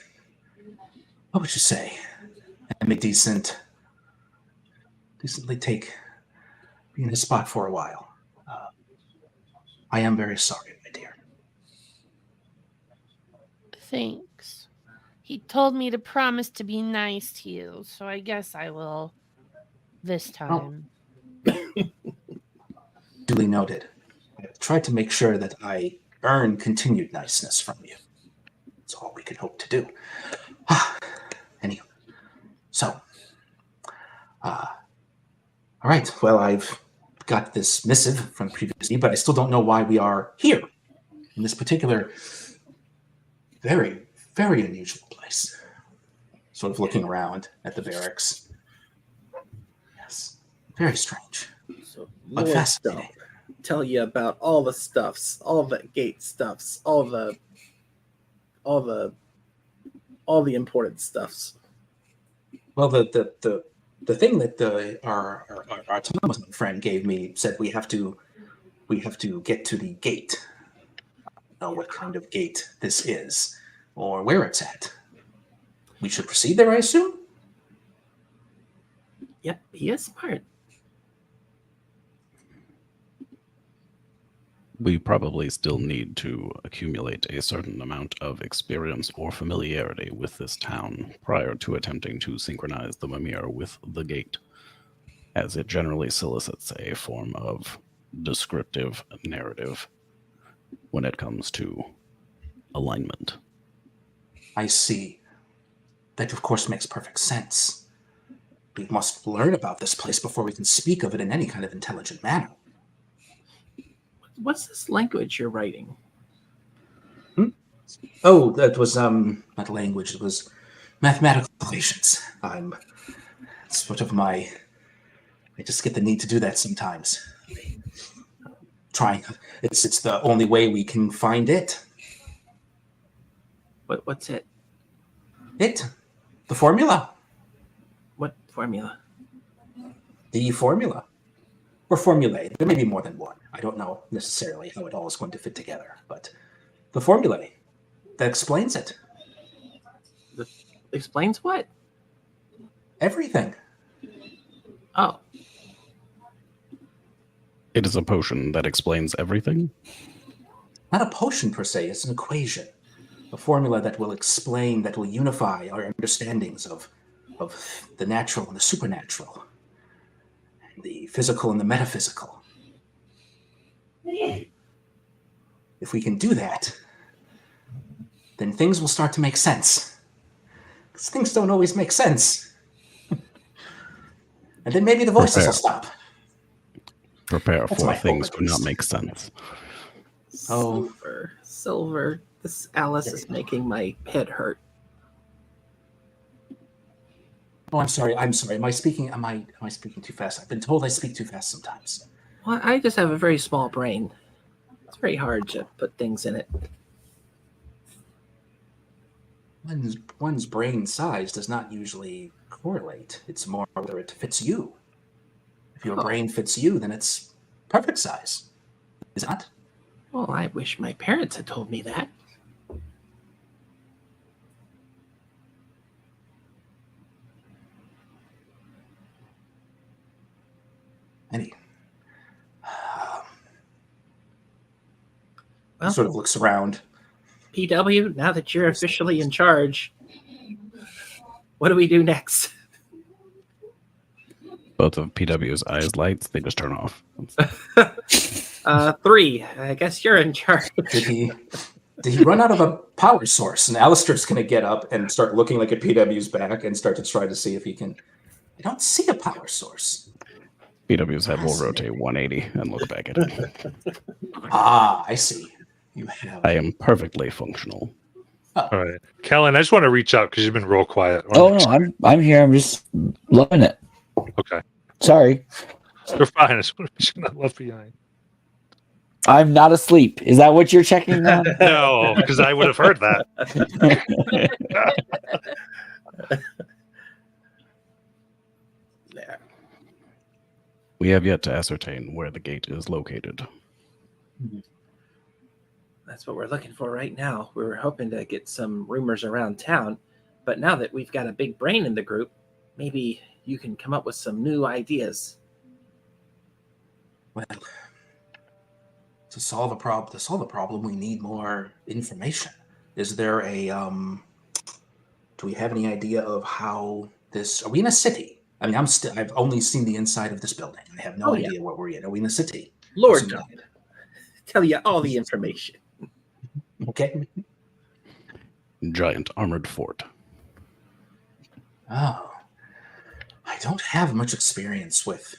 what would you say? I may decently be in his spot for a while. I am very sorry, my dear. Thanks. He told me to promise to be nice to you, so I guess I will this time. Duly noted. I have tried to make sure that I earn continued niceness from you. That's all we can hope to do. Anyway, so, all right. Well, I've got this missive from previously, but I still don't know why we are here in this particular very, very unusual place. Sort of looking around at the barracks. Yes, very strange, So but more fascinating. stuff. Tell you about all the stuffs, all the gate stuffs, all the important stuffs. Well, the thing that our Thomas friend gave me said we have to get to the gate. I don't know what kind of gate this is or where it's at. We should proceed there, I assume. Yep, he is smart. We probably still need to accumulate a certain amount of experience or familiarity with this town prior to attempting to synchronize the Mimir with the gate, as it generally solicits a form of descriptive narrative when it comes to alignment. I see. That, of course, makes perfect sense. We must learn about this place before we can speak of it in any kind of intelligent manner. What's this language you're writing? Oh, that was not language. It was mathematical equations. It's sort of I just get the need to do that sometimes. Trying. It's the only way we can find it. What's it? The formula. What formula? The formula. Or formulae. There may be more than one. I don't know necessarily how it all is going to fit together, but the formulae that explains it. Explains what? Everything. Oh. It is a potion that explains everything? Not a potion per se, it's an equation. A formula that will explain, that will unify our understandings of the natural and the supernatural, and the physical and the metaphysical. If we can do that, then things will start to make sense. Because things don't always make sense. And then maybe the voices will stop. Prepare That's for my hope, things at do not least. make sense. Oh. Silver. This Alice is making my head hurt. Oh, I'm sorry. Am I speaking too fast? I've been told I speak too fast sometimes. Well, I just have a very small brain. It's very hard to put things in it. One's brain size does not usually correlate. It's more whether it fits you. If your brain fits you, then it's perfect size. Is it not? Well, I wish my parents had told me that. He Well, sort of looks around. PW, now that you're officially in charge, what do we do next? Both of PW's eyes lights, they just turn off. 3. I guess you're in charge. Did he run out of a power source? And Alistair's going to get up and start looking like at PW's back and start to try to see if he can. I don't see a power source. PW's head will rotate 180 and look back at it. Ah, I see. You have. I am perfectly functional. All right, Kellen, I just want to reach out because you've been real quiet. Oh no, I'm here. I'm just loving it. Okay. Sorry, You're fine. I just want to be not left behind. I'm not asleep. Is that what you're checking on? No, because I would have heard that. There. We have yet to ascertain where the gate is located. That's what we're looking for right now. We were hoping to get some rumors around town. But now that we've got a big brain in the group, maybe you can come up with some new ideas. Well, to solve a problem, we need more information. Is there a do we have any idea of how this? Are we in a city? I mean, I've only seen the inside of this building. I have no idea what we're in. Are we in a city? Lord God, tell you all the information. Okay. Giant armored fort. Oh, I don't have much experience with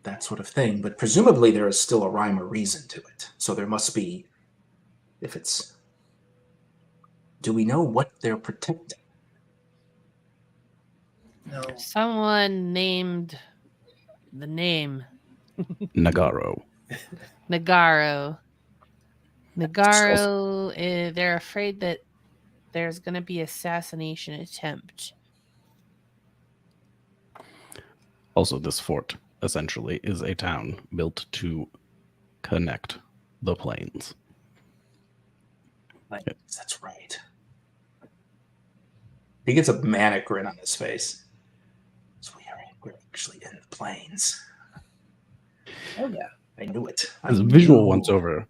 that sort of thing, but presumably there is still a rhyme or reason to it. So there must be, if it's... Do we know what they're protecting? No. Someone named the name Nagaro. Nagaro. Nagaro, they're afraid that there's going to be assassination attempt. Also, this fort essentially is a town built to connect the plains. That's right. He gets a manic grin on his face. So we're actually in the plains. Oh, yeah. I knew it. As a visual once over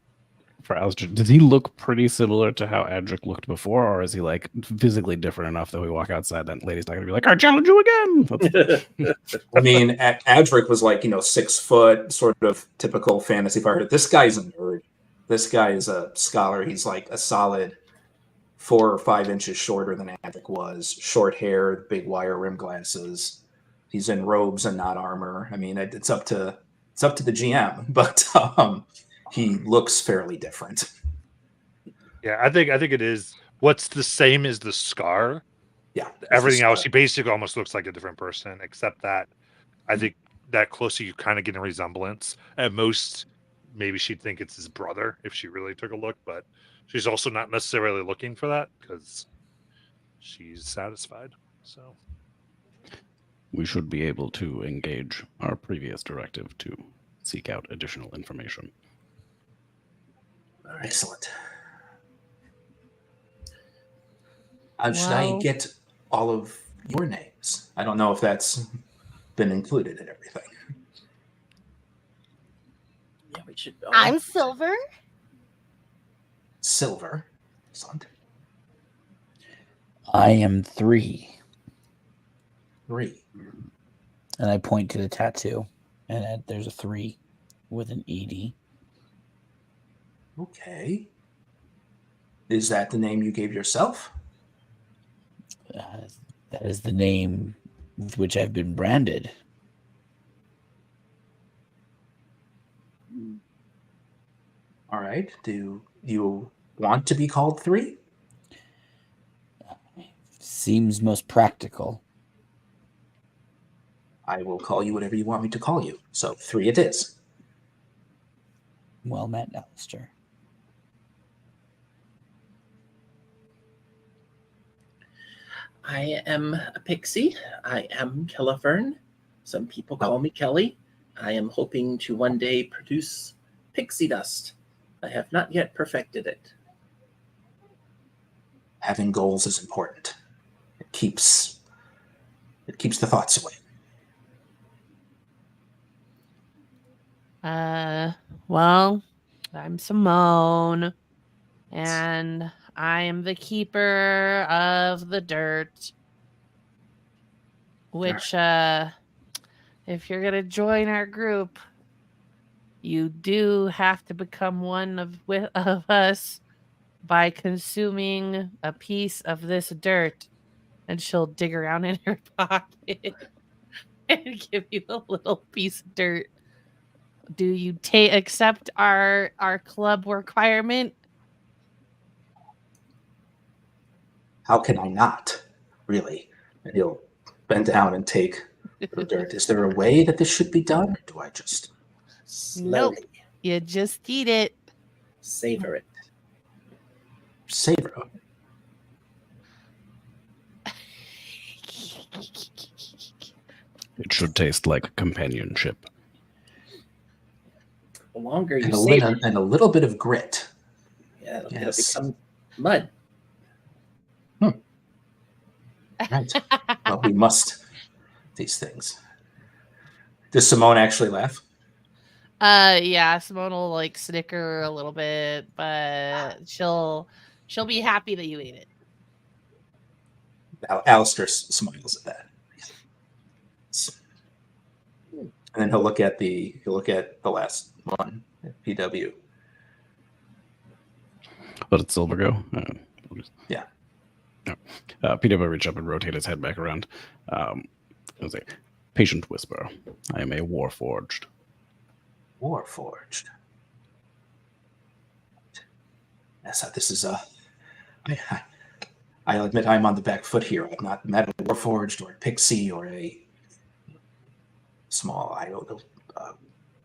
for Alistair, does he look pretty similar to how Adric looked before, or is he like physically different enough that we walk outside that lady's not going to be like, I challenge you again? I mean, Adric was like, 6 foot, sort of typical fantasy fighter. This guy's a nerd. This guy is a scholar. He's like a solid 4 or 5 inches shorter than Adric was. Short hair, big wire rim glasses. He's in robes and not armor. I mean, it's up to the GM, but he looks fairly different. Yeah, I think it is. What's the same is the scar. Yeah, everything else, he basically almost looks like a different person, except that I think that closer you kind of get a resemblance. At most, maybe she'd think it's his brother if she really took a look, but she's also not necessarily looking for that because she's satisfied. So we should be able to engage our previous directive to seek out additional information. Excellent. Should I get all of your names? I don't know if that's been included in everything. Yeah, we should. I'm Silver. Silver. Excellent. I am 3. 3. And I point to the tattoo, and there's a 3 with an ED. Okay. Is that the name you gave yourself? That is the name with which I've been branded. All right. Do you want to be called 3? Seems most practical. I will call you whatever you want me to call you. So 3 it is. Well met, Alistair. I am a pixie. I am Kellyfern. Some people call me Kelly. I am hoping to one day produce pixie dust. I have not yet perfected it. Having goals is important. It keeps the thoughts away. Well, I'm Simone, and I am the keeper of the dirt. Which, if you're gonna join our group, you do have to become one of us by consuming a piece of this dirt. And she'll dig around in her pocket and give you a little piece of dirt. Do you accept our club requirement? How can I not? Really? And he'll bend down and take the dirt. Is there a way that this should be done? Or do I just Nope. You just eat it. Savor it. savor it? It should taste like companionship. The longer you And savor it, and a little bit of grit. yeah, it'll Yes. become mud. Right. Well, we must these things. Does Simone actually laugh? Yeah, Simone will like snicker a little bit, but she'll be happy that you ate it. Alistair smiles at that. And then he'll look at the last one, PW. Let it silver go. Yeah. No. PW will reach up and rotate his head back around. He'll say, "Patient whisper. I am a warforged." Warforged. Yes, this is I'll admit I'm on the back foot here. I've not met a warforged or a pixie or a small, I don't know,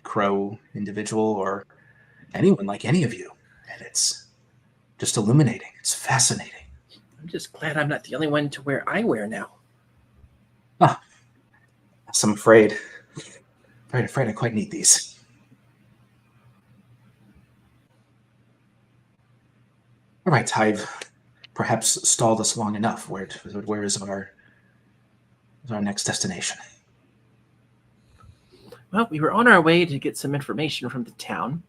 crow individual or anyone like any of you, and it's just illuminating. It's fascinating. I'm just glad I'm not the only one to wear eyewear now. So I'm afraid I quite need these. All right, I've perhaps stalled us long enough. Where is our next destination? Well, we were on our way to get some information from the town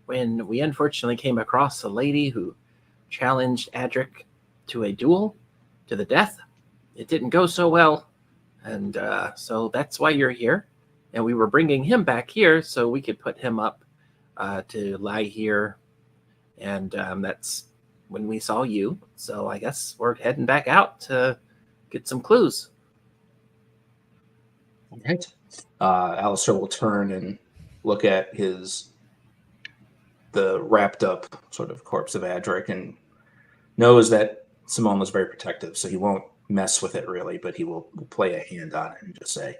when we unfortunately came across a lady who challenged Adric to a duel to the death. It didn't go so well, and so that's why you're here. And we were bringing him back here so we could put him up to lie here, and that's when we saw you. So I guess we're heading back out to get some clues. All right. Alistair will turn and look at the wrapped up sort of corpse of Adric and knows that Simone was very protective, so he won't mess with it really, but he will play a hand on it and just say,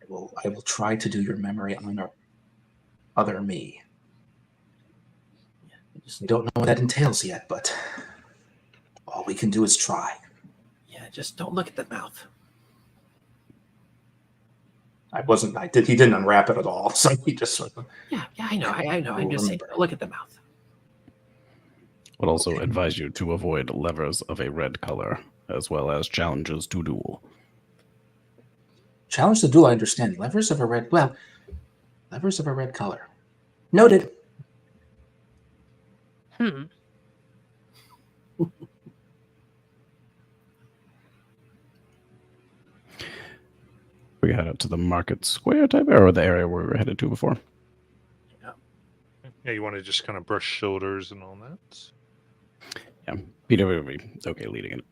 I will try to do your memory on our other me. We don't know what that entails yet, but all we can do is try. Yeah, just don't look at the mouth. He didn't unwrap it at all, so he just sort of... Yeah, I know. I'm just saying, don't look at the mouth. Would also advise you to avoid levers of a red color, as well as challenges to duel. Challenge to duel, I understand. Levers of a red color. Noted. We head out to the market square type area, or the area where we were headed to before. Yeah, you want to just kind of brush shoulders and all that? Yeah, Peter will be okay leading it.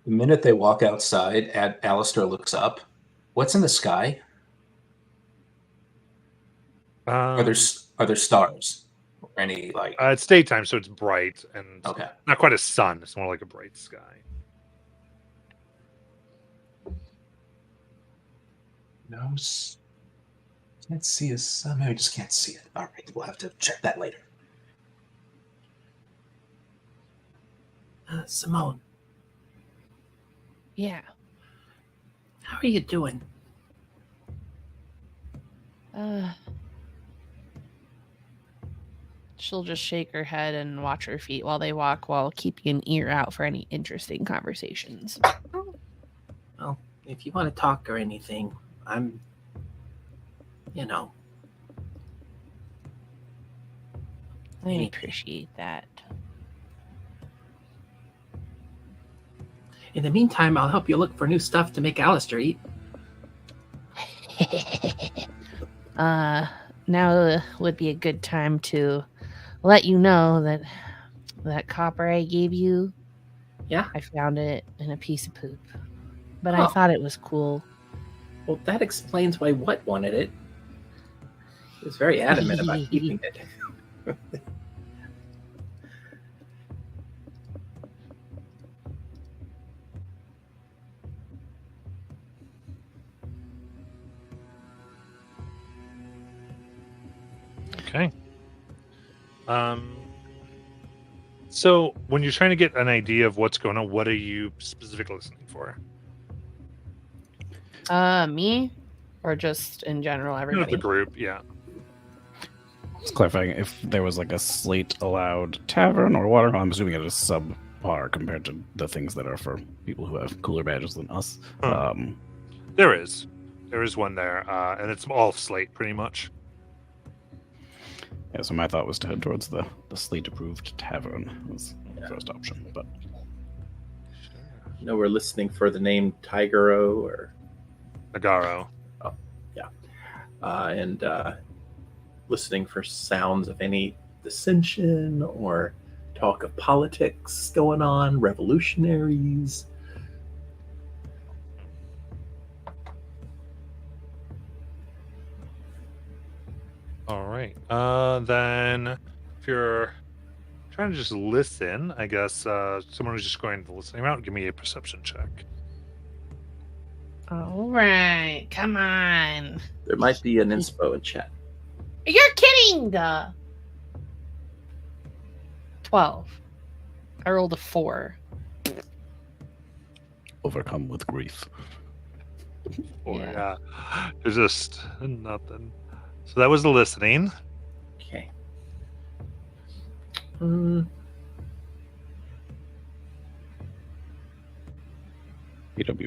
The minute they walk outside, Alistair looks up. What's in the sky? Are there stars? Or any like? It's daytime, so it's bright and okay. Not quite a sun. It's more like a bright sky. No, can't see a sun. Maybe I just can't see it. All right, we'll have to check that later. Simone. Yeah. How are you doing? She'll just shake her head and watch her feet while they walk, while keeping an ear out for any interesting conversations. Well, if you want to talk or anything, I'm, I appreciate that. In the meantime, I'll help you look for new stuff to make Alistair eat. Now would be a good time to let you know that copper I gave you, yeah, I found it in a piece of poop. But I thought it was cool. Well, that explains why What wanted it. He was very adamant about keeping it. Okay. So when you're trying to get an idea of what's going on, what are you specifically listening for? Me? Or just in general, everybody? The group, yeah. Just clarifying, if there was like a slate allowed tavern or water, I'm assuming it is par compared to the things that are for people who have cooler badges than us. Huh. There is one there, and it's all slate pretty much. Yeah, so my thought was to head towards the slate-approved tavern was the first option, but You know, we're listening for the name Tigero or Nagaro. and listening for sounds of any dissension or talk of politics going on, revolutionaries. All right. Then if you're trying to just listen, I guess someone who's just going the listening route, give me a perception check. All right, come on. There might be an inspo in chat. You're kidding! 12. I rolled a 4. overcome with grief. Or there's just nothing. So that was the listening. Okay. PW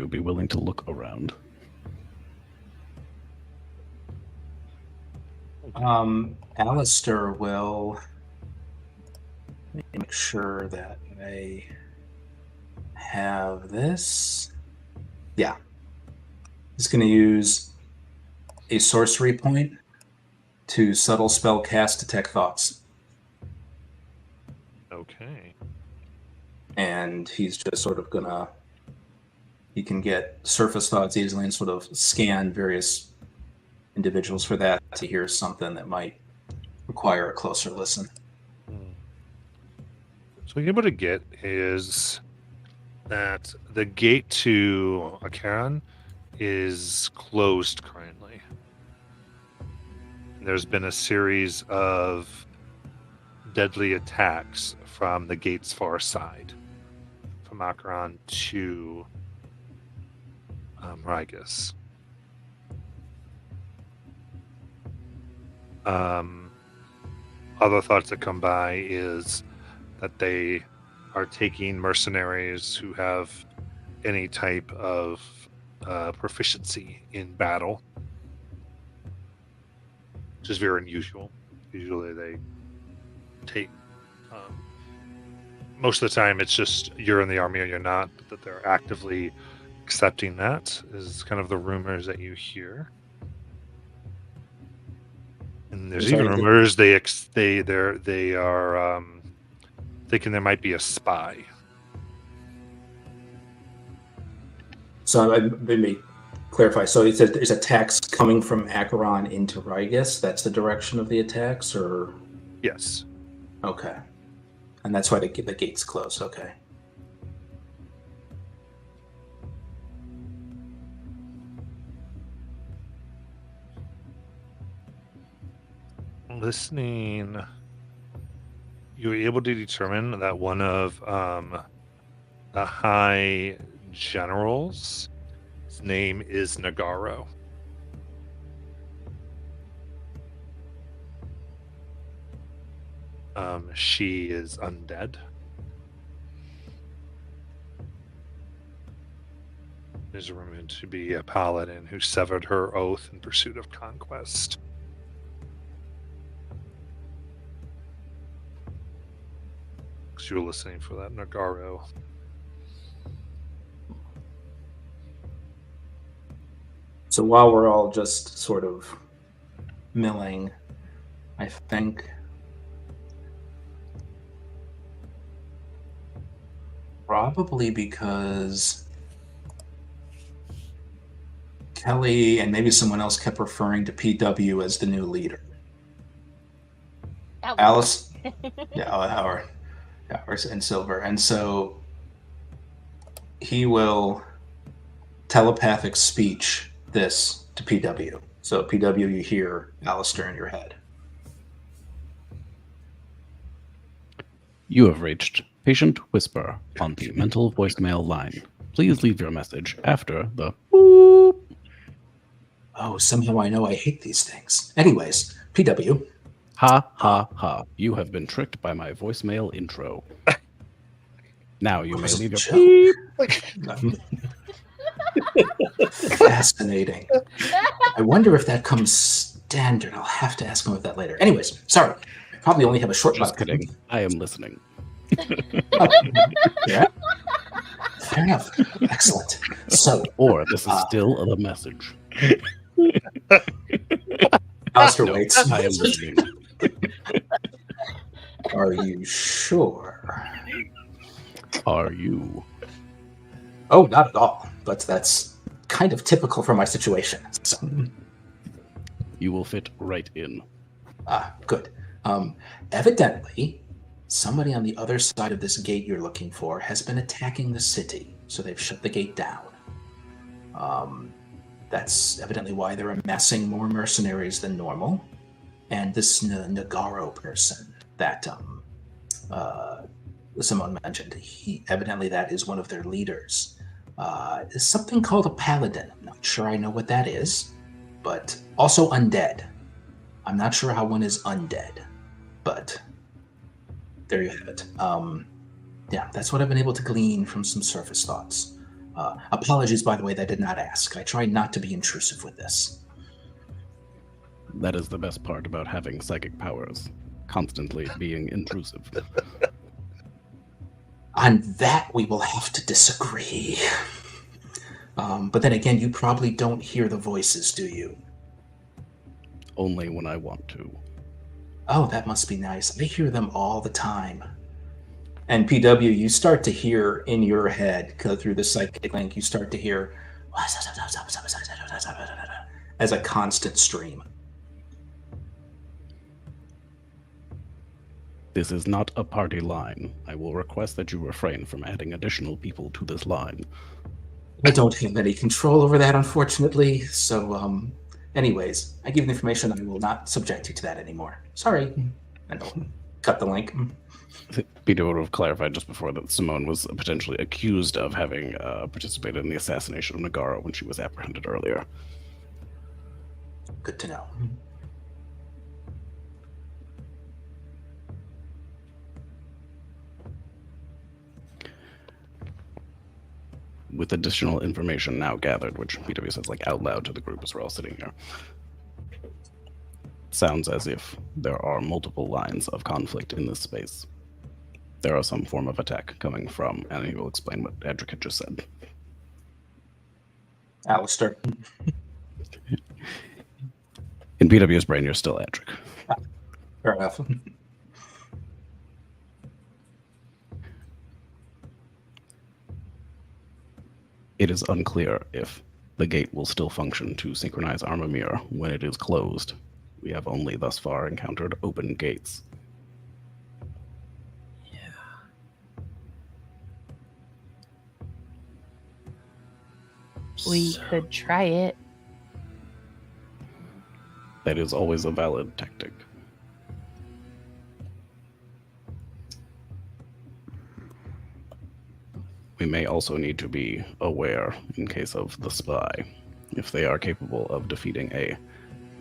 would be willing to look around. Alistair will make sure that I have this. Yeah. He's going to use a sorcery point to subtle spell cast detect thoughts. Okay. And he's just sort of going to, he can get surface thoughts easily and sort of scan various individuals for that to hear something that might require a closer listen. So what you're able to get is that the gate to Akaran is closed currently. There's been a series of deadly attacks from the gate's far side, from Akaran to Rigus. Other thoughts that come by is that they are taking mercenaries who have any type of proficiency in battle, which is very unusual. Usually they take, most of the time it's just you're in the army or you're not, but that they're actively accepting that is kind of the rumors that you hear. And there's even rumors they are thinking there might be a spy. So let me clarify. So it says there's attacks coming from Acheron into Rigus. That's the direction of the attacks, or yes. Okay, and that's why the gate's closed. Okay. Listening, you were able to determine that one of the high generals, his name is Nagaro. She is undead. Is rumored to be a paladin who severed her oath in pursuit of conquest. You were listening for that Nagaro. So while we're all just sort of milling, I think probably because Kelly and maybe someone else kept referring to PW as the new leader. Alice, and Silver, and so he will telepathic speech this to PW. So PW, you hear Alistair in your head. You have reached Patient Whisper on the mental voicemail line. Please leave your message after the boop. Oh, somehow I know I hate these things. Anyways, PW. Ha, ha, ha. You have been tricked by my voicemail intro. Now you may leave your Joe. Fascinating. I wonder if that comes standard. I'll have to ask him about that later. Anyways, sorry. I probably only have a short Just butt. kidding. I am listening. Oh, yeah. Fair enough. Excellent. So, Or this is still the message. Alistair No, waits. I am listening. Are you sure? Are you? Oh, not at all. But that's kind of typical for my situation. So, You will fit right in. good. Evidently, somebody on the other side of this gate you're looking for has been attacking the city, so they've shut the gate down. That's evidently why they're amassing more mercenaries than normal. And this Nagaro person that Simone mentioned, evidently that is one of their leaders. Is something called a paladin. I'm not sure I know what that is, but also undead. I'm not sure how one is undead, but there you have it. Yeah, that's what I've been able to glean from some surface thoughts. Apologies, by the way, that I did not ask. I try not to be intrusive with this. That is the best part about having psychic powers. Constantly being intrusive. On that, we will have to disagree. But then again, you probably don't hear the voices, do you? Only when I want to. Oh, that must be nice. I hear them all the time. And PW, you start to hear in your head, through the psychic link, you start to hear as a constant stream. This is not a party line. I will request that you refrain from adding additional people to this line. I don't have any control over that, unfortunately. So, anyways, I give you the information. I will not subject you to that anymore. Sorry. And I'll cut the link. Peter would have clarified just before that Simone was potentially accused of having participated in the assassination of Nagaro when she was apprehended earlier. Good to know. With additional information now gathered, which PW says like out loud to the group as we're all sitting here, sounds as if there are multiple lines of conflict in this space. There are some form of attack coming from, and he will explain what Edric had just said. Alistair. In PW's brain, you're still Edric. Fair enough. It is unclear if the gate will still function to synchronize Armamir when it is closed. We have only thus far encountered open gates. We could try it. That is always a valid tactic. We may also need to be aware in case of the spy. If they are capable of defeating a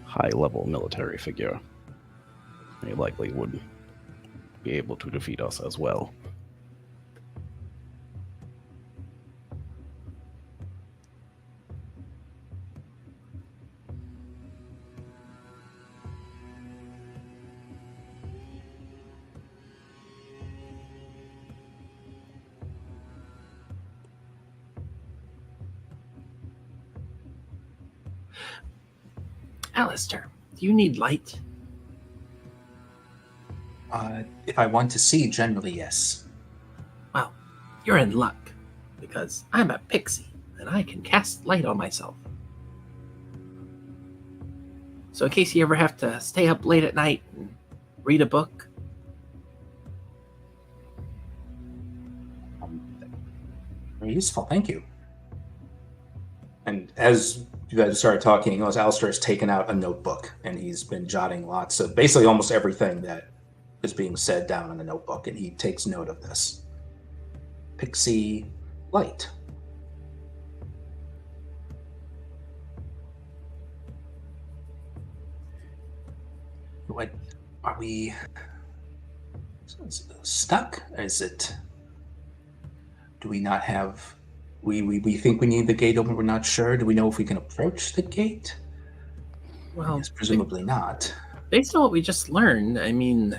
high-level military figure, they likely would be able to defeat us as well. Alistair, do you need light? If I want to see, generally, yes. Well, you're in luck, because I'm a pixie, and I can cast light on myself. So in case you ever have to stay up late at night and read a book, Very useful, thank you. And as you guys started talking, as Alistair has taken out a notebook, and he's been jotting lots of, basically almost everything that is being said down in the notebook, and he takes note of this. Pixie light. What, are we stuck? Is it Do we not have... We think we need the gate open, we're not sure. Do we know if we can approach the gate? Well, Yes, presumably not. based on what we just learned, I mean,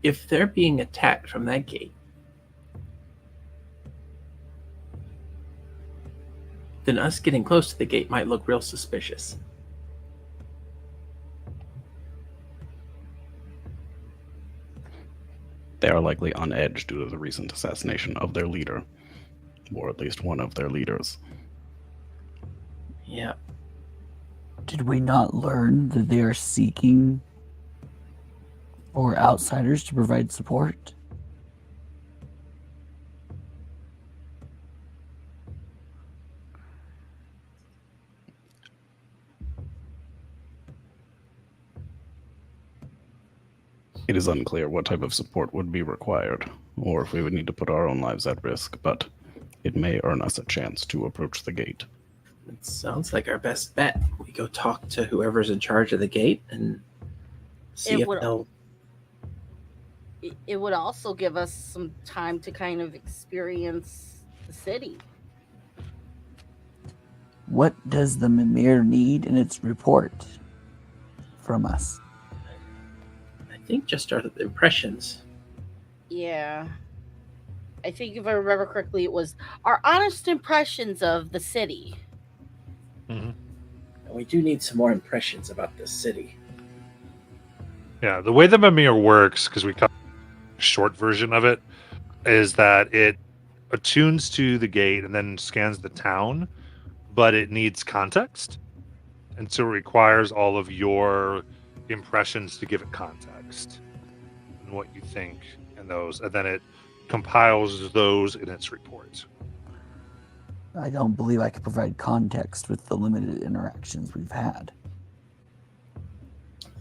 if they're being attacked from that gate, then us getting close to the gate might look real suspicious. They are likely on edge due to the recent assassination of their leader, or at least one of their leaders. Yeah. Did we not learn that they are seeking for outsiders to provide support? It is unclear what type of support would be required, or if we would need to put our own lives at risk, but it may earn us a chance to approach the gate. It sounds like our best bet. We go talk to whoever's in charge of the gate and see if they'll... It would also give us some time to kind of experience the city. What does the Mimir need in its report from us? I think just our impressions. Yeah. I think if I remember correctly, it was our honest impressions of the city. Mm-hmm. And we do need some more impressions about this city. Yeah, the way the Mimir works, because we got a short version of it, is that it attunes to the gate and then scans the town, but it needs context. And so it requires all of your impressions to give it context and what you think in those. And then it compiles those in its report. I don't believe I could provide context with the limited interactions we've had.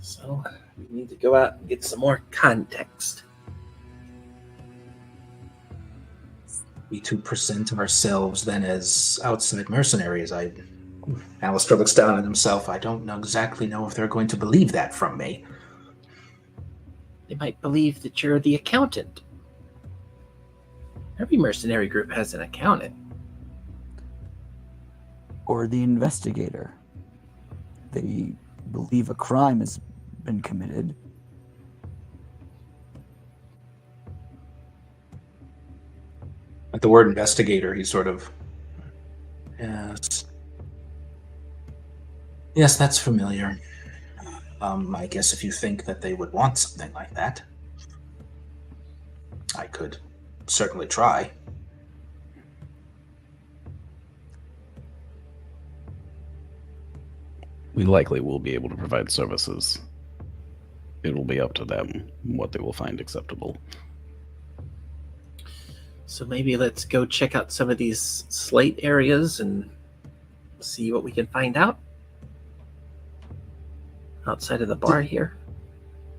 So we need to go out and get some more context. We to present ourselves then as outside mercenaries. Alistair looks down at himself. I don't exactly know if they're going to believe that from me. They might believe that you're the accountant. Every mercenary group has an accountant. Or the investigator. They believe a crime has been committed. At the word investigator, he sort of... Yes. Yes, that's familiar. I guess if you think that they would want something like that, I could certainly try. We likely will be able to provide services. It will be up to them what they will find acceptable. So maybe let's go check out some of these slate areas and see what we can find out outside of the bar here.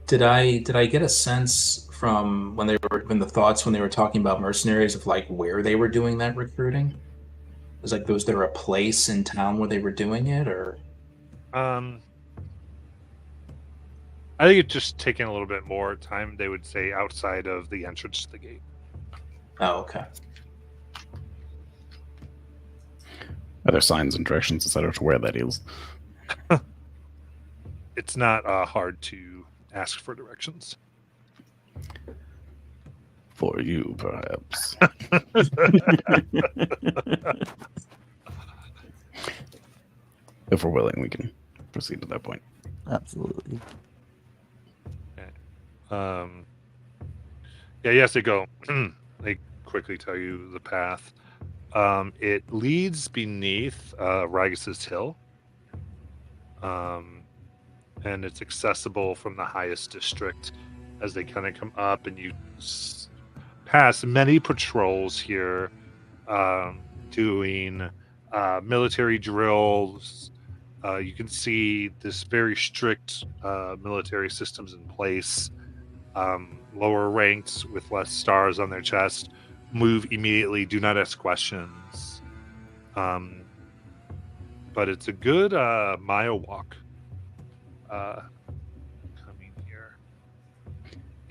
Did I get a sense from when they were talking about mercenaries of like where they were doing that recruiting? Was there a place in town where they were doing it, or? I think it's just taking a little bit more time. They would say outside of the entrance to the gate. Oh, okay. Are there signs and directions, etc., to where that is? It's not hard to ask for directions. For you, perhaps. If we're willing, we can proceed to that point. Absolutely. Okay. Yeah, yes, they go. They quickly tell you the path. It leads beneath Ragus' hill. And it's accessible from the highest district as they kind of come up, and you pass many patrols here doing military drills. You can see this very strict military systems in place. Lower ranks with less stars on their chest move immediately, do not ask questions. But it's a good mile walk coming here.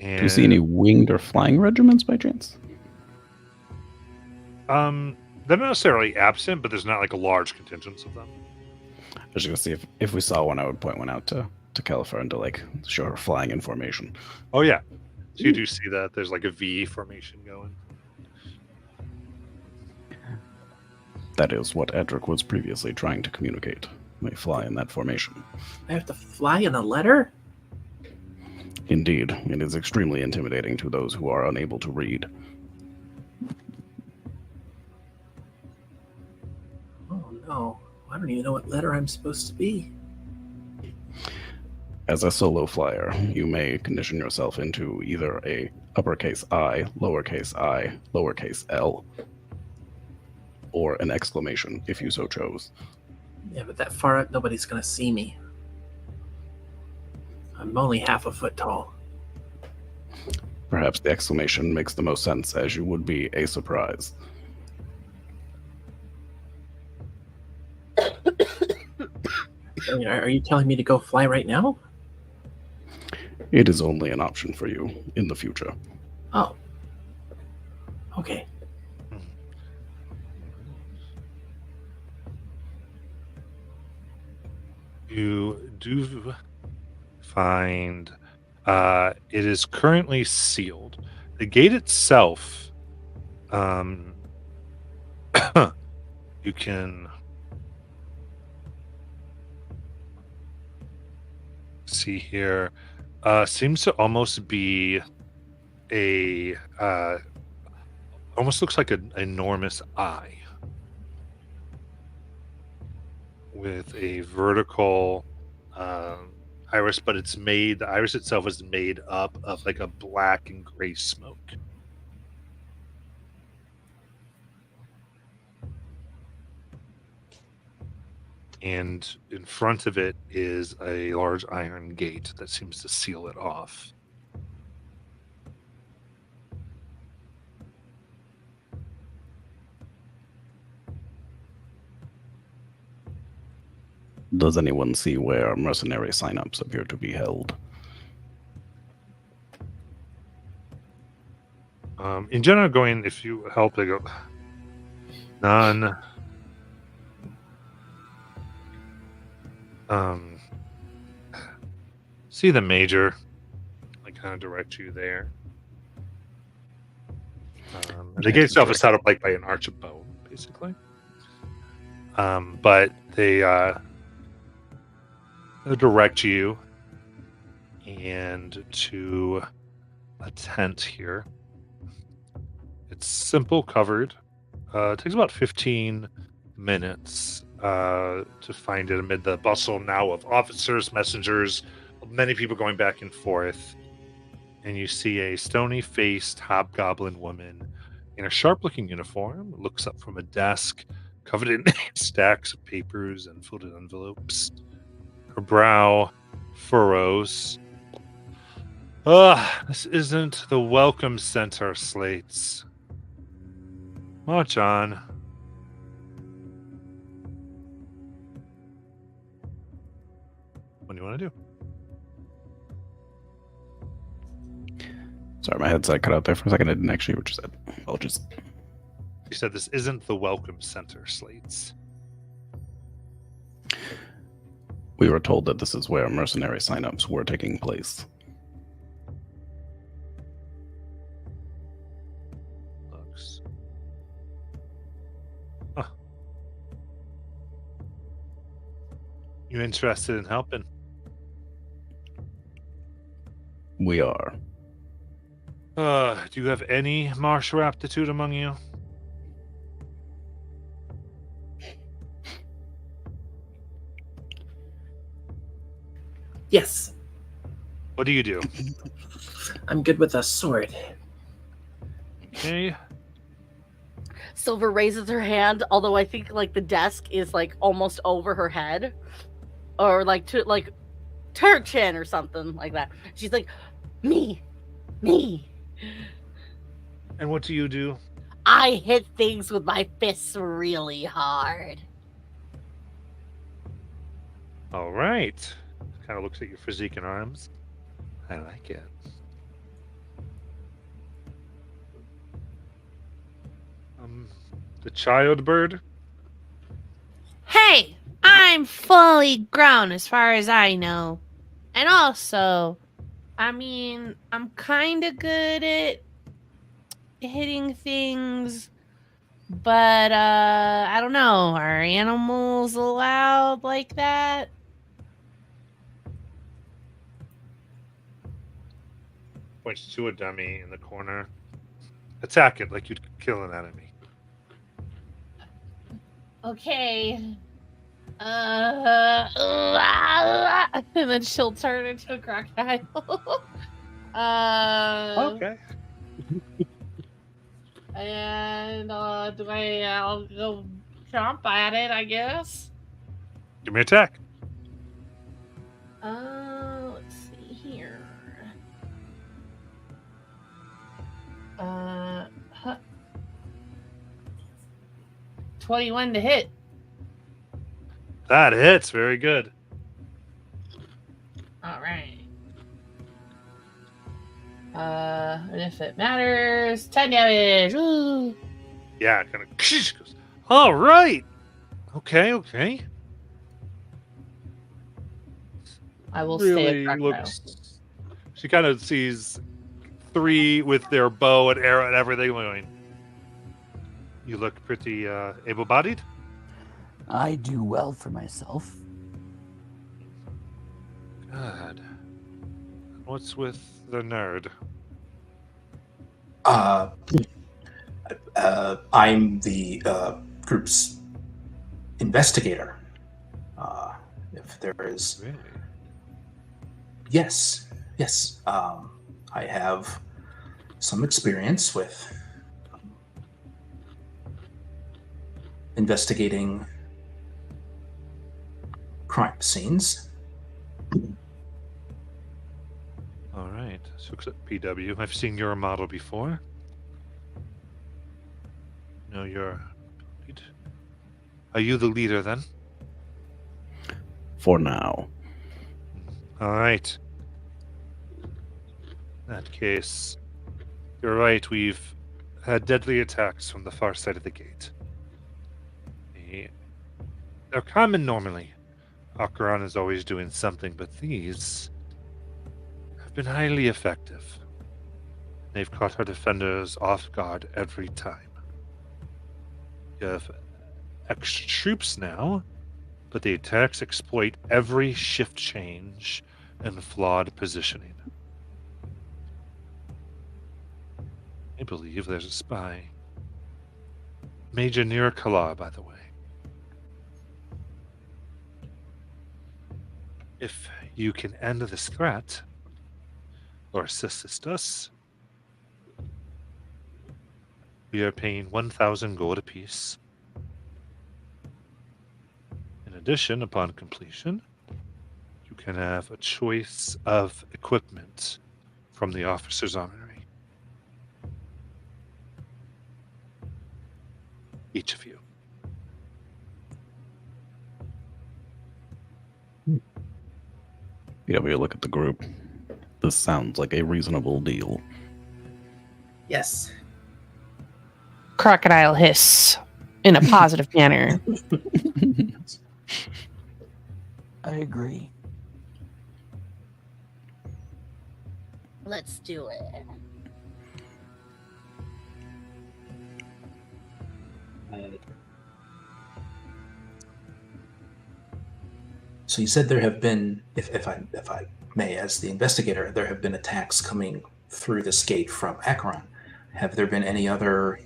And, Do you see any winged or flying regiments by chance? they're not necessarily absent, but there's not like a large contingent of them. I was just gonna see if we saw one, I would point one out to Califer to like show her flying in formation. Oh yeah, so you do see that there's like a V formation going. That is what Edric was previously trying to communicate. May fly in that formation. I have to fly in a letter? Indeed, it is extremely intimidating to those who are unable to read. Oh no, I don't even know what letter I'm supposed to be. As a solo flyer, you may condition yourself into either a uppercase I, lowercase L, or an exclamation, if you so chose. Yeah, but that far up, nobody's gonna see me. I'm only half a foot tall. Perhaps the exclamation makes the most sense, as you would be a surprise. Are you telling me to go fly right now? It is only an option for you in the future. Oh. Okay. You do find it is currently sealed. The gate itself, you can see here, seems to almost be a almost looks like an enormous eye with a vertical iris, but the iris itself is made up of like a black and gray smoke. And in front of it is a large iron gate that seems to seal it off. Does anyone see where mercenary signups appear to be held? In general, if you help, they go, none. See the major. I kind of direct you there. The gate itself is set up like by an arch of bone, basically. But they direct you and to a tent here. It's simple, covered. It takes about 15 minutes to find it amid the bustle now of officers, messengers, many people going back and forth. And you see a stony-faced hobgoblin woman in a sharp-looking uniform, looks up from a desk covered in stacks of papers and folded envelopes. Her brow furrows. This isn't the welcome center, Slates. March on. What do you want to do? Sorry, my headset cut out there for a second. I didn't actually hear what you said. Apologies. You said this isn't the welcome center, Slates. We were told that this is where mercenary signups were taking place. Looks. You interested in helping? We are. Do you have any martial aptitude among you? Yes, What do you do? I'm good with a sword. Okay. Silver raises her hand, although I think like the desk is like almost over her head, or like to her chin or something like that. She's like, me. And what do you do? I hit things with my fists really hard. All right. Kind of looks at your physique and arms. I like it. The child bird. Hey, I'm fully grown as far as I know. And also, I mean, I'm kind of good at hitting things, but I don't know. Are animals allowed like that? Points to a dummy in the corner. Attack it like you'd kill an enemy. Okay. And then she'll turn into a crocodile. Okay. And I'll go jump at it, I guess. Give me an attack. Let's see here. 21 to hit. That hits. Very good. All right. And if it matters, 10 damage. Woo! Yeah, it kind of goes. All right. Okay. I will stay a Really crocodile. looks. She kind of sees 3 with their bow and arrow and everything going. You look pretty able-bodied. I do well for myself. Good. What's with the nerd? I'm the group's investigator. If there is, Really? yes. I have some experience with investigating crime scenes. All right. So looks at PW. I've seen your model before. No, you're. Are you the leader then? For now. All right. In that case, you're right. We've had deadly attacks from the far side of the gate. They're common normally. Akaran is always doing something, but these have been highly effective. They've caught our defenders off guard every time. You have extra troops now, but the attacks exploit every shift change and flawed positioning. I believe there's a spy. Major Nir Kalar, by the way. If you can end this threat, or assist us, we are paying 1,000 gold apiece. In addition, upon completion, you can have a choice of equipment from the officer's armory. Each of you. PW, look at the group. This sounds like a reasonable deal. Yes. Crocodile hiss in a positive manner. I agree. Let's do it. So you said there have been, if I may, as the investigator, there have been attacks coming through this gate from Acheron. Have there been any other,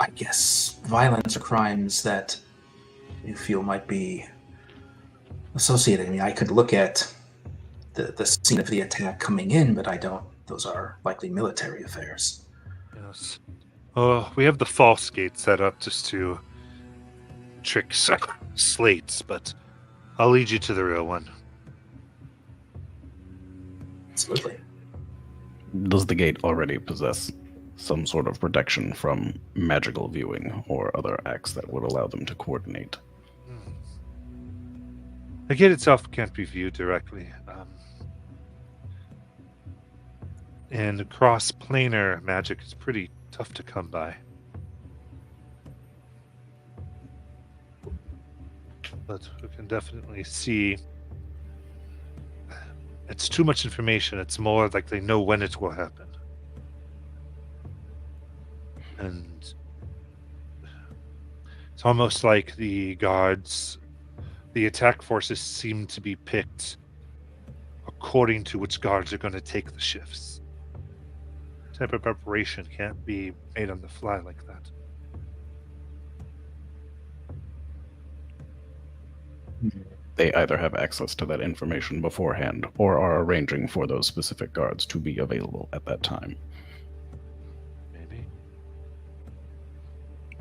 I guess, violence or crimes that you feel might be associated? I mean, I could look at the scene of the attack coming in, but I don't. Those are likely military affairs. Yes. Oh, we have the false gate set up just to trick slates, but I'll lead you to the real one. Absolutely. Does the gate already possess some sort of protection from magical viewing or other acts that would allow them to coordinate? The gate itself can't be viewed directly. And cross-planar magic is pretty tough to come by. But we can definitely see it's too much information. It's more like they know when it will happen. And it's almost like the guards, the attack forces seem to be picked according to which guards are going to take the shifts. Type of preparation can't be made on the fly like that. They either have access to that information beforehand or are arranging for those specific guards to be available at that time. Maybe.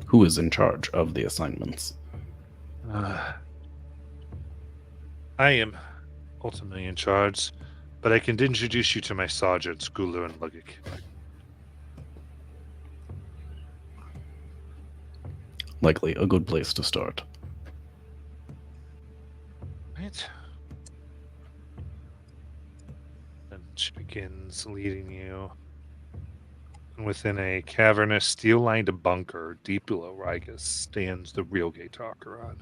Who is in charge of the assignments? I am ultimately in charge, but I can introduce you to my sergeants, Guler and Lugik. Likely a good place to start. Right. And she begins leading you. And within a cavernous, steel-lined bunker deep below Rigus stands the real gate to Akaran.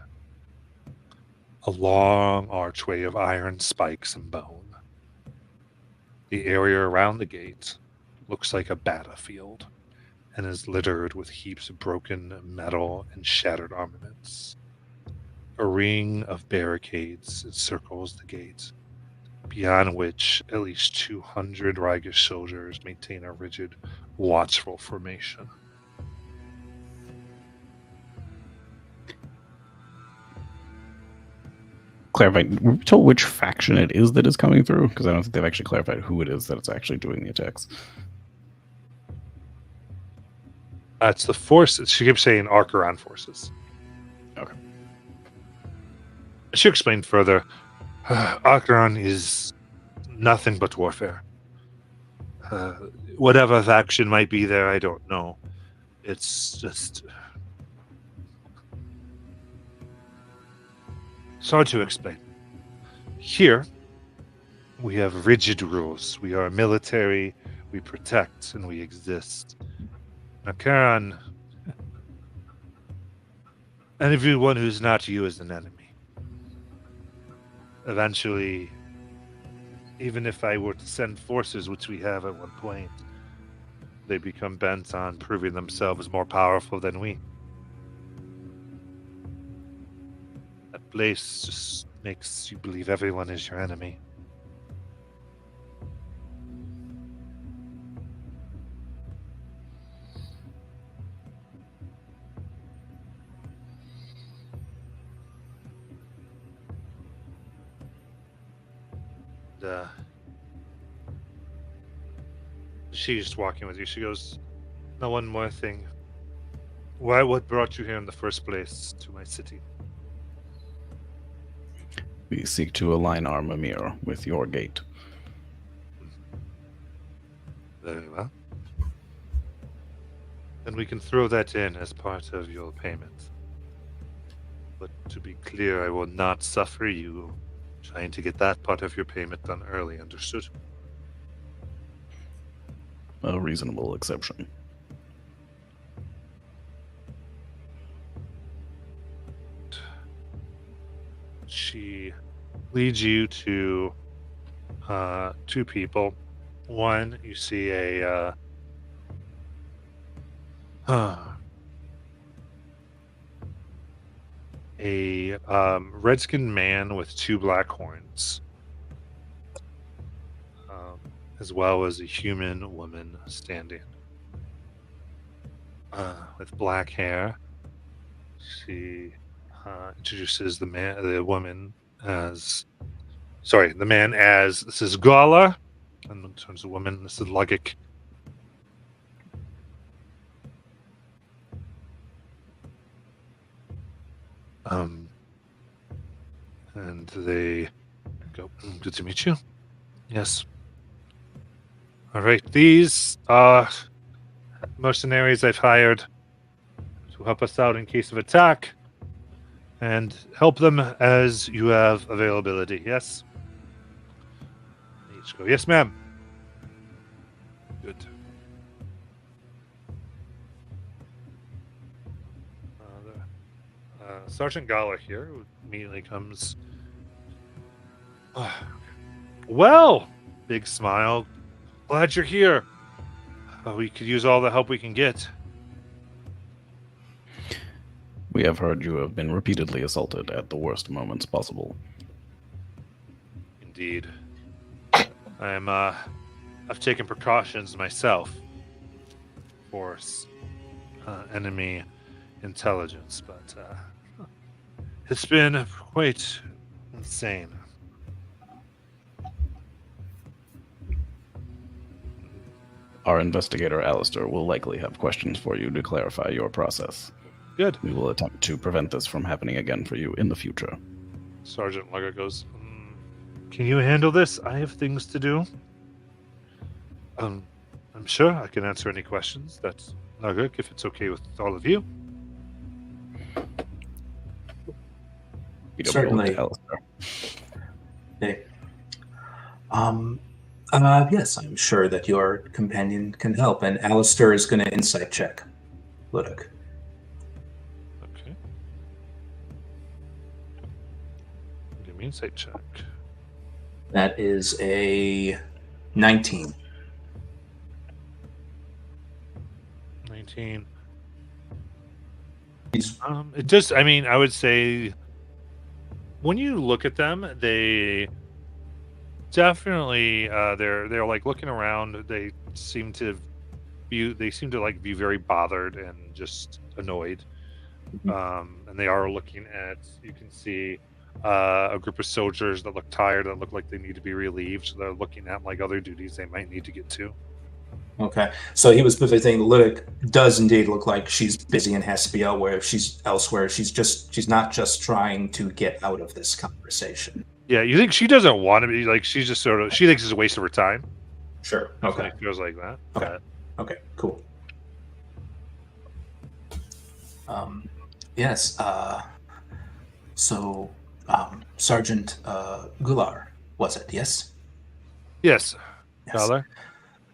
A long archway of iron spikes and bone. The area around the gate looks like a battlefield and is littered with heaps of broken metal and shattered armaments. A ring of barricades encircles the gate, beyond which at least 200 Rigus soldiers maintain a rigid, watchful formation. Clarify, were we told which faction it is that is coming through? Because I don't think they've actually clarified who it is that it's actually doing the attacks. It's the forces. She keeps saying Archeron forces. Okay. She explained further, Archeron is nothing but warfare. Whatever faction might be there, I don't know. It's just... It's hard to explain. Here, we have rigid rules. We are military, we protect, and we exist. Archeron... And everyone who's not you is an enemy. Eventually, even if I were to send forces, which we have at one point, they become bent on proving themselves more powerful than we. That place just makes you believe everyone is your enemy. She's just walking with you. She goes, "Now, one more thing. What brought you here in the first place to my city?" We seek to align our Mimir with your gate. Very well. Then we can throw that in as part of your payment. But to be clear, I will not suffer you trying to get that part of your payment done early, understood? A reasonable exception. She leads you to two people. One, you see a red-skinned man with two black horns, as well as a human woman standing with black hair. She introduces the man as this is Gala, and in terms of woman, this is Lugik. And they go, "Good to meet you." Yes. All right, these are mercenaries I've hired to help us out in case of attack, and help them as you have availability. Yes? They each go, "Yes, ma'am." Good. Sergeant Gala here who immediately comes. Well, big smile. Glad you're here. We could use all the help we can get. We have heard you have been repeatedly assaulted at the worst moments possible. Indeed. I've taken precautions myself for enemy intelligence, but it's been quite insane. Our investigator, Alistair, will likely have questions for you to clarify your process. Good. We will attempt to prevent this from happening again for you in the future. Sergeant Lugger goes, can you handle this? I have things to do. I'm sure I can answer any questions. That's Lugger, if it's okay with all of you. Certainly. Hey. Yes, I'm sure that your companion can help, and Alistair is going to insight check Ludic. Okay. Give me insight check. That is a 19. 19. It just, I mean, I would say when you look at them, they definitely they're like looking around. They seem to be very bothered and just annoyed. And they are looking at, you can see a group of soldiers that look tired, that look like they need to be relieved. So they're looking at like other duties they might need to get to. Okay, so he was specifically saying Ludic does indeed look like she's busy and has to be elsewhere. If she's elsewhere, she's not just trying to get out of this conversation. Yeah, you think she doesn't want to be, like, she's just sort of, she thinks it's a waste of her time. Sure. Okay. It feels like that. Okay. Okay. Cool. Yes. So, Sergeant Gular, was it? Yes. Yes. Yes.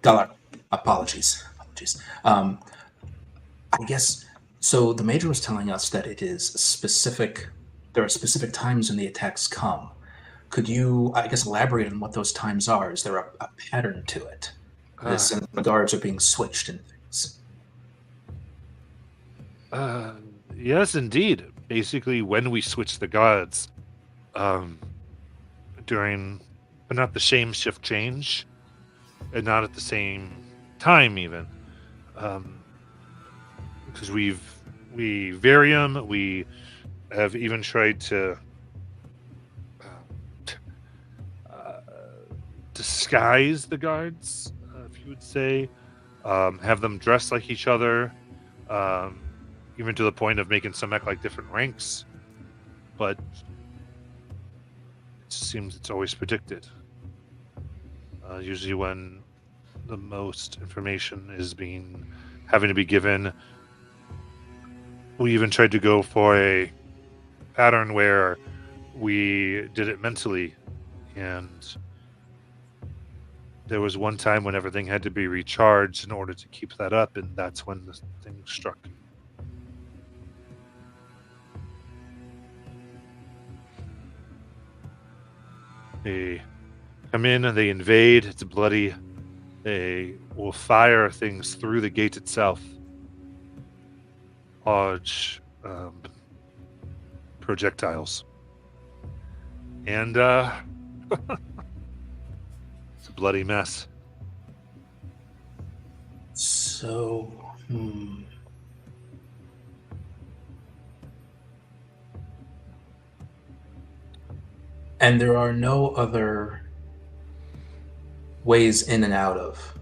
Galar. Apologies. I guess so. The Major was telling us that it is specific. There are specific times when the attacks come. Could you, I guess, elaborate on what those times are? Is there a pattern to it? The guards are being switched and things. Yes, indeed. Basically, when we switch the guards, during, but not the same shift change, and not at the same time even, because we vary them. We have even tried to disguise the guards, if you would say, have them dress like each other, even to the point of making some act like different ranks. But it seems it's always predicted. Usually when the most information is having to be given, we even tried to go for a pattern where we did it mentally, and there was one time when everything had to be recharged in order to keep that up, and that's when the thing struck. They come in and they invade. It's bloody. They will fire things through the gate itself. Large projectiles. And it's a bloody mess. So, And there are no other ways in and out of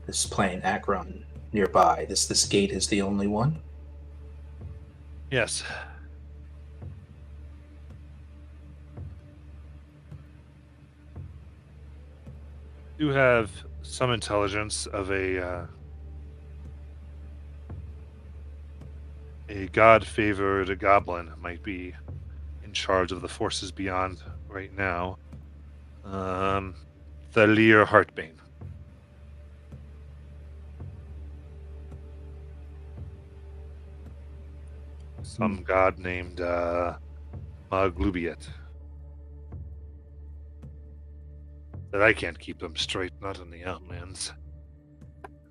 this plane, Akron, nearby. This gate is the only one? Yes. Do have some intelligence of a god-favored goblin might be in charge of the forces beyond right now. Thalir Heartbane. some god named Maglubiet. That I can't keep them straight, not in the Outlands.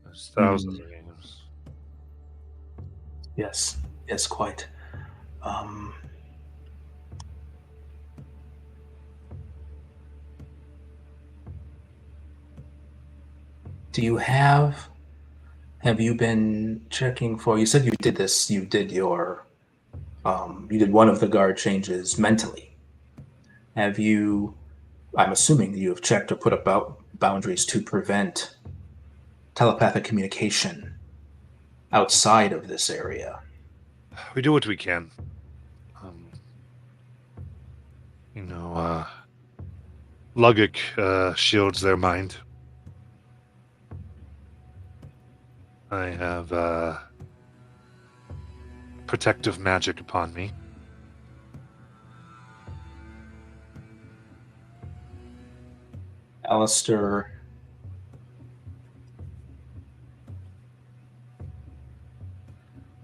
There's thousands of games. Yes, quite. Do you have you been checking for, you said you did this, you did one of the guard changes mentally. Have you, I'm assuming that you have checked or put up boundaries to prevent telepathic communication outside of this area? We do what we can. Lugic shields their mind. I have protective magic upon me. Alistair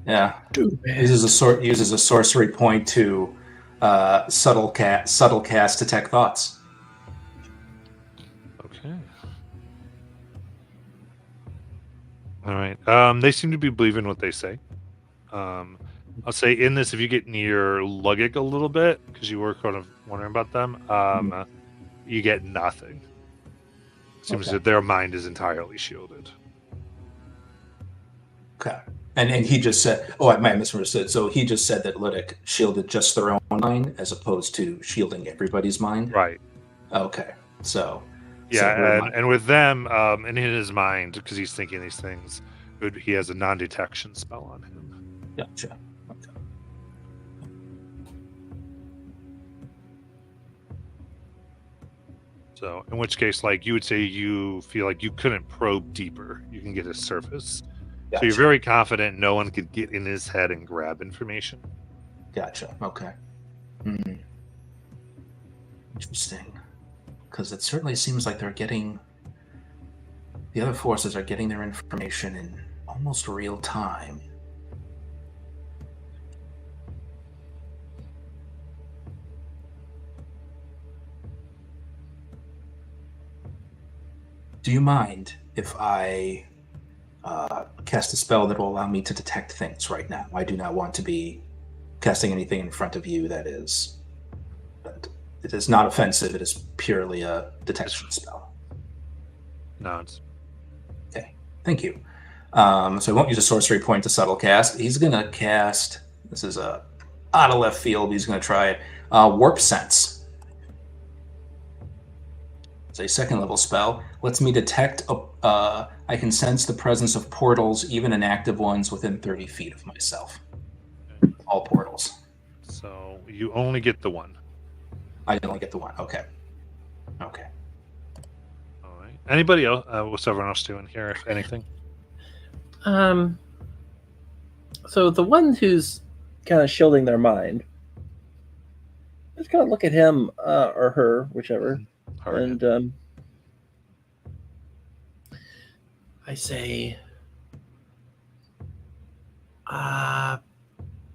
uses a sorcery point to subtle cast detect thoughts. Okay. All right. They seem to be believing what they say. I'll say in this, if you get near Lugic a little bit, because you were kind of wondering about them, you get nothing. Seems that their mind is entirely shielded. Okay. And he just said, I might have misunderstood. So he just said that Ludic shielded just their own mind as opposed to shielding everybody's mind? Right. Okay. So. Yeah, and with them, and in his mind, because he's thinking these things, he has a non-detection spell on him. Gotcha. Okay. So, in which case, like, you would say you feel like you couldn't probe deeper. You can get a surface. Gotcha. So you're very confident no one could get in his head and grab information. Gotcha. Okay. Interesting. Because it certainly seems like the other forces are getting their information in almost real time. Do you mind if I cast a spell that will allow me to detect things right now? I do not want to be casting anything in front of you that is... It is not offensive. It is purely a detection spell. No, it's... Okay, thank you. So I won't use a sorcery point to subtle cast. He's going to cast... This is out of left field. He's going to try it. Warp Sense. It's a second level spell. Lets me detect... I can sense the presence of portals, even inactive ones, within 30 feet of myself. Okay. All portals. So you only get the one. I only get the one. Okay. All right. Anybody else? What's everyone else doing here, if anything? So the one who's kind of shielding their mind, just kind of look at him or her, whichever, and I say,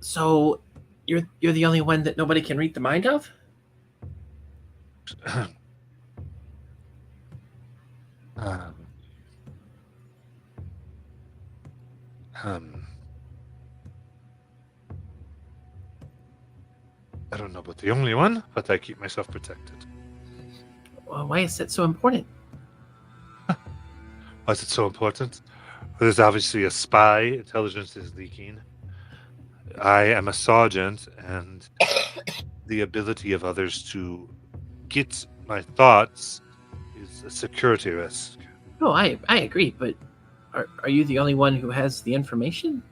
so you're the only one that nobody can read the mind of? I don't know about the only one, but I keep myself protected. Well, why is that so important? Why is it so important? Well, there's obviously a spy. Intelligence is leaking. I am a sergeant, and the ability of others to get my thoughts is a security risk. No, I agree, but are you the only one who has the information?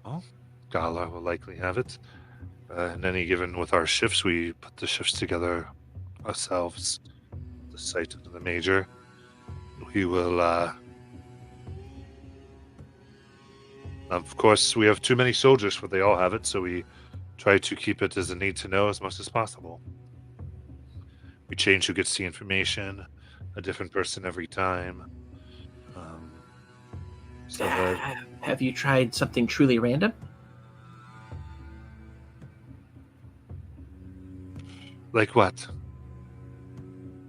Well, Gala will likely have it. And any given with our shifts, we put the shifts together ourselves. The site of the major. We will, of course, we have too many soldiers for they all have it, so we try to keep it as a need to know as much as possible. We change who gets the information, a different person every time. Have you tried something truly random? Like what?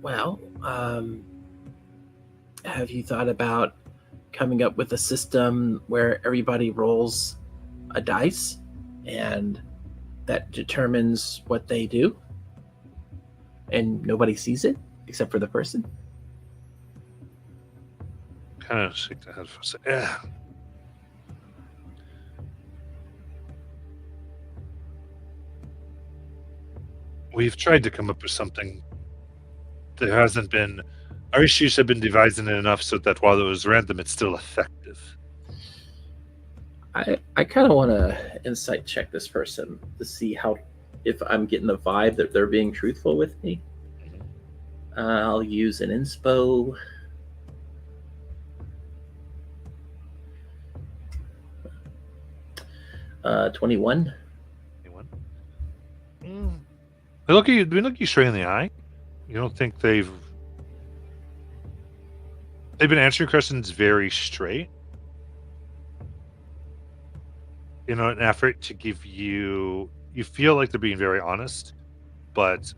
Well, have you thought about coming up with a system where everybody rolls a dice and that determines what they do? And nobody sees it except for the person? Kind of shake the head for a second. Yeah. We've tried to come up with something. There hasn't been. Our issues have been devising it enough so that while it was random, it's still effective. I kind of want to insight check this person to see if I'm getting the vibe that they're being truthful with me. I'll use an inspo. Uh, 21. Anyone? They look you straight in the eye. You don't think they've been answering questions very straight. In an effort to give you feel like they're being very honest, but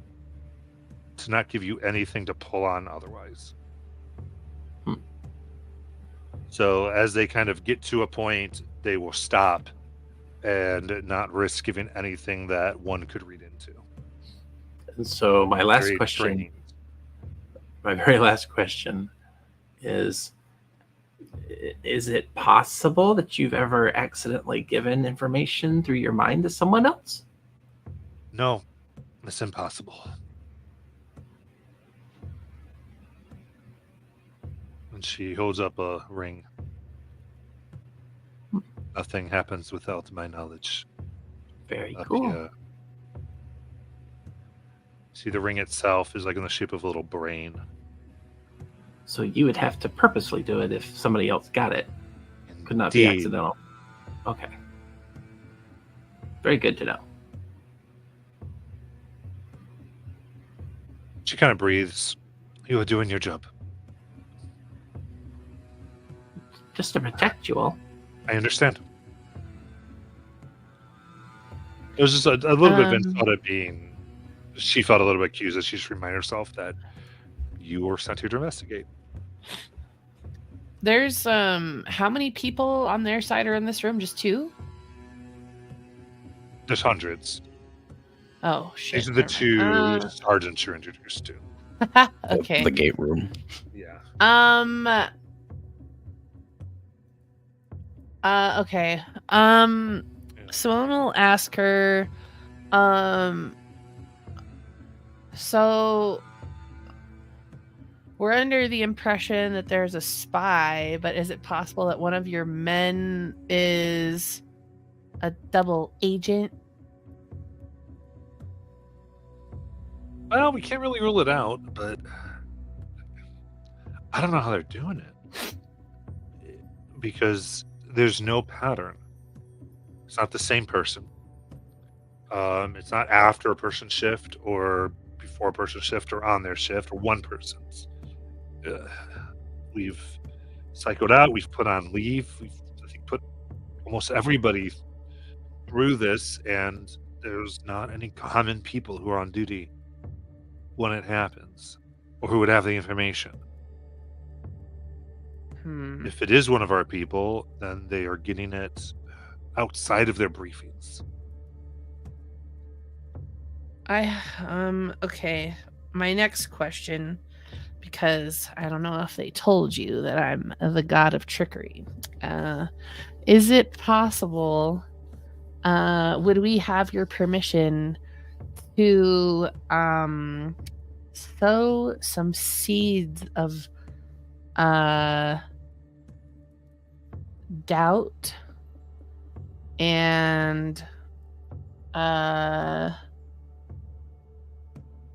to not give you anything to pull on otherwise. So as they kind of get to a point, they will stop and not risk giving anything that one could read into. And so my last Very question, draining. my very last question is it possible that you've ever accidentally given information through your mind to someone else? No, it's impossible. And she holds up a ring. Nothing happens without my knowledge. Very Up cool. here. See, the ring itself is like in the shape of a little brain. So you would have to purposely do it if somebody else got it. Could not be Indeed. accidental. Okay. Very good to know. She kind of breathes. You are doing your job. Just to protect you all. I understand. It was just a little bit of Vincent being. She felt a little bit accused as she just reminded herself that you were sent here to investigate. There's how many people on their side are in this room? Just 2? There's hundreds. Oh shit. These are the never 2 sergeants you're introduced to. mind. Okay. The gate room. Yeah. Okay. Someone will ask her, so we're under the impression that there's a spy, but is it possible that one of your men is a double agent? Well, we can't really rule it out, but I don't know how they're doing it. Because there's no pattern. It's not the same person. It's not after a person's shift or before a person's shift or on their shift or one person's. We've cycled out. We've put on leave. We've, I think, put almost everybody through this, and there's not any common people who are on duty when it happens or who would have the information. If it is one of our people, then they are getting it outside of their briefings. Okay. My next question, because I don't know if they told you that I'm the god of trickery. Is it possible, would we have your permission to sow some seeds of doubt and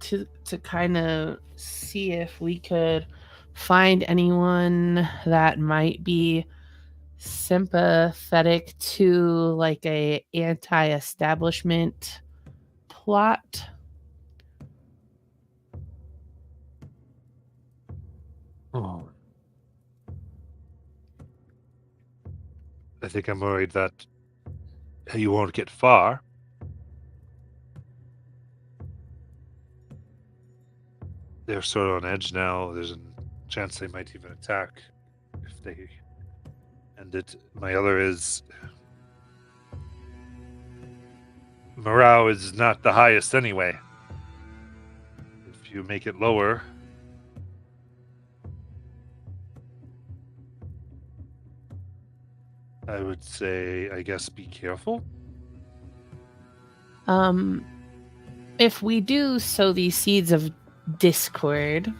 to kind of see if we could find anyone that might be sympathetic to like a anti-establishment plot? Oh. I think I'm worried that you won't get far. they're sort of on edge now. There's a chance they might even attack if they end it. My other is morale is not the highest anyway. If you make it lower, I would say, I guess, be careful. If we do sow these seeds of discord,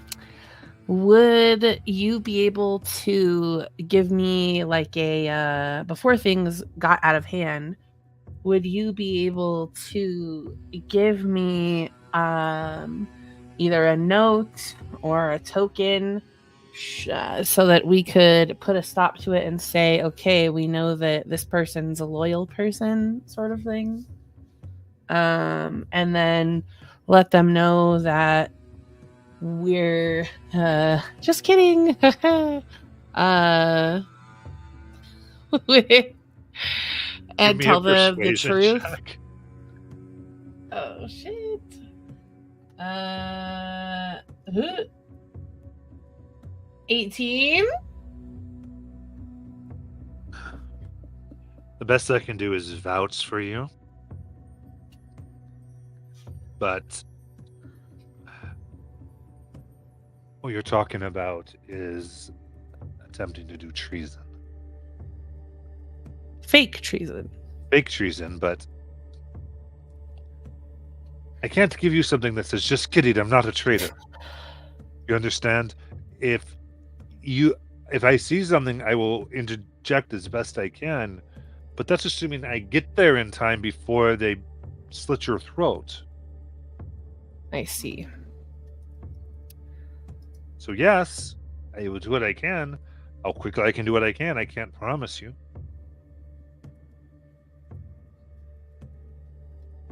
would you be able to give me like a before things got out of hand, would you be able to give me either a note or a token so that we could put a stop to it and say, okay, we know that this person's a loyal person, sort of thing? And then let them know that we're just kidding. And Give me tell a them the persuasion truth. check. Oh shit. 18. The best I can do is vouch for you. But what you're talking about is attempting to do treason. Fake treason. Fake treason, but I can't give you something that says, just kidding, I'm not a traitor. You understand? If I see something, I will interject as best I can, but that's assuming I get there in time before they slit your throat. I see. So yes, I will do what I can. How quickly I can do what I can, I can't promise you.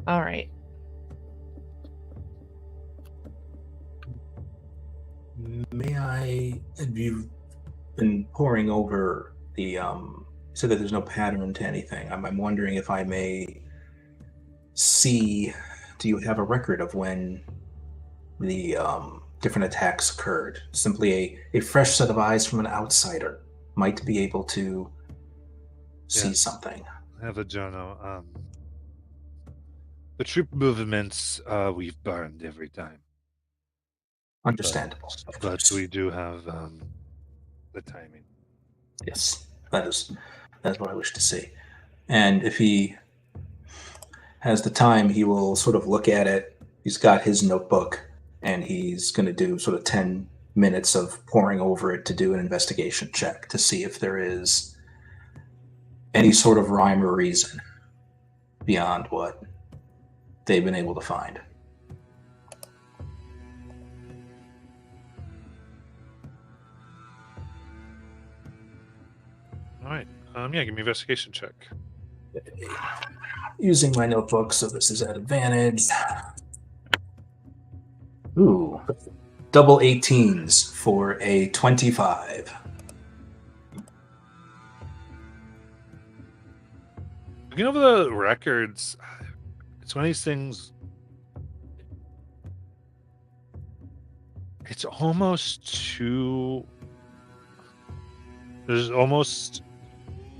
All right. May I? You've been poring over the. You said that there's no pattern to anything. I'm wondering if I may see. Do you have a record of when the different attacks occurred? Simply a fresh set of eyes from an outsider might be able to see something. I have a journal. The troop movements we've burned every time. Understandable. But we do have the timing. Yes, that's what I wish to see. And if he has the time, he will sort of look at it. He's got his notebook, and he's going to do sort of 10 minutes of poring over it to do an investigation check to see if there is any sort of rhyme or reason beyond what they've been able to find. All right. Give me an investigation check. Using my notebook, so this is at advantage. Ooh. Double 18s for a 25. Looking over the records, it's one of these things. It's almost too. There's almost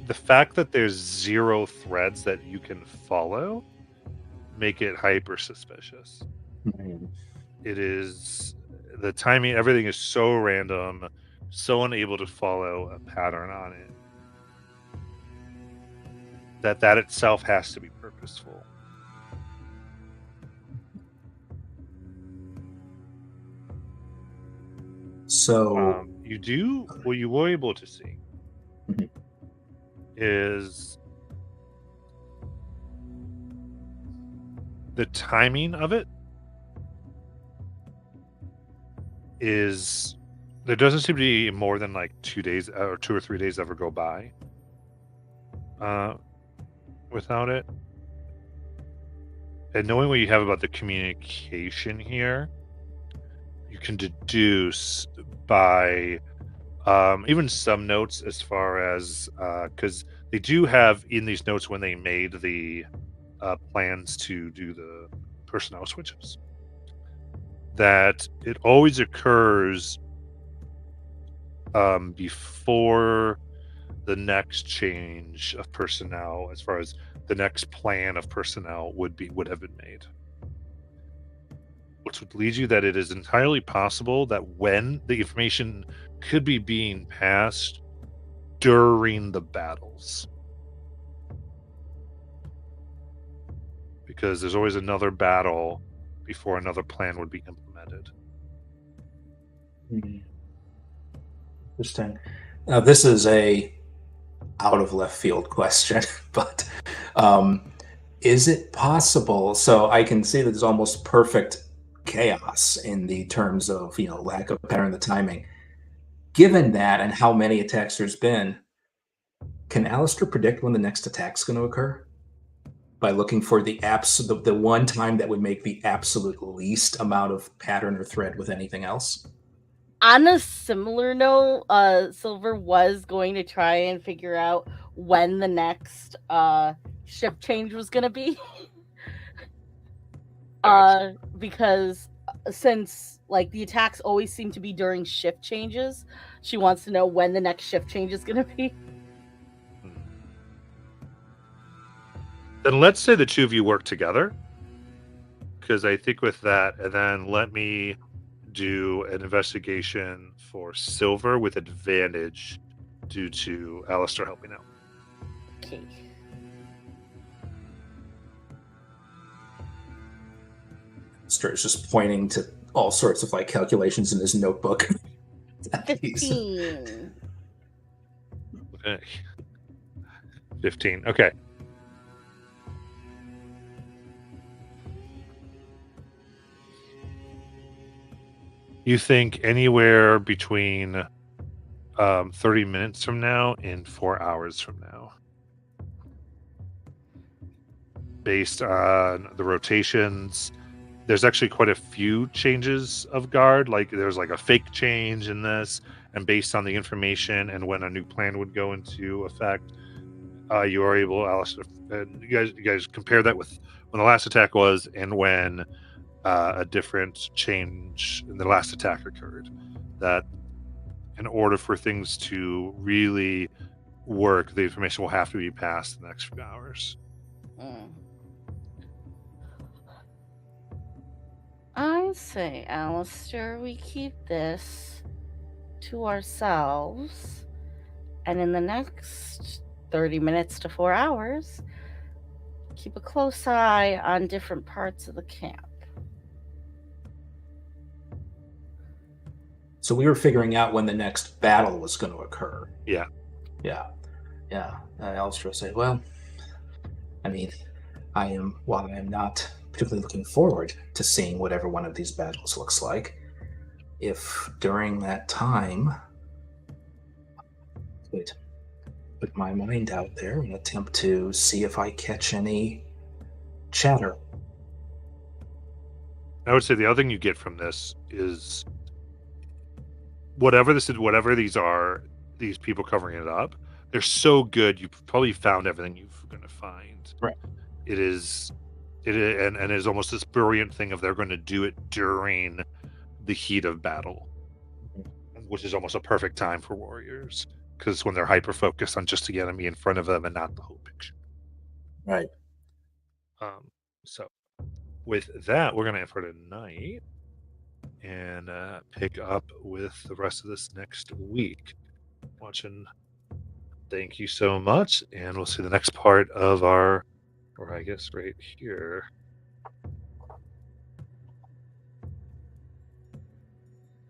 the fact that there's 0 threads that you can follow make it hyper suspicious. Mm-hmm. It is the timing, everything is so random, so unable to follow a pattern on it, that itself has to be purposeful. So you do what you were able to see is the timing of it is there doesn't seem to be more than like 2 days or 2 or 3 days ever go by without it. And knowing what you have about the communication here, you can deduce by even some notes as far as because they do have in these notes when they made the plans to do the personnel switches. that it always occurs before the next change of personnel, as far as the next plan of personnel would have been made. Which would lead you that it is entirely possible that when the information could be being passed during the battles. Because there's always another battle before another plan would be implemented. Interesting. Now, this is a out of left field question, but is it possible? So I can see that there's almost perfect chaos in the terms of lack of pattern, the timing. Given that and how many attacks there's been, can Alistair predict when the next attack's going to occur? By looking for the one time that would make the absolute least amount of pattern or thread with anything else? On a similar note, Silver was going to try and figure out when the next shift change was going to be. Because since like the attacks always seem to be during shift changes, she wants to know when the next shift change is going to be. Then let's say the two of you work together, because I think with that, and then let me do an investigation for Silver with advantage due to Alistair helping out. Okay. Alistair is just pointing to all sorts of calculations in his notebook. 15. Okay. 15. Okay. You think anywhere between 30 minutes from now and 4 hours from now. Based on the rotations, there's actually quite a few changes of guard. Like there's a fake change in this, and based on the information and when a new plan would go into effect, you are able, Alistair, and you guys compare that with when the last attack was and when a different change in the last attack occurred. That in order for things to really work, the information will have to be passed in the next few hours. I say, Alistair, we keep this to ourselves, and in the next 30 minutes to 4 hours, keep a close eye on different parts of the camp. So we were figuring out when the next battle was going to occur. Yeah. Alistair said, well, I mean, while I am not particularly looking forward to seeing whatever one of these battles looks like, if during that time I could put my mind out there and attempt to see if I catch any chatter. I would say the other thing you get from this is whatever these are, these people covering it up, they're so good. You've probably found everything you're going to find. Right. It is almost this brilliant thing of they're going to do it during the heat of battle, which is almost a perfect time for warriors, because when they're hyper focused on just the enemy in front of them and not the whole picture. Right. So with that, we're going to end for tonight and pick up with the rest of this next week. Watching. Thank you so much, and we'll see the next part of our, or I guess right here.